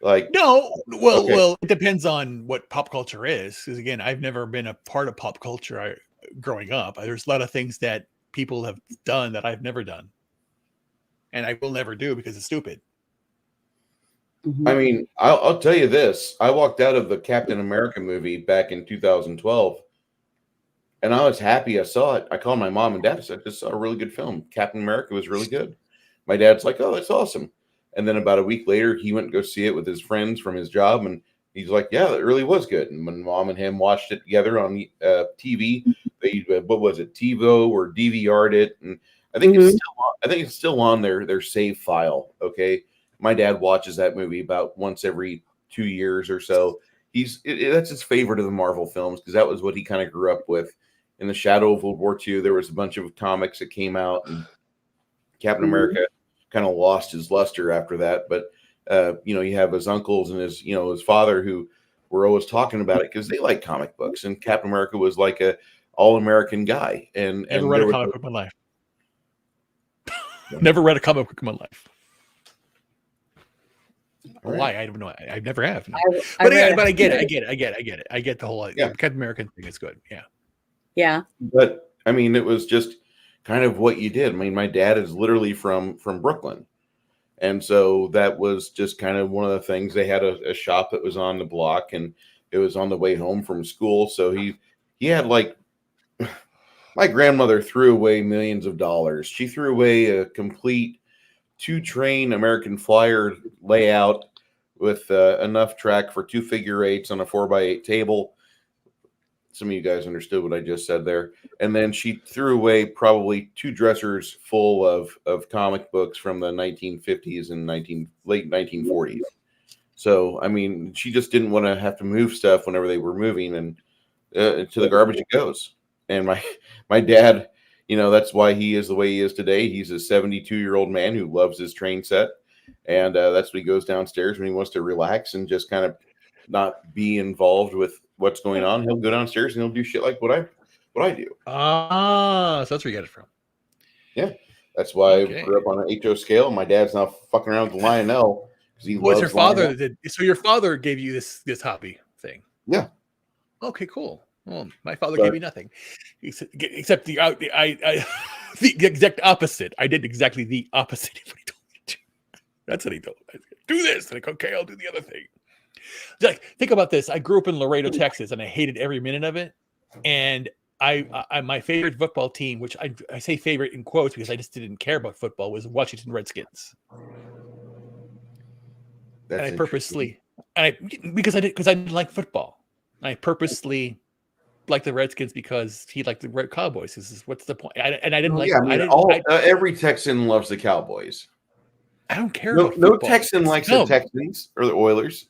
Like no, well, it depends on what pop culture is. Because again, I've never been a part of pop culture. growing up. There's a lot of things that people have done that I've never done, and I will never do because it's stupid. I mean, I'll tell you this. I walked out of the Captain America movie back in 2012, and I was happy I saw it. I called my mom and dad. I said, I just saw a really good film. Captain America was really good. My dad's like, oh, that's awesome. And then about a week later, he went to go see it with his friends from his job, and he's like, yeah, it really was good. And when mom and him watched it together on TV, they what was it, TiVo or DVR'd it, and I think it's still on their save file. Okay, my dad watches that movie about once every 2 years or so. That's his favorite of the Marvel films because that was what he kind of grew up with. In the shadow of World War II, there was a bunch of comics that came out, and Captain America kind of lost his luster after that. But you have his uncles and his father who were always talking about it because they like comic books, and Captain America was like a all-American guy. And Never read a comic book in my life. Never read a comic book in my life. Right. Why? I don't know. I never have. No. But I get it. I get the whole Captain American thing is good. Yeah. Yeah. But I mean, it was just kind of what you did. I mean, my dad is literally from Brooklyn. And so that was just kind of one of the things. They had a shop that was on the block, and it was on the way home from school. So he had like, my grandmother threw away millions of dollars. She threw away a complete 2-train American Flyer layout with enough track for 2 figure eights on a 4x8 table. Some of you guys understood what I just said there. And then she threw away probably 2 dressers full of comic books from the 1950s and late 1940s. So, I mean, she just didn't want to have to move stuff whenever they were moving, and to the garbage it goes. And my dad, that's why he is the way he is today. He's a 72-year-old man who loves his train set. And that's when he goes downstairs when he wants to relax and just kind of not be involved with what's going on. He'll go downstairs and he'll do shit like what I do. So that's where you get it from. Yeah, that's why I grew up on an HO scale. My dad's now fucking around with the Lionel because he loves your father Lionel. that did. So your father gave you this hobby thing. Yeah. Okay, cool. Well, my father gave me nothing, except the exact opposite. I did exactly the opposite of what he told me to. That's what he told me. Do this. And okay, I'll do the other thing. Like, think about this. I grew up in Laredo, Texas, and I hated every minute of it. And I my favorite football team, which I say favorite in quotes because I just didn't care about football, was Washington Redskins. That's and I purposely, because I didn't like football. I purposely liked the Redskins because he liked the Red Cowboys. This is what's the point? I didn't like. Every Texan loves the Cowboys. I don't care. No Texan likes the Texans or the Oilers.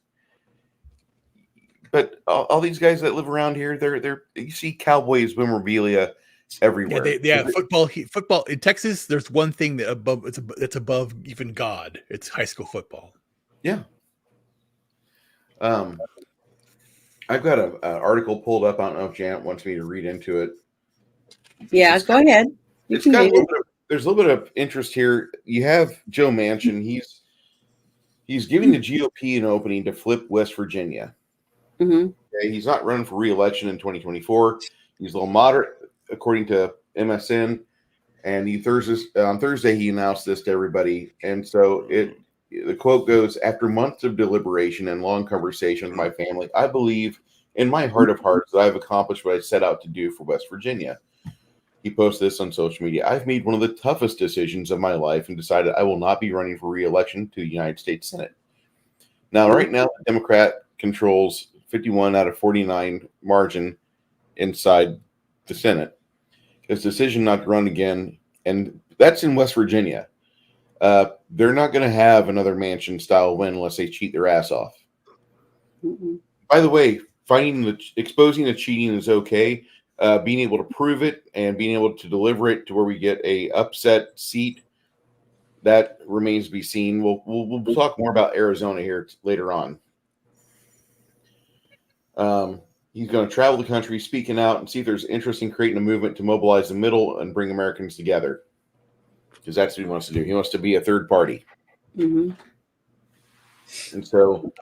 But all these guys that live around here, they're you see Cowboys memorabilia everywhere. Yeah, football in Texas. There's one thing that's above even God. It's high school football. Yeah. I've got an article pulled up. I don't know if Janet wants me to read into it. Yeah, go ahead. There's a little bit of interest here. You have Joe Manchin. He's giving the GOP an opening to flip West Virginia. Mm-hmm. Okay, he's not running for re-election in 2024. He's a little moderate, according to MSN. And on Thursday, he announced this to everybody. And so the quote goes, "After months of deliberation and long conversation with my family, I believe in my heart of hearts that I've accomplished what I set out to do for West Virginia." He posted this on social media. "I've made one of the toughest decisions of my life and decided I will not be running for re-election to the United States Senate." Now, right now, the Democrat controls 51 out of 49 margin inside the Senate. His decision not to run again, and that's in West Virginia. They're not going to have another Manchin-style win unless they cheat their ass off. Mm-hmm. By the way, exposing the cheating is okay. Being able to prove it and being able to deliver it to where we get a upset seat, that remains to be seen. We'll talk more about Arizona here later on. He's going to travel the country, speaking out, and see if there's interest in creating a movement to mobilize the middle and bring Americans together. Because that's what he wants to do. He wants to be a third party. Mm-hmm. And so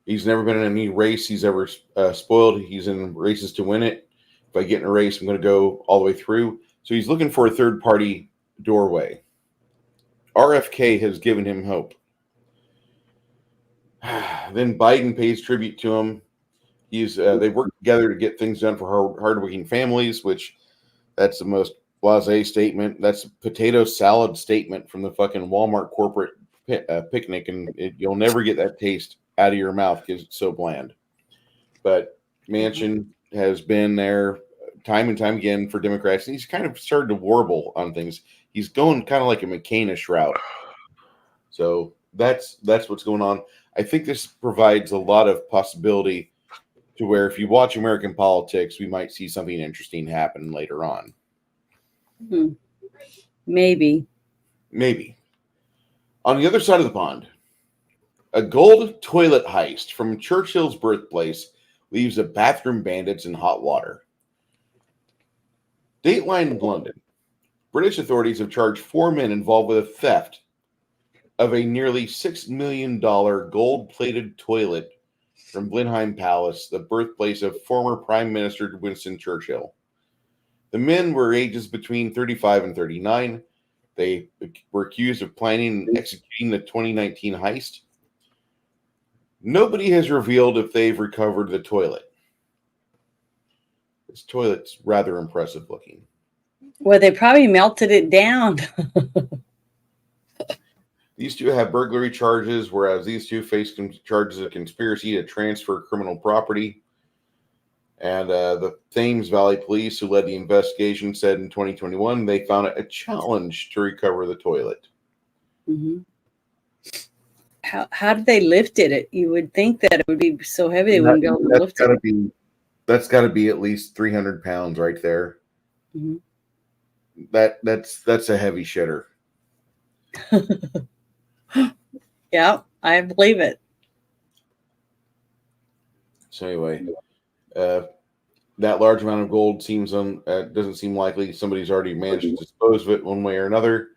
he's never been in any race he's ever spoiled. He's in races to win it. If I get in a race, I'm going to go all the way through. So he's looking for a third-party doorway. RFK has given him hope. Then Biden pays tribute to him. They work together to get things done for hardworking families, which that's the most blasé statement. That's a potato salad statement from the fucking Walmart corporate picnic, and you'll never get that taste out of your mouth because it's so bland. But Manchin has been there time and time again for Democrats, and he's kind of started to warble on things. He's going kind of like a McCain-ish route. So that's what's going on. I think this provides a lot of possibility to where if you watch American politics, we might see something interesting happen later on. Maybe. On the other side of the pond, a gold toilet heist from Churchill's birthplace leaves the bathroom bandits in hot water. Dateline London. British authorities have charged 4 men involved with a theft of a nearly $6 million gold-plated toilet from Blenheim Palace, the birthplace of former Prime Minister Winston Churchill. The men were ages between 35 and 39. They were accused of planning and executing the 2019 heist. Nobody has revealed if they've recovered the toilet. This toilet's rather impressive looking. Well, they probably melted it down. These two have burglary charges, whereas these two face charges of conspiracy to transfer criminal property. And the Thames Valley Police, who led the investigation, said in 2021 they found it a challenge to recover the toilet. Mm-hmm. How did they lift it? You would think that it would be so heavy they wouldn't be able to lift it. That's got to be at least 300 pounds right there. Mm-hmm. That's a heavy shitter. Yeah, I believe it. So anyway, that large amount of gold doesn't seem likely. Somebody's already managed to dispose of it one way or another.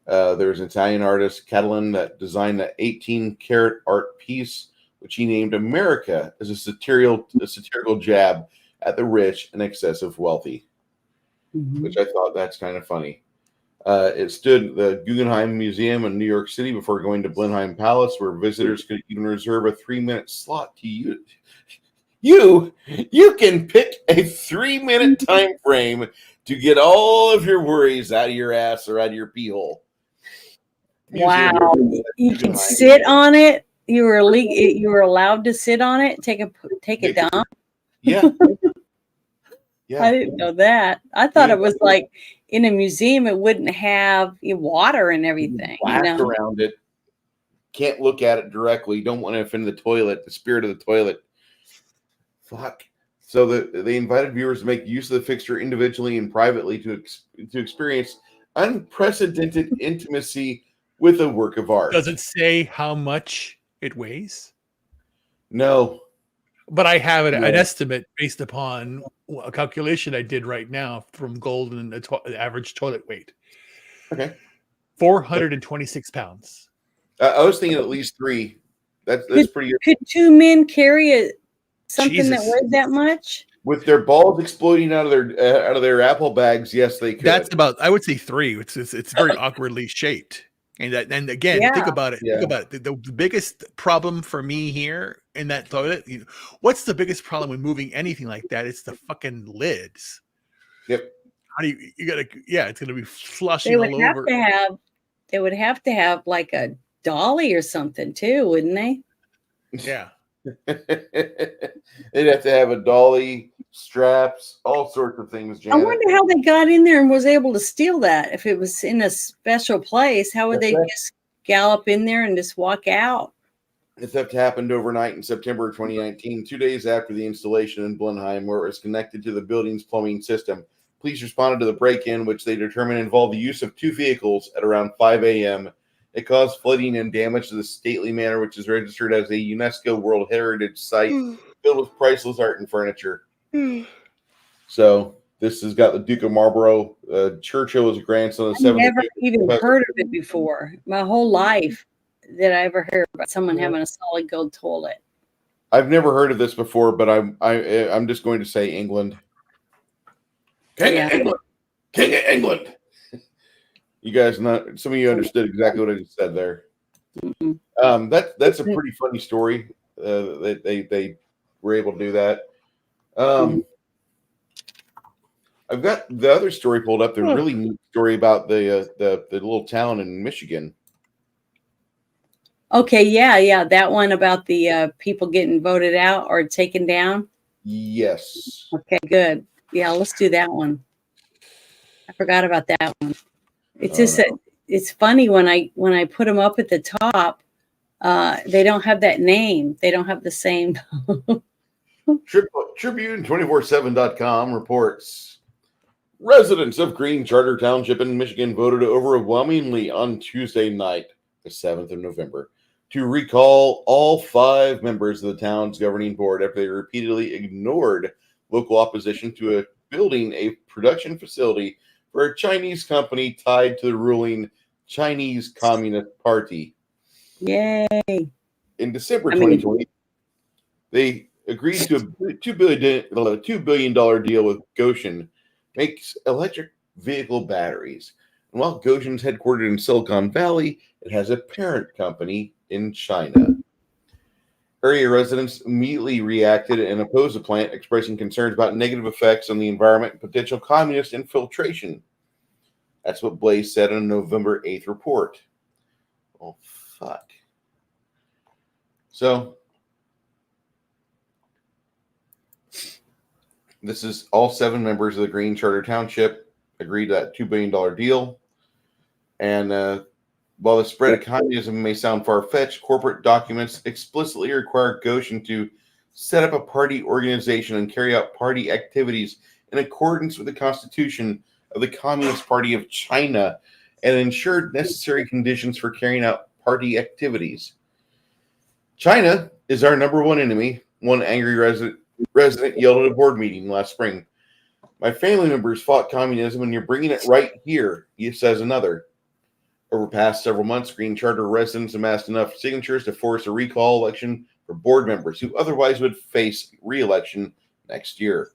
There's an Italian artist, Catalan, that designed that 18-karat art piece, which he named America, as a satirical jab at the rich and excessive wealthy, which I thought that's kind of funny. It stood at the Guggenheim Museum in New York City before going to Blenheim Palace, where visitors could even reserve a 3-minute slot to use. You can pick a 3-minute time frame to get all of your worries out of your ass or out of your pee hole. Wow! You can sit on it. You were allowed to sit on it. Take a dump. Yeah. Yeah. I didn't know that. I thought it was like in a museum. It wouldn't have water and everything. Blast around it. Can't look at it directly. Don't want to offend the toilet, the spirit of the toilet. Fuck. So they invited viewers to make use of the fixture individually and privately to experience unprecedented intimacy with a work of art. Does it say how much it weighs? No. But I have an estimate based upon a calculation I did right now from gold and the average toilet weight. Okay. 426 pounds. I was thinking at least 3. That's pretty good. Could 2 men carry something that weighed that much? With their balls exploding out of their apple bags, yes, they could. That's about, I would say 3. It's very awkwardly shaped. And again, think about it. Yeah. Think about it. The biggest problem for me here in that toilet, what's the biggest problem with moving anything like that? It's the fucking lids. Yep. How do you gotta? Yeah, it's gonna be flushing all over. They would have to have like a dolly or something too, wouldn't they? Yeah. They'd have to have a dolly, straps, all sorts of things. Janet. I wonder how they got in there and was able to steal that. If it was in a special place, how would they just gallop in there and just walk out? The theft happened overnight in September 2019, 2 days after the installation in Blenheim, where it was connected to the building's plumbing system. Police responded to the break-in, which they determined involved the use of 2 vehicles at around 5 a.m. It caused flooding and damage to the stately manor, which is registered as a UNESCO World Heritage Site filled with priceless art and furniture. So this has got the Duke of Marlborough. Churchill is a grandson of I've never even heard of it before. My whole life that I ever heard about someone having a solid gold toilet. I've never heard of this before, but I'm just going to say England. King of England. King of England. You guys some of you understood exactly what I just said there. That's a pretty funny story. They were able to do that. I've got the other story pulled up. The really neat story about the little town in Michigan. Okay, yeah, that one about the people getting voted out or taken down. Yes. Okay, good. Yeah, let's do that one. I forgot about that one. It's just that it's funny when I put them up at the top, they don't have that name. They don't have the same. Tribune247.com reports residents of Green Charter Township in Michigan voted overwhelmingly on Tuesday night, the 7th of November, to recall all 5 members of the town's governing board after they repeatedly ignored local opposition to building a production facility for a Chinese company tied to the ruling Chinese Communist Party. Yay. In December 2020, they agreed to a $2 billion deal with Goshen, makes electric vehicle batteries. And while Goshen's headquartered in Silicon Valley, it has a parent company in China. Area residents immediately reacted and opposed the plant, expressing concerns about negative effects on the environment and potential communist infiltration. That's what Blaze said in a November 8th report. Oh, fuck. So, this is all 7 members of the Green Charter Township agreed to that $2 billion deal. And while the spread of communism may sound far-fetched, corporate documents explicitly require Goshen to set up a party organization and carry out party activities in accordance with the Constitution of the Communist Party of China and ensure necessary conditions for carrying out party activities. China is our number one enemy, one angry resident yelled at a board meeting last spring. My family members fought communism and you're bringing it right here, says another. Over past several months, Green Charter residents amassed enough signatures to force a recall election for board members who otherwise would face re-election next year.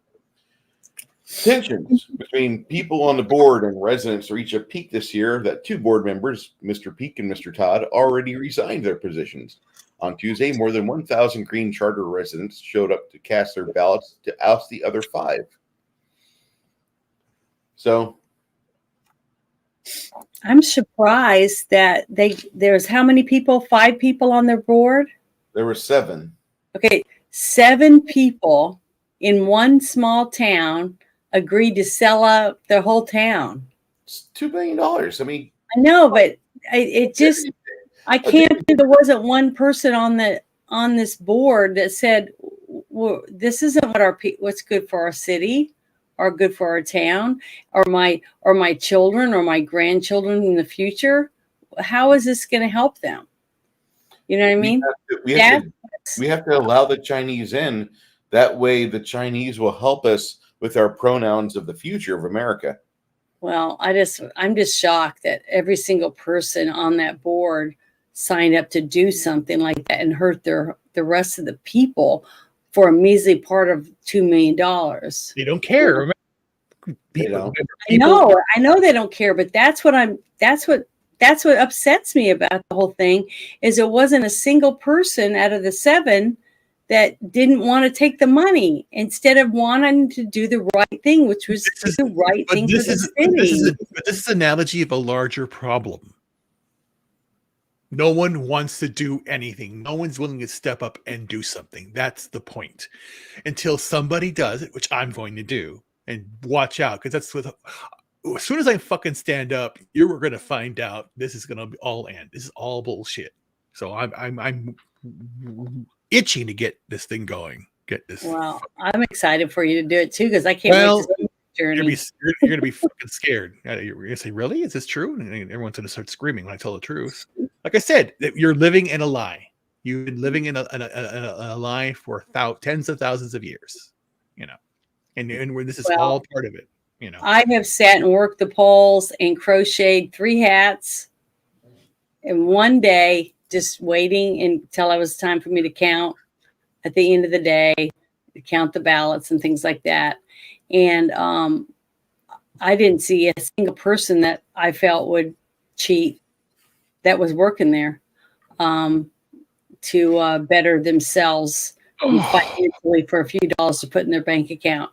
Tensions between people on the board and residents reached a peak this year that 2 board members, Mr. Peak and Mr. Todd, already resigned their positions. On Tuesday, more than 1,000 Green Charter residents showed up to cast their ballots to oust the other 5. So, I'm surprised that there's how many people? 5 people on their board? There were 7. Okay, 7 people in one small town agreed to sell out the whole town. It's $2 billion. I mean, I know, but it just I can't think there wasn't one person on this board that said, well, this isn't what's good for our city or good for our town or my children or my grandchildren in the future. How is this going to help them? You know what I mean? We have to allow the Chinese in. That way the Chinese will help us with our pronouns of the future of America. Well, I'm just shocked that every single person on that board signed up to do something like that and hurt the rest of the people for a measly part of $2 million. They don't care. I know they don't care, but that's what upsets me about the whole thing is it wasn't a single person out of the 7 that didn't want to take the money instead of wanting to do the right thing, which was the right thing for the city. This is an analogy of a larger problem. No one wants to do anything. No one's willing to step up and do something. That's the point. Until somebody does it, which I'm going to do, and watch out, because that's what. As soon as I fucking stand up, you're going to find out this is going to all end. This is all bullshit. So I'm itching to get this thing going. Well, I'm excited for you to do it too because I can't wait to see the journey. You're gonna be fucking scared. You're gonna say, "Really? Is this true?" And everyone's gonna start screaming when I tell the truth. Like I said, you're living in a lie. You've been living in a lie for tens of thousands of years. And where this is all part of it. I have sat and worked the poles and crocheted 3 hats in one day, just waiting until it was time for me to count at the end of the day, to count the ballots and things like that. And I didn't see a single person that I felt would cheat that was working there to better themselves financially for a few dollars to put in their bank account.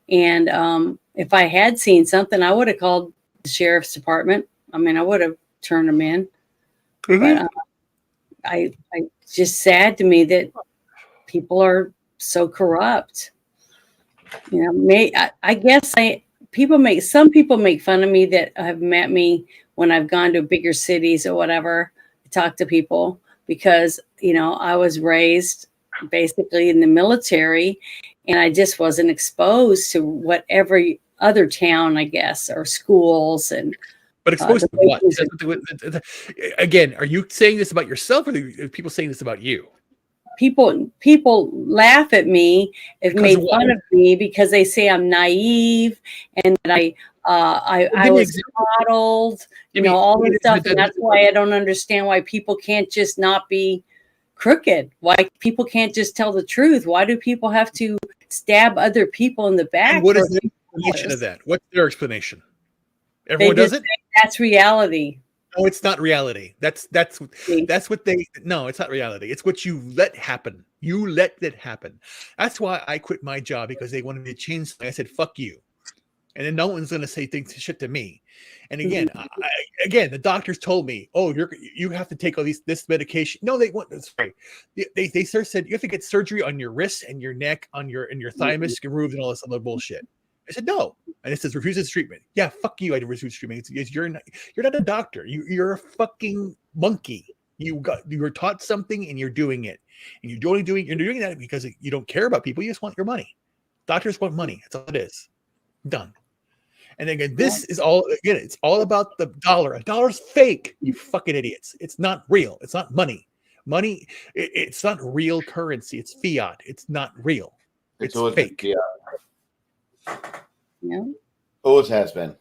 And if I had seen something, I would have called the sheriff's department. I mean, I would have turned them in. But I just sad to me that people are so corrupt. You know, I guess some people make fun of me that have met me when I've gone to bigger cities or whatever, talk to people, because, you know, I was raised basically in the military and I just wasn't exposed to what every other town, I guess, or schools and But exposed to what? Again, are you saying this about yourself, or are people saying this about you? People laugh at me, have Because made fun of me because they say I'm naive and that I was coddled, you know, all this stuff. And that's why I don't understand why people can't just not be crooked. Why people can't just tell the truth. Why do people have to stab other people in the back? And what is the explanation of that? What's their explanation? They Everyone just does it? say that's reality. No, it's not reality. That's what they. No, it's not reality. It's what you let happen. You let it happen. That's why I quit my job, because they wanted me to change something. I said, "Fuck you," and then no one's going to say shit to me. And again, again, the doctors told me, "Oh, you have to take all this medication." No, they want. Sorry, they said you have to get surgery on your wrists and your neck, on your thymus removed, and all this other bullshit. I said no, and it says refuses treatment. Yeah, fuck you. I refuse treatment. You're not a doctor. You're a fucking monkey. You were taught something and you're doing it, and you're doing that because you don't care about people. You just want your money. Doctors want money. That's all it is. Done. And again, it's all about the dollar. A dollar's fake. You fucking idiots. It's not real. It's not money. Money. It's not real currency. It's fiat. It's not real. It's fake. Yeah. Always has been.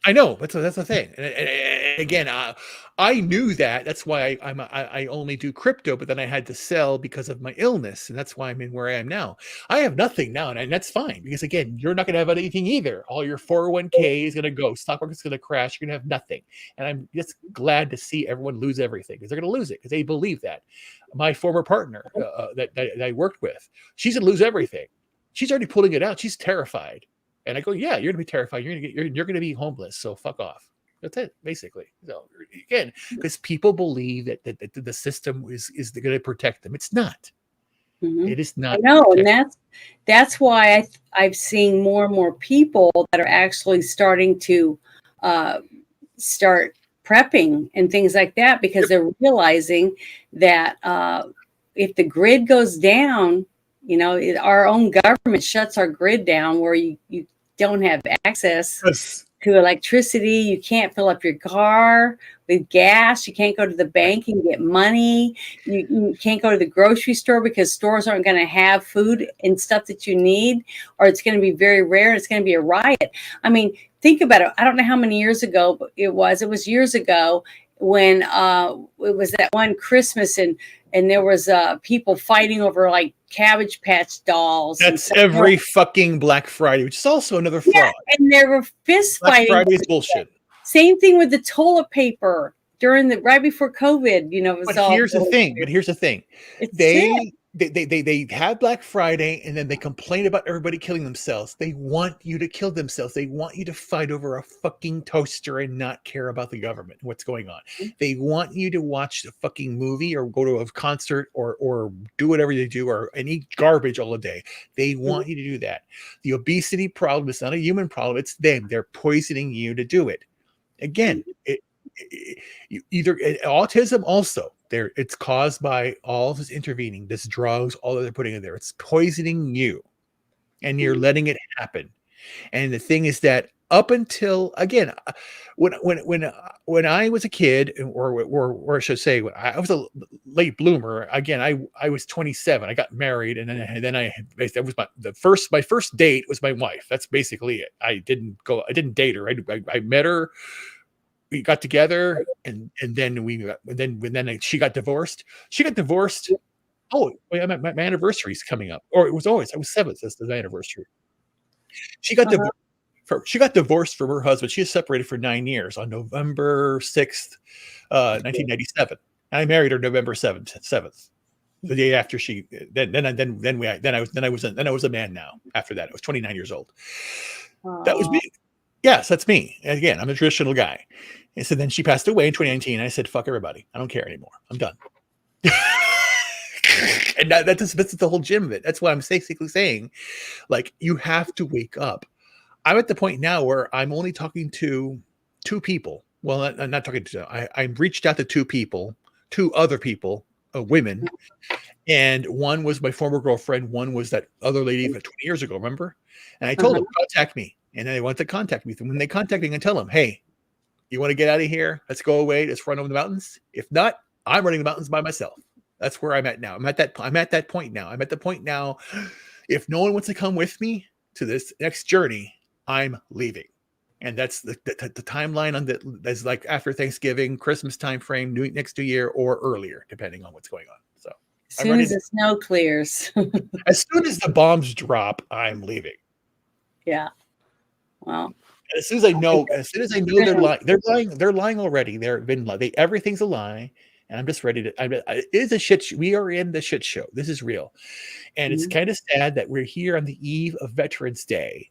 I know, but that's the thing. And again, I knew that. That's why I only do crypto. But then I had to sell because of my illness, and that's why I'm in where I am now. I have nothing now, and that's fine, because again, you're not going to have anything either. All your 401k is going to go. Stock market's going to crash. You're going to have nothing. And I'm just glad to see everyone lose everything, because they're going to lose it, because they believe that. My former partner that I worked with, she's going to lose everything. She's already pulling it out. She's terrified. And I go, yeah, you're gonna be terrified. You're gonna be homeless. So fuck off. That's it, basically. So again, because people believe that the system is going to protect them. It's not. It is not. I know, and that's why I've seen more and more people that are actually starting to start prepping and things like that, because they're realizing that if the grid goes down, you know, our own government shuts our grid down, where you don't have access to electricity. You can't fill up your car with gas. You can't go to the bank and get money. You can't go to the grocery store because stores aren't going to have food and stuff that you need, or it's going to be very rare. And it's going to be a riot. I mean, think about it. I don't know how many years ago it was years ago when it was that one Christmas and there was people fighting over like Cabbage Patch dolls. That's every fucking Black Friday, which is also another fraud. Yeah, and there were fist fighting. Black Friday is bullshit. Same thing with the toilet paper right before COVID. You know, But here's the thing. They have Black Friday, and then they complain about everybody killing themselves. They want you to kill themselves. They want you to fight over a fucking toaster and not care about the government, what's going on. They want you to watch a fucking movie or go to a concert or do whatever they do, and eat garbage all day. They want you to do that. The obesity problem is not a human problem. It's them. They're poisoning you to do it. Again, either autism also it's caused by all this intervening, this drugs, all that they're putting in there. It's poisoning you, and you're letting it happen. And the thing is that up until again, when I was a kid, or I should say, when I was a late bloomer. Again, I was 27. I got married, and then that was my first date was my wife. That's basically it. I didn't date her. I met her. We got together, and then she got divorced. Oh, my anniversary is coming up, or I was 7th. That's the anniversary. She got divorced. she got divorced from her husband. She was separated for 9 years on November 6th, 1997. And I married her November 7th, the day after she. Then I was a man. Now after that, I was 29 years old. That was me. Yes, that's me. And again, I'm a traditional guy. And so then she passed away in 2019. And I said, "Fuck everybody. I don't care anymore. I'm done." And that's the whole gym of it. That's why I'm basically saying, like, you have to wake up. I'm at the point now where I'm only talking to 2 people. Well, I'm not talking to. I reached out to 2 people, 2 other people, women, and one was my former girlfriend. One was that other lady from 20 years ago. Remember? And I told them, contact me, and they want to contact me. And when they contact me, I tell them, "Hey, you want to get out of here? Let's go away. Let's run over the mountains. If not, I'm running the mountains by myself." That's where I'm at now. I'm at that point now. I'm at the point now. If no one wants to come with me to this next journey, I'm leaving. And that's the timeline on that's like after Thanksgiving, Christmas time frame, next New Year, or earlier, depending on what's going on. So as soon as the snow clears. As soon as the bombs drop, I'm leaving. Yeah. Wow. As soon as I know they're lying already. Everything's a lie. And I'm just ready to. It is a shit. We are in the shit show. This is real, and it's kind of sad that we're here on the eve of Veterans Day,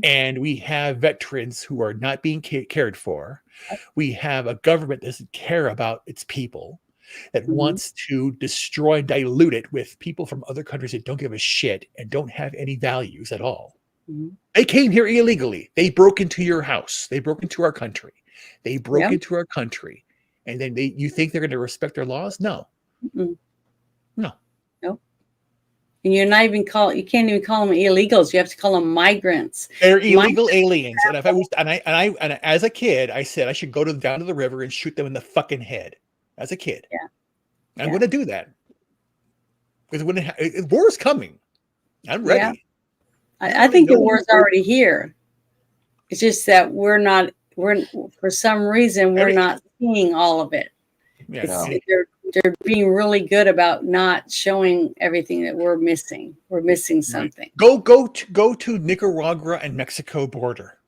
and we have veterans who are not being cared for. We have a government that doesn't care about its people, that wants to destroy, dilute it with people from other countries that don't give a shit and don't have any values at all. They came here illegally. They broke into your house. They broke into our country. They broke into our country. And then you think they're going to respect their laws? No. No. Nope. And you're not even you can't even call them illegals. You have to call them migrants. They're illegal aliens. And if I was, and as a kid, I said I should go down to the river and shoot them in the fucking head. As a kid. Yeah. I'm going to do that. Because when war's coming, I'm ready. Yeah. I think the war's already here. It's just that we're for some reason we're not seeing all of it. Yeah. They're being really good about not showing everything that we're missing. We're missing something. Right. Go to Nicaragua and Mexico border.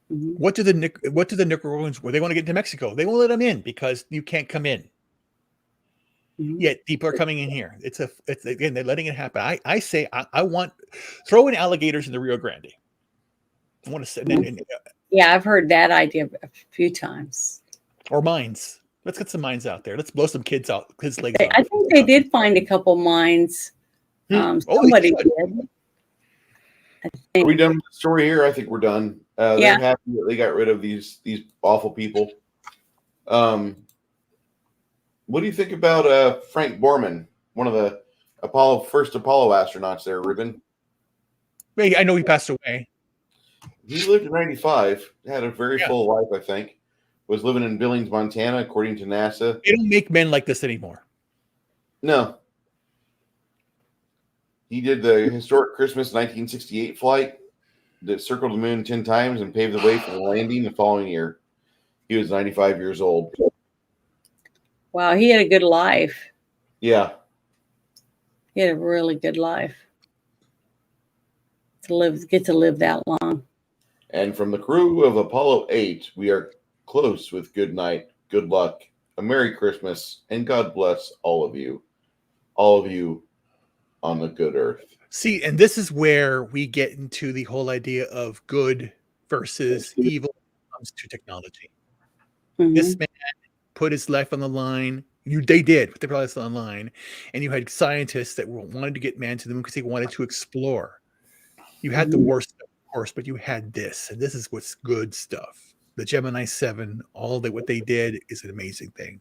What do the Nicaraguans? Well, they want to get into Mexico. They won't let them in because you can't come in. Yet people are coming in here. It's again, they're letting it happen. I say I want throwing alligators in the Rio Grande. I want to say, yeah, I've heard that idea a few times. Or mines. Let's get some mines out there. Let's blow some kids out. Kids' legs out. I think they did find a couple mines. Somebody did. Are we done with the story here? I think we're done. They're happy that they got rid of these awful people. What do you think about Frank Borman, one of the first Apollo astronauts there, Ruben? I know he passed away. He lived in 95, had a very full life, I think. Was living in Billings, Montana, according to NASA. They don't make men like this anymore. No. He did the historic Christmas 1968 flight that circled the moon 10 times and paved the way for the landing the following year. He was 95 years old. Wow, he had a good life. Yeah. He had a really good life. Get to live that long. And from the crew of Apollo 8, we are close with good night, good luck, a Merry Christmas, and God bless all of you on the good earth. See, and this is where we get into the whole idea of good versus evil when it comes to technology. This man put his life on the line. They did put their lives on the line. And you had scientists that wanted to get man to the moon because they wanted to explore. You had the worst, of course, but you had this. And this is what's good stuff. The Gemini 7, what they did is an amazing thing.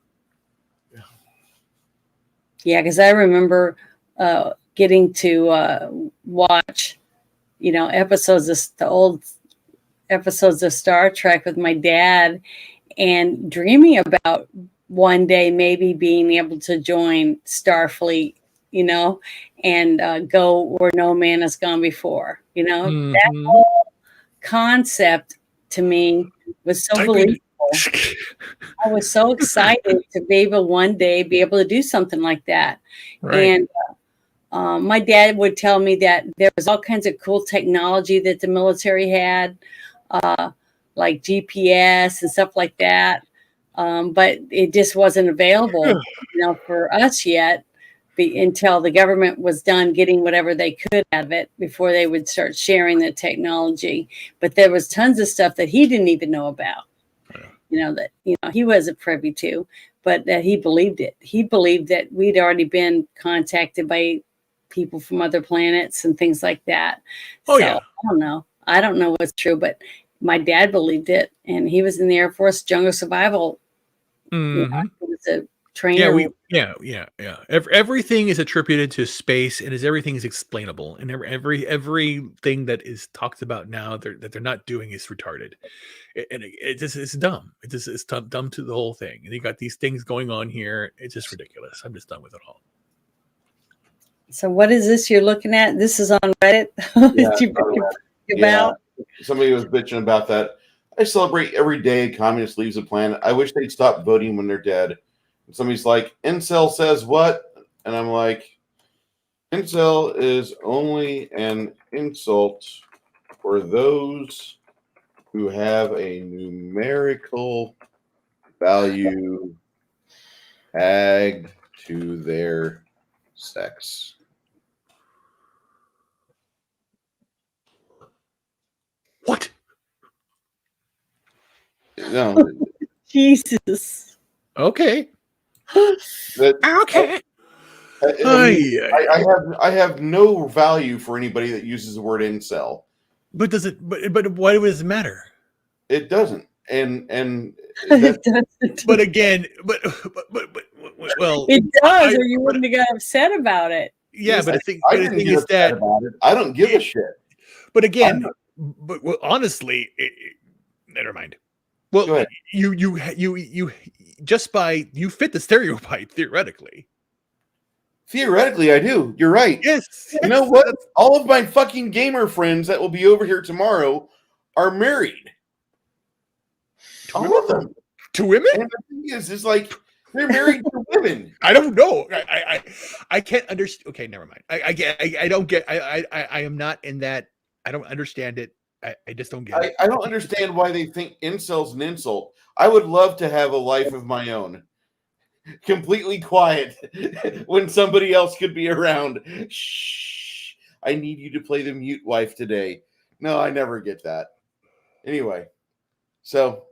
Yeah, because I remember getting to watch, the old episodes of Star Trek with my dad and dreaming about one day maybe being able to join Starfleet, and go where no man has gone before. That whole concept to me was so believable. I was so excited to be able to do something like that. Right. And My dad would tell me that there was all kinds of cool technology that the military had, like GPS and stuff like that. But it just wasn't available, for us yet until the government was done getting whatever they could out of it before they would start sharing the technology. But there was tons of stuff that he didn't even know about, that he wasn't privy to, but that he believed it. He believed that we'd already been contacted by people from other planets and things like that. I don't know what's true, but my dad believed it, and he was in the Air Force jungle survival. He was a trainer. Everything is attributed to space, and everything is explainable, and everything that is talked about now that they're not doing is retarded, and it's dumb. It's dumb to the whole thing. And you got these things going on here. It's just ridiculous. I'm just done with it all. So what is this you're looking at? This is on Reddit. Yeah, somebody was bitching about that. I celebrate every day a communist leaves the planet. I wish they'd stop voting when they're dead. And somebody's like, incel says what? And I'm like, incel is only an insult for those who have a numerical value tagged to their sex. What? No. Jesus. Okay. Okay. I have no value for anybody that uses the word incel. But does it? But why does it matter? It doesn't. And but again, but well, it does, or you wouldn't have got upset about it. Yeah, but the thing is that about it. I don't give a shit. But again, honestly, never mind. Well, you just by you fit the stereotype theoretically. Theoretically, I do. You're right. Yes. You know what? All of my fucking gamer friends that will be over here tomorrow are married. All of them. To women? And the thing is like they're married to women. I don't know. I can't understand. Okay, never mind. I don't get. I am not in that. I don't understand it. I just don't get it. I don't understand why they think incel's an insult. I would love to have a life of my own. Completely quiet when somebody else could be around. Shh. I need you to play the mute wife today. No, I never get that. Anyway, so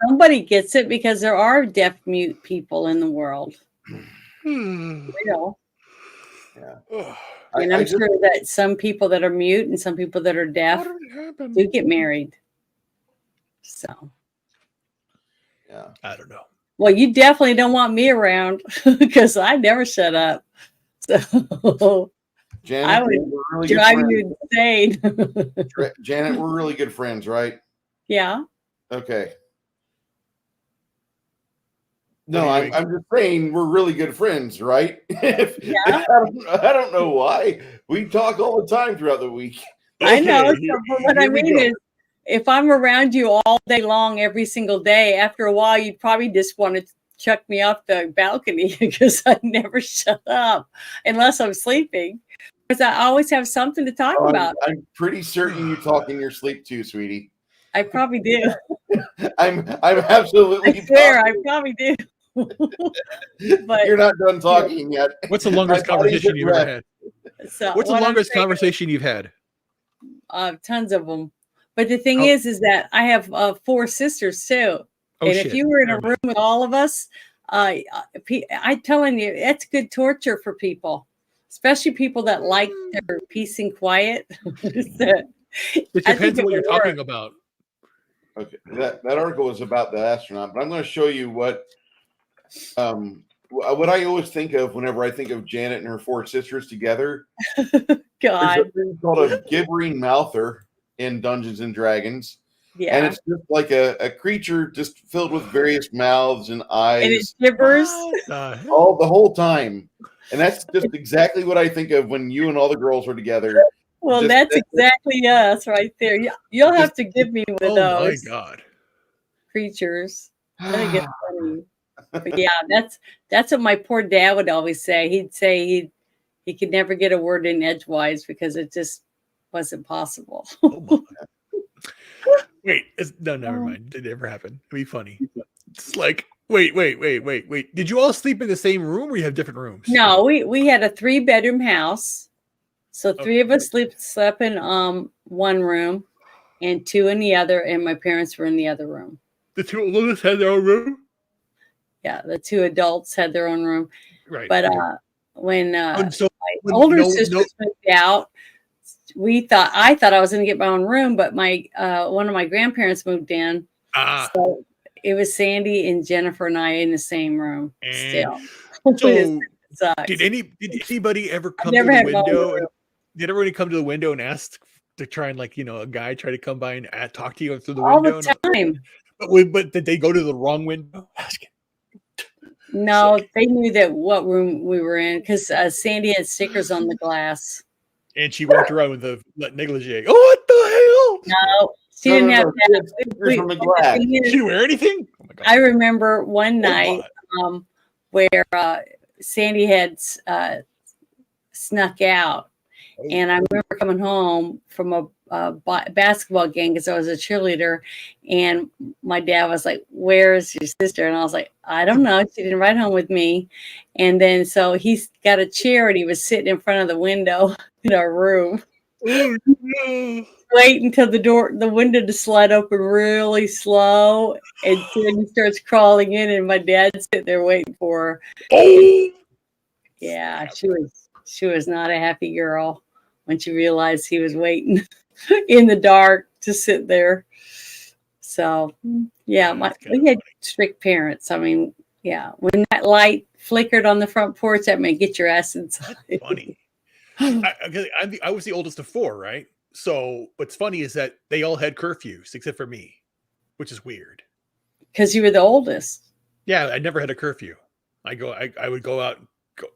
somebody gets it because there are deaf mute people in the world. Real. Yeah. And I'm sure that some people that are mute and some people that are deaf do get married. So, yeah, I don't know. Well, you definitely don't want me around because I never shut up. So, Janet, I would really drive you insane. Janet, we're really good friends, right? Yeah. Okay. No, I'm just saying we're really good friends, right? I don't know why. We talk all the time throughout the week. I know. So, but what I mean is, if I'm around you all day long, every single day, after a while, you'd probably just want to chuck me off the balcony because I never shut up unless I'm sleeping. Because I always have something to talk about. I'm pretty certain you talk in your sleep too, sweetie. I probably do. I'm absolutely. I swear, I probably do. But you're not done talking yet. What's the longest conversation you've ever had? So what's the longest conversation you've had? Tons of them. But the thing is that I have 4 sisters too. And if you were in a room with all of us, I'm telling you, it's good torture for people, especially people that like their peace and quiet. It depends on what you're talking about. Okay, that article was about the astronaut, but I'm going to show you what I always think of whenever I think of Janet and her 4 sisters together. God, there's a thing called a gibbering mouther in Dungeons and Dragons. Yeah, and it's just like a creature just filled with various mouths and eyes, and it gibbers all the whole time. And that's just exactly what I think of when you and all the girls are together. Well, that's exactly us right there. You'll have to give me one of those. Oh my God, creatures! I think it's funny. But yeah, that's what my poor dad would always say. He'd say He could never get a word in edgewise because it just wasn't possible. Oh my. Wait, never mind. It never happened. It'd be funny. It's like, wait. Did you all sleep in the same room, or you have different rooms? No, we had a 3-bedroom house, so 3 of us slept in one room, and 2 in the other, and my parents were in the other room. The 2 oldest had their own room. Yeah, the 2 adults had their own room. Right. But when And so my older sisters moved out, I thought I was going to get my own room, but my one of my grandparents moved in, so it was Sandy and Jennifer and I in the same room still. So did anybody ever come to the window? Did everybody come to the window and ask to try and, like, a guy try to come by and talk to you through the window? All the time. But did they go to the wrong window? No, they knew that what room we were in because Sandy had stickers on the glass. And she walked around with the negligee. Oh, what the hell? No, she didn't have that. She didn't wear anything? Oh my God. I remember one night where Sandy had snuck out. And I remember coming home from a basketball game because I was a cheerleader. And my dad was like, "Where's your sister?" And I was like, "I don't know. She didn't ride home with me." And then so he got a chair and he was sitting in front of the window in our room. Oh, no. Wait until the window to slide open really slow. And then he starts crawling in and my dad's sitting there waiting for her. Oh. Yeah, she was not a happy girl when she realized he was waiting in the dark to sit there. So, yeah, we had strict parents. I mean, yeah, when that light flickered on the front porch, that may get your ass inside. That's funny. I was the oldest of 4, right? So what's funny is that they all had curfews except for me, which is weird. Because you were the oldest. Yeah, I never had a curfew. I would go out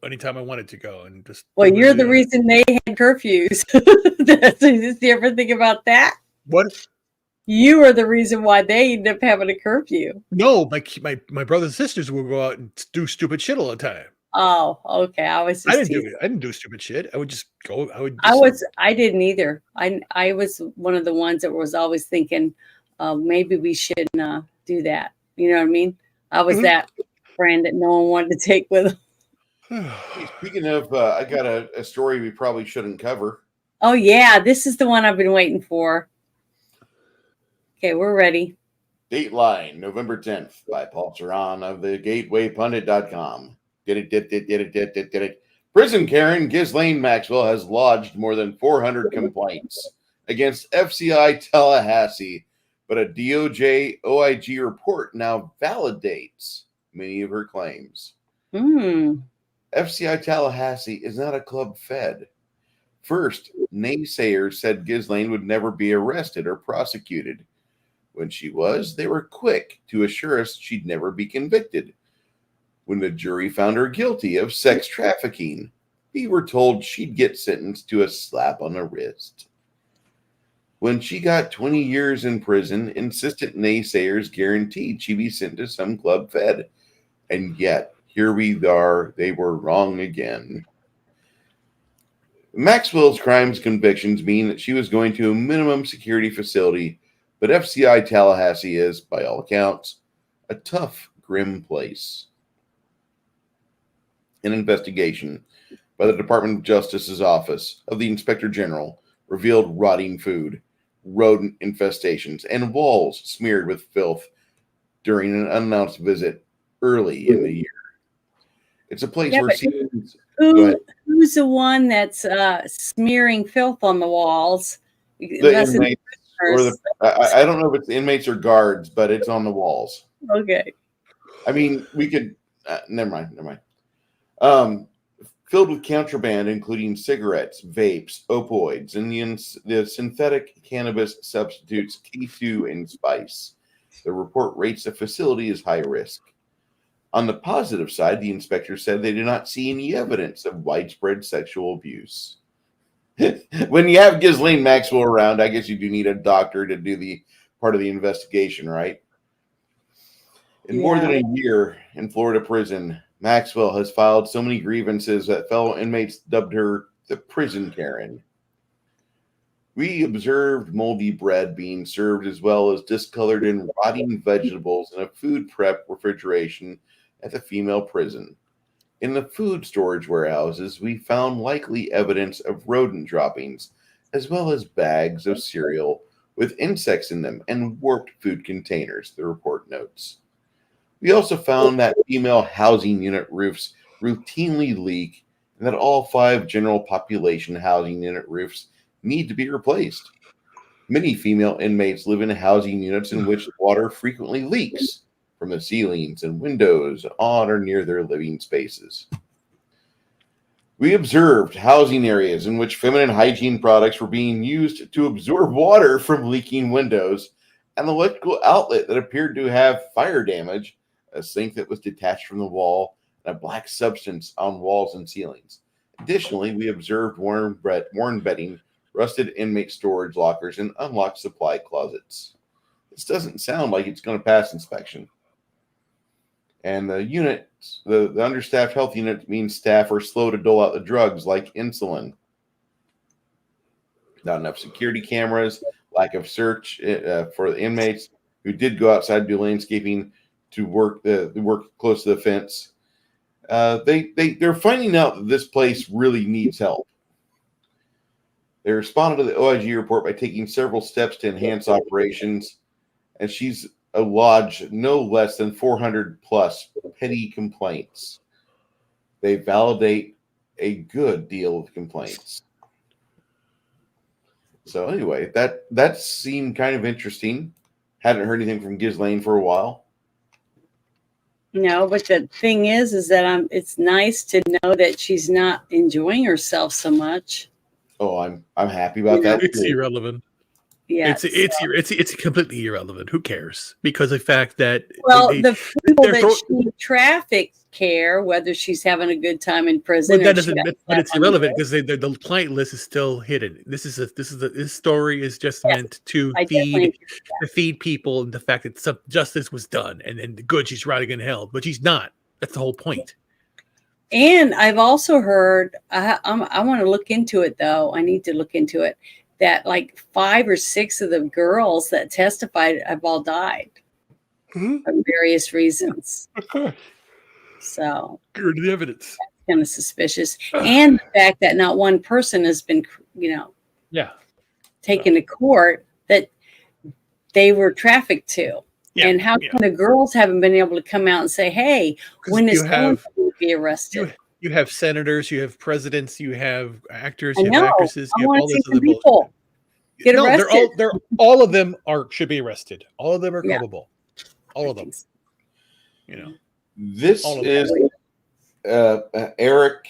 anytime I wanted to go and just. Well, you're the reason they had curfews. Did you ever think about that? What? You are the reason why they ended up having a curfew. No, my brothers and sisters would go out and do stupid shit all the time. Oh, okay. I didn't do stupid shit. I would just go. I didn't either. I was one of the ones that was always thinking, maybe we shouldn't do that. You know what I mean? I was that friend that no one wanted to take with them. Speaking of, I got a story we probably shouldn't cover. Oh, yeah. This is the one I've been waiting for. Okay, we're ready. Dateline, November 10th by Paul Ceran of the GatewayPundit.com. Did it. Prison Karen Ghislaine Maxwell has lodged more than 400 complaints against FCI Tallahassee, but a DOJ OIG report now validates many of her claims. FCI Tallahassee is not a club fed. First, naysayers said Ghislaine would never be arrested or prosecuted. When she was, they were quick to assure us she'd never be convicted. When the jury found her guilty of sex trafficking, we were told she'd get sentenced to a slap on the wrist. When she got 20 years in prison, insistent naysayers guaranteed she'd be sent to some club fed. And yet, here we are, they were wrong again. Maxwell's crimes convictions mean that she was going to a minimum security facility, but FCI Tallahassee is, by all accounts, a tough, grim place. An investigation by the Department of Justice's Office of the Inspector General revealed rotting food, rodent infestations, and walls smeared with filth during an unannounced visit early in the year. It's a place where who's the one that's smearing filth on the walls? The inmates, I don't know if it's inmates or guards, but it's on the walls. Okay. I mean, we could. Never mind. Filled with contraband, including cigarettes, vapes, opioids, and the synthetic cannabis substitutes K2 and spice. The report rates the facility as high risk. On the positive side, the inspector said they did not see any evidence of widespread sexual abuse. When you have Ghislaine Maxwell around, I guess you do need a doctor to do the part of the investigation, right? In more than a year in Florida prison, Maxwell has filed so many grievances that fellow inmates dubbed her the prison Karen. We observed moldy bread being served as well as discolored and rotting vegetables in a food prep refrigeration at the female prison. In the food storage warehouses, we found likely evidence of rodent droppings, as well as bags of cereal with insects in them and warped food containers, the report notes. We also found that female housing unit roofs routinely leak and that all 5 general population housing unit roofs need to be replaced. Many female inmates live in housing units in which water frequently leaks from the ceilings and windows on or near their living spaces. We observed housing areas in which feminine hygiene products were being used to absorb water from leaking windows, an electrical outlet that appeared to have fire damage, a sink that was detached from the wall, and a black substance on walls and ceilings. Additionally, we observed worn bedding, rusted inmate storage lockers, and unlocked supply closets. This doesn't sound like it's going to pass inspection. And the unit, the understaffed health unit means staff are slow to dole out the drugs like insulin. Not enough security cameras, lack of search for the inmates who did go outside to do landscaping to work close to the fence. They're finding out that this place really needs help. They responded to the OIG report by taking several steps to enhance operations, and she's lodged no less than 400 plus petty complaints. They validate a good deal of complaints. So anyway, that seemed kind of interesting. Hadn't heard anything from Ghislaine for a while. No, but the thing is that it's nice to know that she's not enjoying herself so much. Oh, I'm happy about that. It's irrelevant. Yeah, it's completely irrelevant. Who cares? Because the fact that the people that she traffic care whether she's having a good time in prison. But that doesn't. But it's irrelevant because the client list is still hidden. This story is just meant to feed people the fact that some justice was done and good. She's riding in hell, but she's not. That's the whole point. And I've also heard. I want to look into it though. I need to look into it. That like 5 or 6 of the girls that testified have all died for various reasons. Of course. So good evidence. That's kind of suspicious. And the fact that not one person has been, taken to court that they were trafficked to. Yeah, and how come the girls haven't been able to come out and say, hey, when is someone going to be arrested? You have senators, you have presidents, you have actors, you have actresses, you have all those other people get arrested. All of them should be arrested. All of them are culpable. All of them. This is ERIC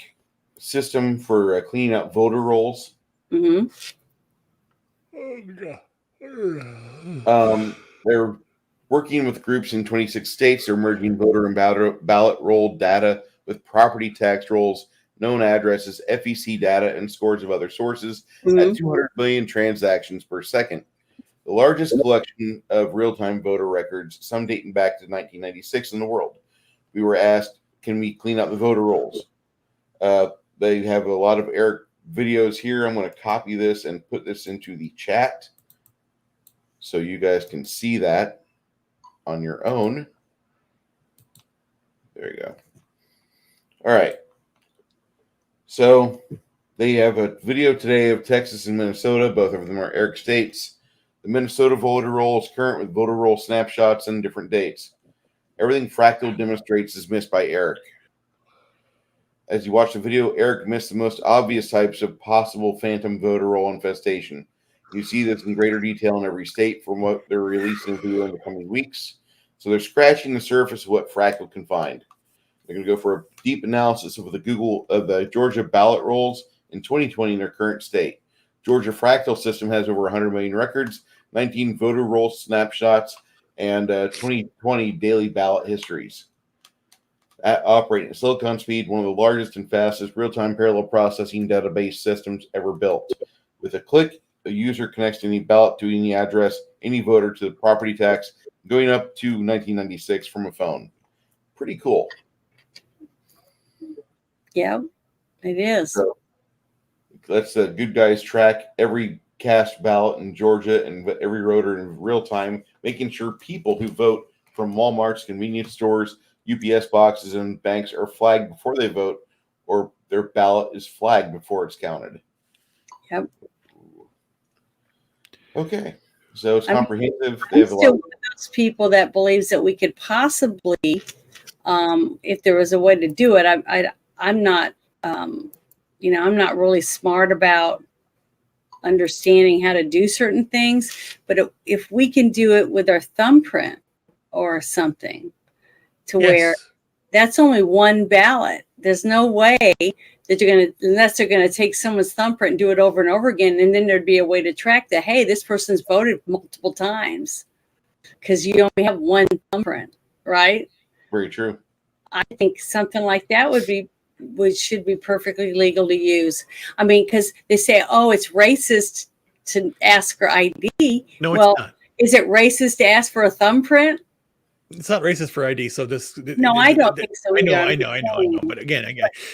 system for cleaning up voter rolls. Mm-hmm. They're working with groups in 26 states. They're merging voter and ballot roll data with property tax rolls, known addresses, FEC data, and scores of other sources at 200 million transactions per second. The largest collection of real-time voter records, some dating back to 1996 in the world. We were asked, can we clean up the voter rolls? They have a lot of ERIC videos here. I'm going to copy this and put this into the chat so you guys can see that on your own. There you go. All right. So they have a video today of Texas and Minnesota. Both of them are ERIC states. The Minnesota voter roll is current with voter roll snapshots and different dates. Everything Fractal demonstrates is missed by ERIC. As you watch the video, ERIC missed the most obvious types of possible phantom voter roll infestation. You see this in greater detail in every state from what they're releasing video in the coming weeks. So they're scratching the surface of what Fractal can find. They're going to go for a deep analysis of the Georgia ballot rolls in 2020 in their current state. Georgia Fractal system has over 100 million records, 19 voter roll snapshots, and 2020 daily ballot histories. Operating at Silicon speed, one of the largest and fastest real-time parallel processing database systems ever built. With a click, the user connects any ballot to any address, any voter to the property tax, going up to 1996 from a phone. Pretty cool. Yep, it is. So let's good guys track every cast ballot in Georgia and every voter in real time, making sure people who vote from Walmart's, convenience stores, UPS boxes, and banks are flagged before they vote, or their ballot is flagged before it's counted. Yep. Okay, so it's comprehensive. I'm still one of those people that believes that we could possibly, if there was a way to do it. I'm not, I'm not really smart about understanding how to do certain things, but if we can do it with our thumbprint or something, to where that's only one ballot. There's no way that you're going to, unless they're going to take someone's thumbprint and do it over and over again. And then there'd be a way to track that, hey, this person's voted multiple times because you only have one thumbprint, right? Very true. I think something like that should be perfectly legal to use. I mean, because they say, oh, it's racist to ask for ID. No, well, it's not. Is it racist to ask for a thumbprint? It's not racist for ID. So this. No, I don't think so. I know. But again,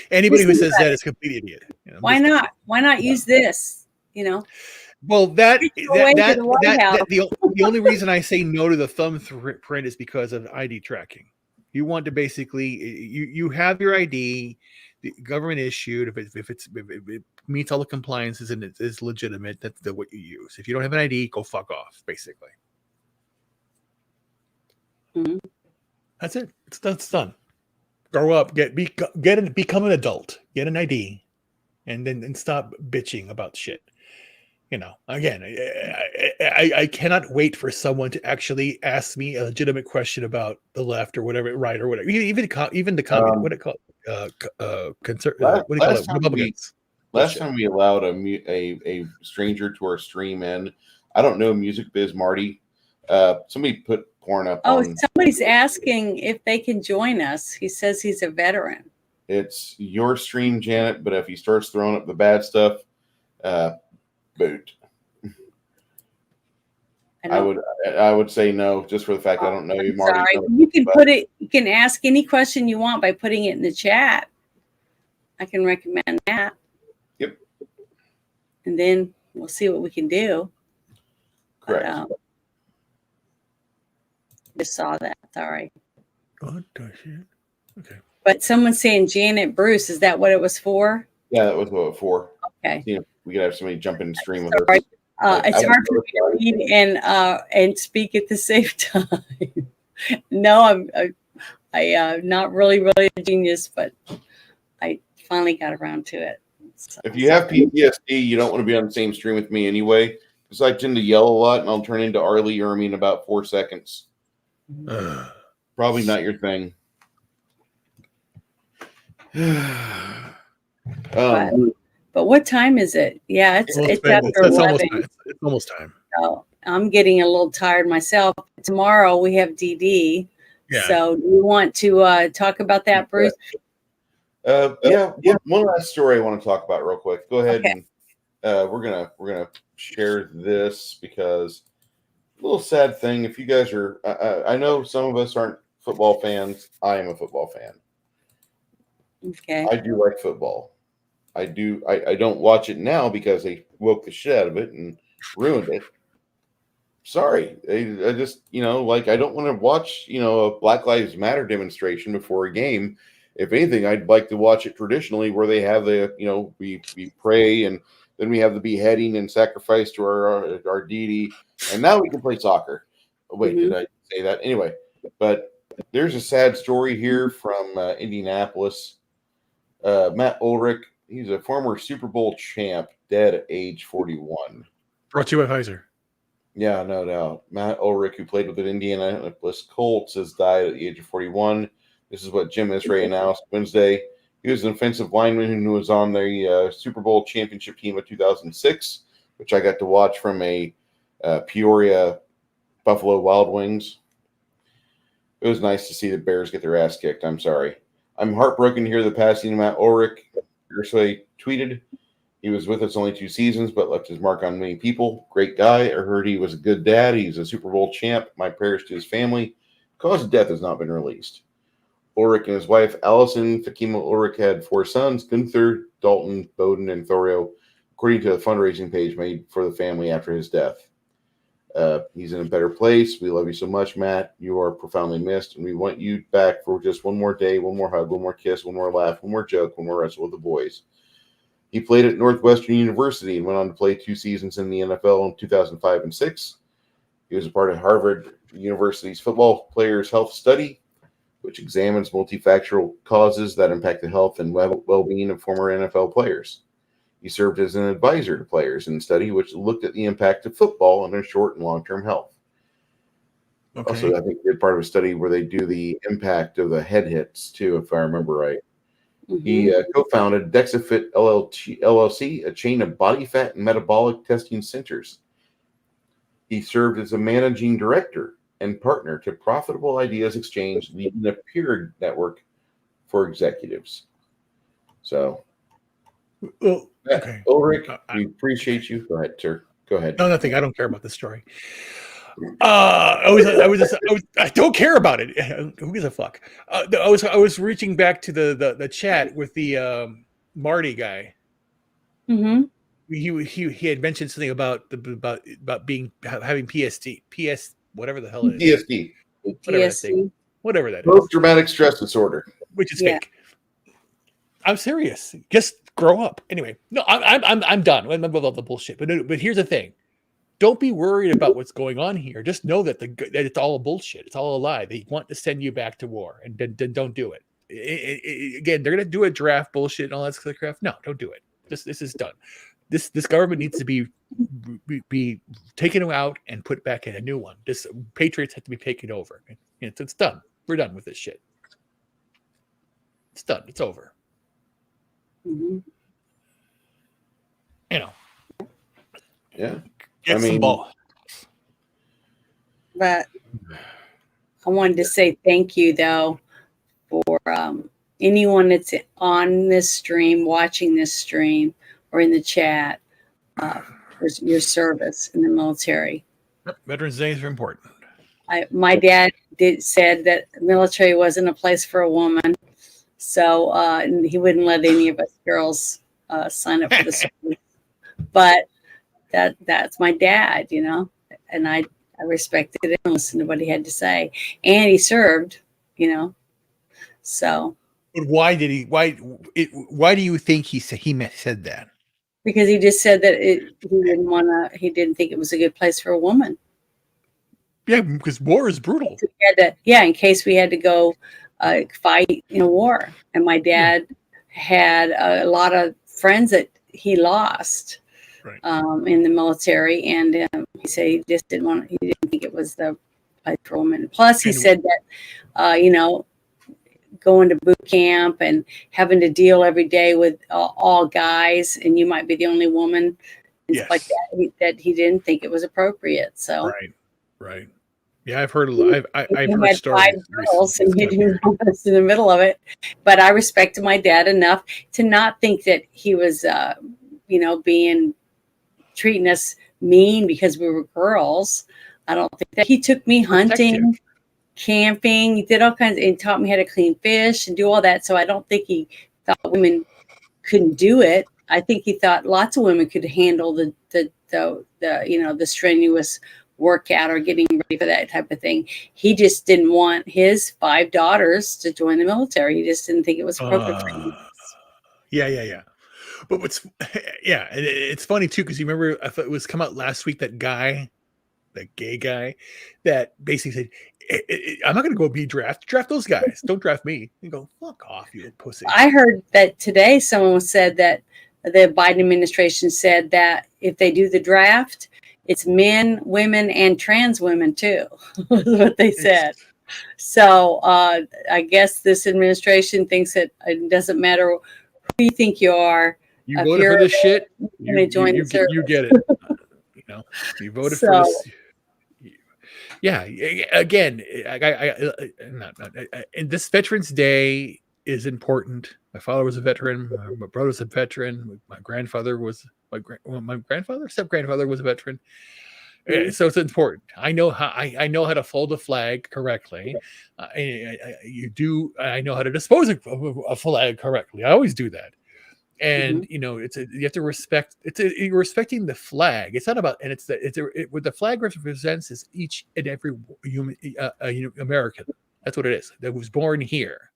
anybody who says that is a complete idiot. Why not? Why not use this? Well, the only reason I say no to the thumbprint is because of ID tracking. You want to basically you have your ID, the government issued. If it meets all the compliances and it is legitimate, that's what you use. If you don't have an ID, go fuck off. Basically, that's it. That's done. Grow up. Become an adult. Get an ID, and then stop bitching about shit. Again, I cannot wait for someone to actually ask me a legitimate question about the left or whatever, right or whatever. Even the comment, what it called, what do you call it? Republicans. Last time we allowed a stranger to our stream in, I don't know, Music Biz Marty. Somebody put porn up. Oh, somebody's asking if they can join us. He says he's a veteran. It's your stream, Janet, but if he starts throwing up the bad stuff, boot. I would say no, just for the fact I don't know you, Marty. Sorry. You can put it. You can ask any question you want by putting it in the chat. I can recommend that. Yep. And then we'll see what we can do. Correct. But, just saw that. Sorry. What the shit? Okay. But someone's saying Janet Bruce. Is that what it was for? Yeah, that was what it was for. Okay. We could have somebody jump in and stream with Sorry. us. It's hard for me to read and speak at the same time. No, I'm not really a genius, but I finally got around to it. So, if you have PTSD, you don't want to be on the same stream with me anyway, because I tend to yell a lot and I'll turn into Arlie Ermy in about 4 seconds. Probably not your thing. But what time is it? Yeah, it's after 11. It's almost time. So I'm getting a little tired myself. Tomorrow we have DD. Yeah. So do you want to talk about that, Bruce? Yeah. One last story I want to talk about real quick. Go ahead and we're gonna share this because a little sad thing. If you guys are, I know some of us aren't football fans. I am a football fan. Okay. I do like football. I do. I don't watch it now because they woke the shit out of it and ruined it. Sorry. I just, I don't want to watch, a Black Lives Matter demonstration before a game. If anything, I'd like to watch it traditionally where they have the, we pray and then we have the beheading and sacrifice to our deity. And now we can play soccer. Wait, did I say that? Anyway, but there's a sad story here from Indianapolis. Matt Ulrich, he's a former Super Bowl champ, dead at age 41. Brought to you by Pfizer. Yeah, no doubt. Matt Ulrich, who played with the Indianapolis Colts, has died at the age of 41. This is what Jim Isray announced Wednesday. He was an offensive lineman who was on the Super Bowl championship team of 2006, which I got to watch from a Peoria Buffalo Wild Wings. It was nice to see the Bears get their ass kicked. I'm sorry. I'm heartbroken to hear the passing of Matt Ulrich. Isray tweeted, he was with us only 2 seasons, but left his mark on many people. Great guy. I heard he was a good dad. He's a Super Bowl champ. My prayers to his family. Cause of death has not been released. Ulrich and his wife, Allison Fakima Ulrich, had 4 sons, Gunther, Dalton, Bowden, and Thorio, according to a fundraising page made for the family after his death. He's in a better place. We love you so much, Matt. You are profoundly missed, and we want you back for just one more day, one more hug, one more kiss, one more laugh, one more joke, one more wrestle with the boys. He played at Northwestern University and went on to play 2 seasons in the NFL in 2005 and 6. He was a part of Harvard University's Football Players' Health Study, which examines multifactorial causes that impact the health and well-being of former NFL players. He served as an advisor to players in the study, which looked at the impact of football on their short and long-term health. Okay. Also, I think they did part of a study where they do the impact of the head hits, too, if I remember right. Mhm. He co-founded DexaFit LLC, a chain of body fat and metabolic testing centers. He served as a managing director and partner to Profitable Ideas Exchange, leading a peer network for executives. So, Well, okay. Ulrich, we appreciate you. Go ahead, sir. Go ahead. No, nothing. I don't care about this story. I don't care about it. Who gives a fuck? I was reaching back to the chat with the Marty guy. Mm-hmm. He had mentioned something about having PS whatever the hell it is. PSD. Whatever that is. Post-traumatic stress disorder. Which is fake. I'm serious. Just grow up. Anyway, no, I'm done with all the bullshit. But here's the thing: don't be worried about what's going on here. Just know that that it's all bullshit. It's all a lie. They want to send you back to war, and then don't do it. Again, they're gonna do a draft bullshit and all that crap. No, don't do it. This is done. This government needs to be taken out and put back in a new one. This Patriots have to be taken over. It's done. We're done with this shit. It's done. It's over. Mm-hmm. You know. Yeah. Get some ball. But I wanted to say thank you, though, for anyone that's on this stream, watching this stream, or in the chat, for your service in the military. Veterans Day is very important. My dad said that the military wasn't a place for a woman, so and he wouldn't let any of us girls sign up for the service. But that's my dad, you know, and I respected him and listened to what he had to say, and he served, you know. So. But why did he? Why do you think he said that? Because he just said that he didn't think it was a good place for a woman. Yeah, because war is brutal. In case we had to go fight in a war. And my dad had a lot of friends that he lost in the military. And he said he just didn't think it was the place for a woman. Plus, he said that, you know, going to boot camp and having to deal every day with all guys, and you might be the only woman, and stuff like that he didn't think it was appropriate. So right. Yeah, I've heard a lot. I've heard stories. 5 girls, and he didn't want us in the middle of it. But I respected my dad enough to not think that he was, you know, treating us mean because we were girls. I don't think that. He took me hunting, camping. He did all kinds and taught me how to clean fish and do all that. So I don't think he thought women couldn't do it. I think he thought lots of women could handle the you know, the strenuous workout or getting ready for that type of thing. He just didn't want his 5 daughters to join the military. He just didn't think it was appropriate for him. Yeah. But it's funny too, because you remember, I thought it was come out last week, that gay guy that basically said, I'm not going to go be draft those guys. Don't draft me. You go, fuck off, you pussy. I heard that today someone said that the Biden administration said that if they do the draft, it's men, women, and trans women too. Was what they said. So I guess this administration thinks that it doesn't matter who you think you are. You voted for this shit. You get it. You know, you voted for this. Yeah. Again, and this Veterans Day is important. My father was a veteran. My brother was a veteran. My grandfather was my grandfather, step grandfather was a veteran. So it's important. I know how I know how to fold a flag correctly. I know how to dispose of a flag correctly. I always do that. And you know, you have to respect. You're respecting the flag. It's not about, and what the flag represents is each and every human, American. That's what it is. That was born here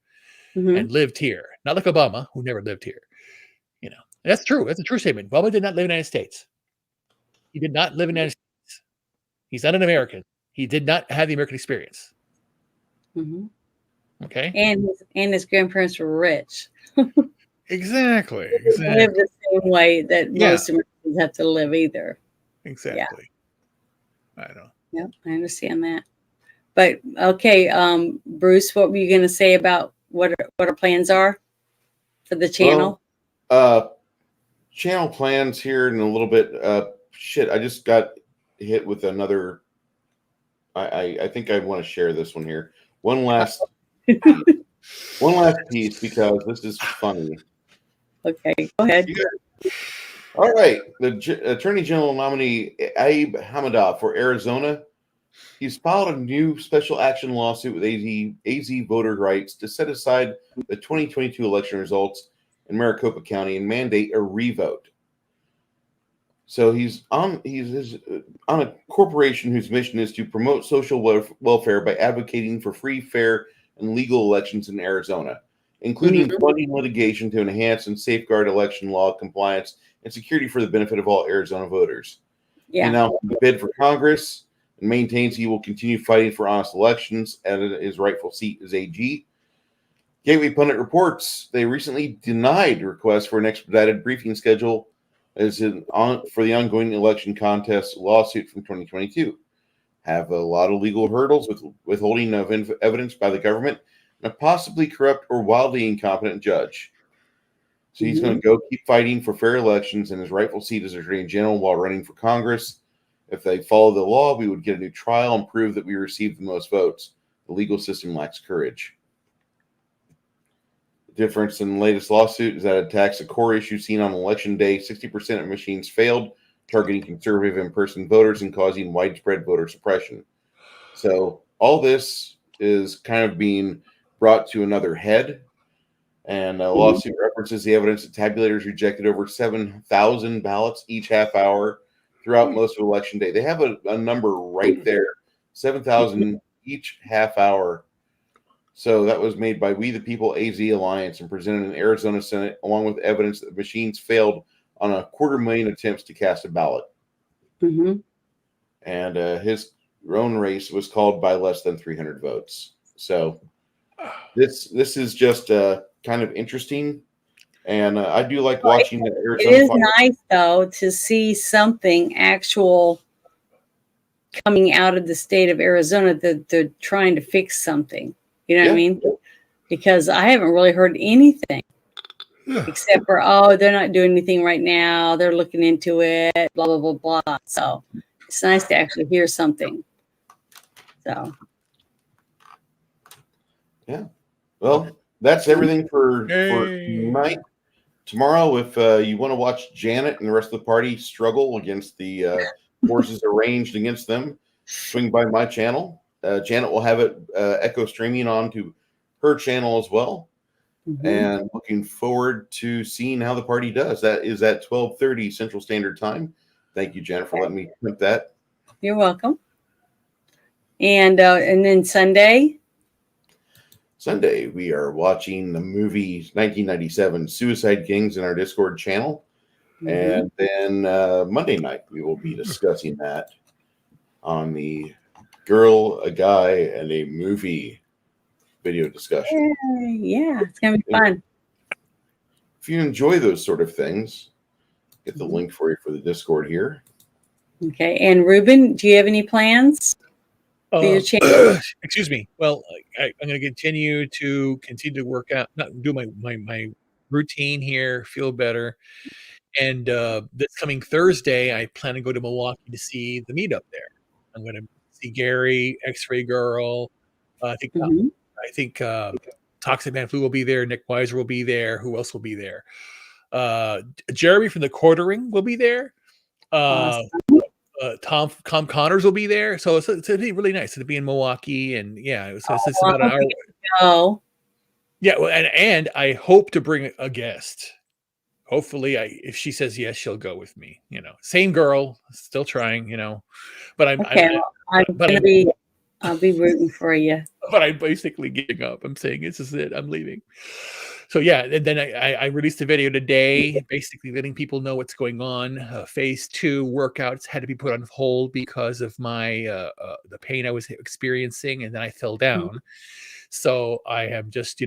and lived here. Not like Obama, who never lived here. You know, and that's true. That's a true statement. Obama did not live in the United States. He did not live in the United States. He's not an American. He did not have the American experience. Okay. And his grandparents were rich. Exactly. Live the same way that most Americans have to live either. Exactly. Yeah. I know. Yeah, I understand that. But okay, Bruce, what were you going to say about what our plans are for the channel? Well, channel plans here in a little bit. I just got hit with another. I think I want to share this one here. One last piece because this is funny. Okay, go ahead. All right. The Attorney General nominee, Abe Hamadeh for Arizona, he's filed a new special action lawsuit with AZ voter rights to set aside the 2022 election results in Maricopa County and mandate a revote. So he's on a corporation whose mission is to promote social welfare by advocating for free, fair, and legal elections in Arizona, including funding litigation to enhance and safeguard election law compliance and security for the benefit of all Arizona voters. Yeah. He now bid for Congress and maintains he will continue fighting for honest elections at his rightful seat as AG. Gateway Pundit reports they recently denied requests for an expedited briefing schedule for the ongoing election contest lawsuit from 2022. Have a lot of legal hurdles with withholding of evidence by the government and a possibly corrupt or wildly incompetent judge. So he's going to go keep fighting for fair elections in his rightful seat as Attorney General while running for Congress. If they follow the law, we would get a new trial and prove that we received the most votes. The legal system lacks courage. The difference in the latest lawsuit is that it attacks a core issue seen on election day. 60% of machines failed, targeting conservative in-person voters and causing widespread voter suppression. So all this is kind of being brought to another head. And a lawsuit references the evidence that tabulators rejected over 7,000 ballots each half hour throughout most of election day. They have a number right there, 7,000 each half hour. So that was made by We the People AZ Alliance and presented in Arizona Senate, along with evidence that machines failed on 250,000 attempts to cast a ballot. And his own race was called by less than 300 votes. So this is just kind of interesting, and I do like watching the Arizona. It is nice though to see something actual coming out of the state of Arizona that they're trying to fix something. You know what I mean? Because I haven't really heard anything except for they're not doing anything right now. They're looking into it. Blah blah blah blah. So it's nice to actually hear something. So yeah. Well, that's everything for tonight. Tomorrow, if you want to watch Janet and the rest of the party struggle against the forces arranged against them, swing by my channel. Janet will have it echo streaming onto her channel as well. And looking forward to seeing how the party does. That is at 12:30 Central Standard Time. Thank you, Janet, for letting me print that. You're welcome. And then Sunday, we are watching the movie 1997 Suicide Kings in our Discord channel. And then Monday night, we will be discussing that on the Girl, a Guy, and a Movie video discussion. Yeah, it's going to be fun. If you enjoy those sort of things, get the link for you for the Discord here. Okay. And Ruben, do you have any plans for your channel? Excuse me. Well, I'm going to continue to work out, not do my routine here, feel better. And this coming Thursday, I plan to go to Milwaukee to see the meetup there. I'm going to see Gary, X-Ray Girl. I think Toxic Man Flu will be there. Nick Weiser will be there. Who else will be there? Jeremy from the Quartering will be there. Tom Connors will be there, so it's be really nice to be in Milwaukee, and yeah, so it's I about an hope hour. you get to go. Yeah, well, and I hope to bring a guest. Hopefully, if she says yes, she'll go with me. Same girl, still trying. But Okay, well, I'll be rooting for you. But I'm basically giving up. I'm saying this is it. I'm leaving. So yeah, and then I released a video today, basically letting people know what's going on. Phase 2 workouts had to be put on hold because of my the pain I was experiencing, and then I fell down. So I am just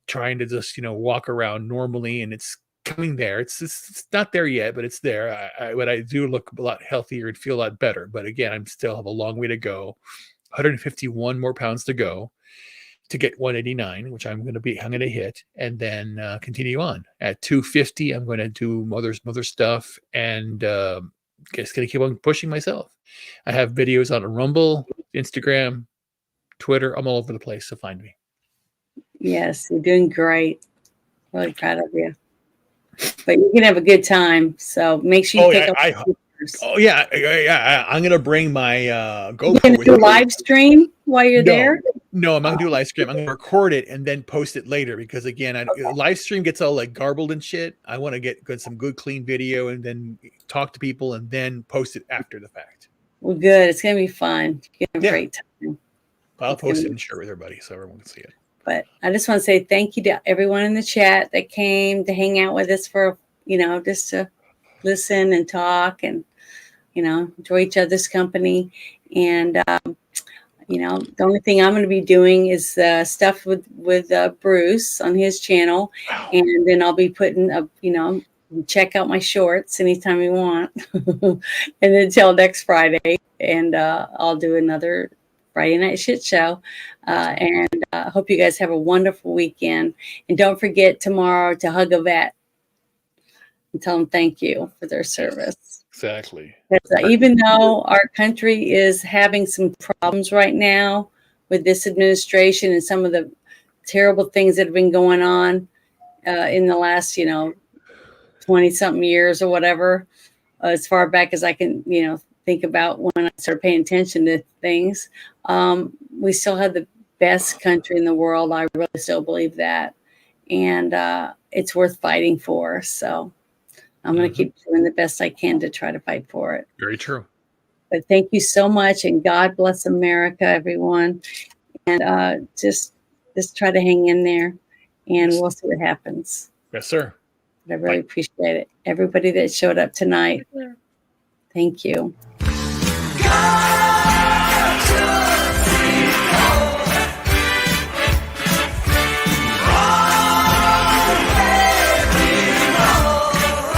trying to just walk around normally, and it's coming there. It's not there yet, but it's there. But I do look a lot healthier and feel a lot better. But again, I'm still have a long way to go. 151 more pounds to go to get 189, which I'm going to hit, and then continue on. At 250, I'm going to do mother stuff, and just going to keep on pushing myself. I have videos on Rumble, Instagram, Twitter. I'm all over the place, so find me. Yes, you're doing great. Really proud of you. But you can have a good time, so make sure you take a pictures. I'm going to bring my GoPro. You going to do a live stream while you're there? No, I'm not going to do a live stream. I'm going to record it and then post it later because, again, live stream gets all like garbled and shit. I want to get some good, clean video and then talk to people and then post it after the fact. Well, good. It's going to be fun. You're going to have a great time. I'll post it and share it with everybody so everyone can see it. But I just want to say thank you to everyone in the chat that came to hang out with us for, just to listen and talk and, enjoy each other's company. And, the only thing I'm going to be doing is stuff with Bruce on his channel. And then I'll be putting check out my shorts anytime you want. And then until next Friday. And I'll do another Friday Night Shit Show. And I hope you guys have a wonderful weekend. And don't forget tomorrow to hug a vet and tell them thank you for their service. Exactly. Even though our country is having some problems right now with this administration and some of the terrible things that have been going on in the last, 20-something years or whatever, as far back as I can, think about when I started paying attention to things, we still have the best country in the world. I really still believe that. And it's worth fighting for. So I'm going to keep doing the best I can to try to fight for it. Very true. But thank you so much. And God bless America, everyone. And just try to hang in there. And we'll see what happens. Yes, sir. But I really appreciate it. Everybody that showed up tonight. Thank you. God.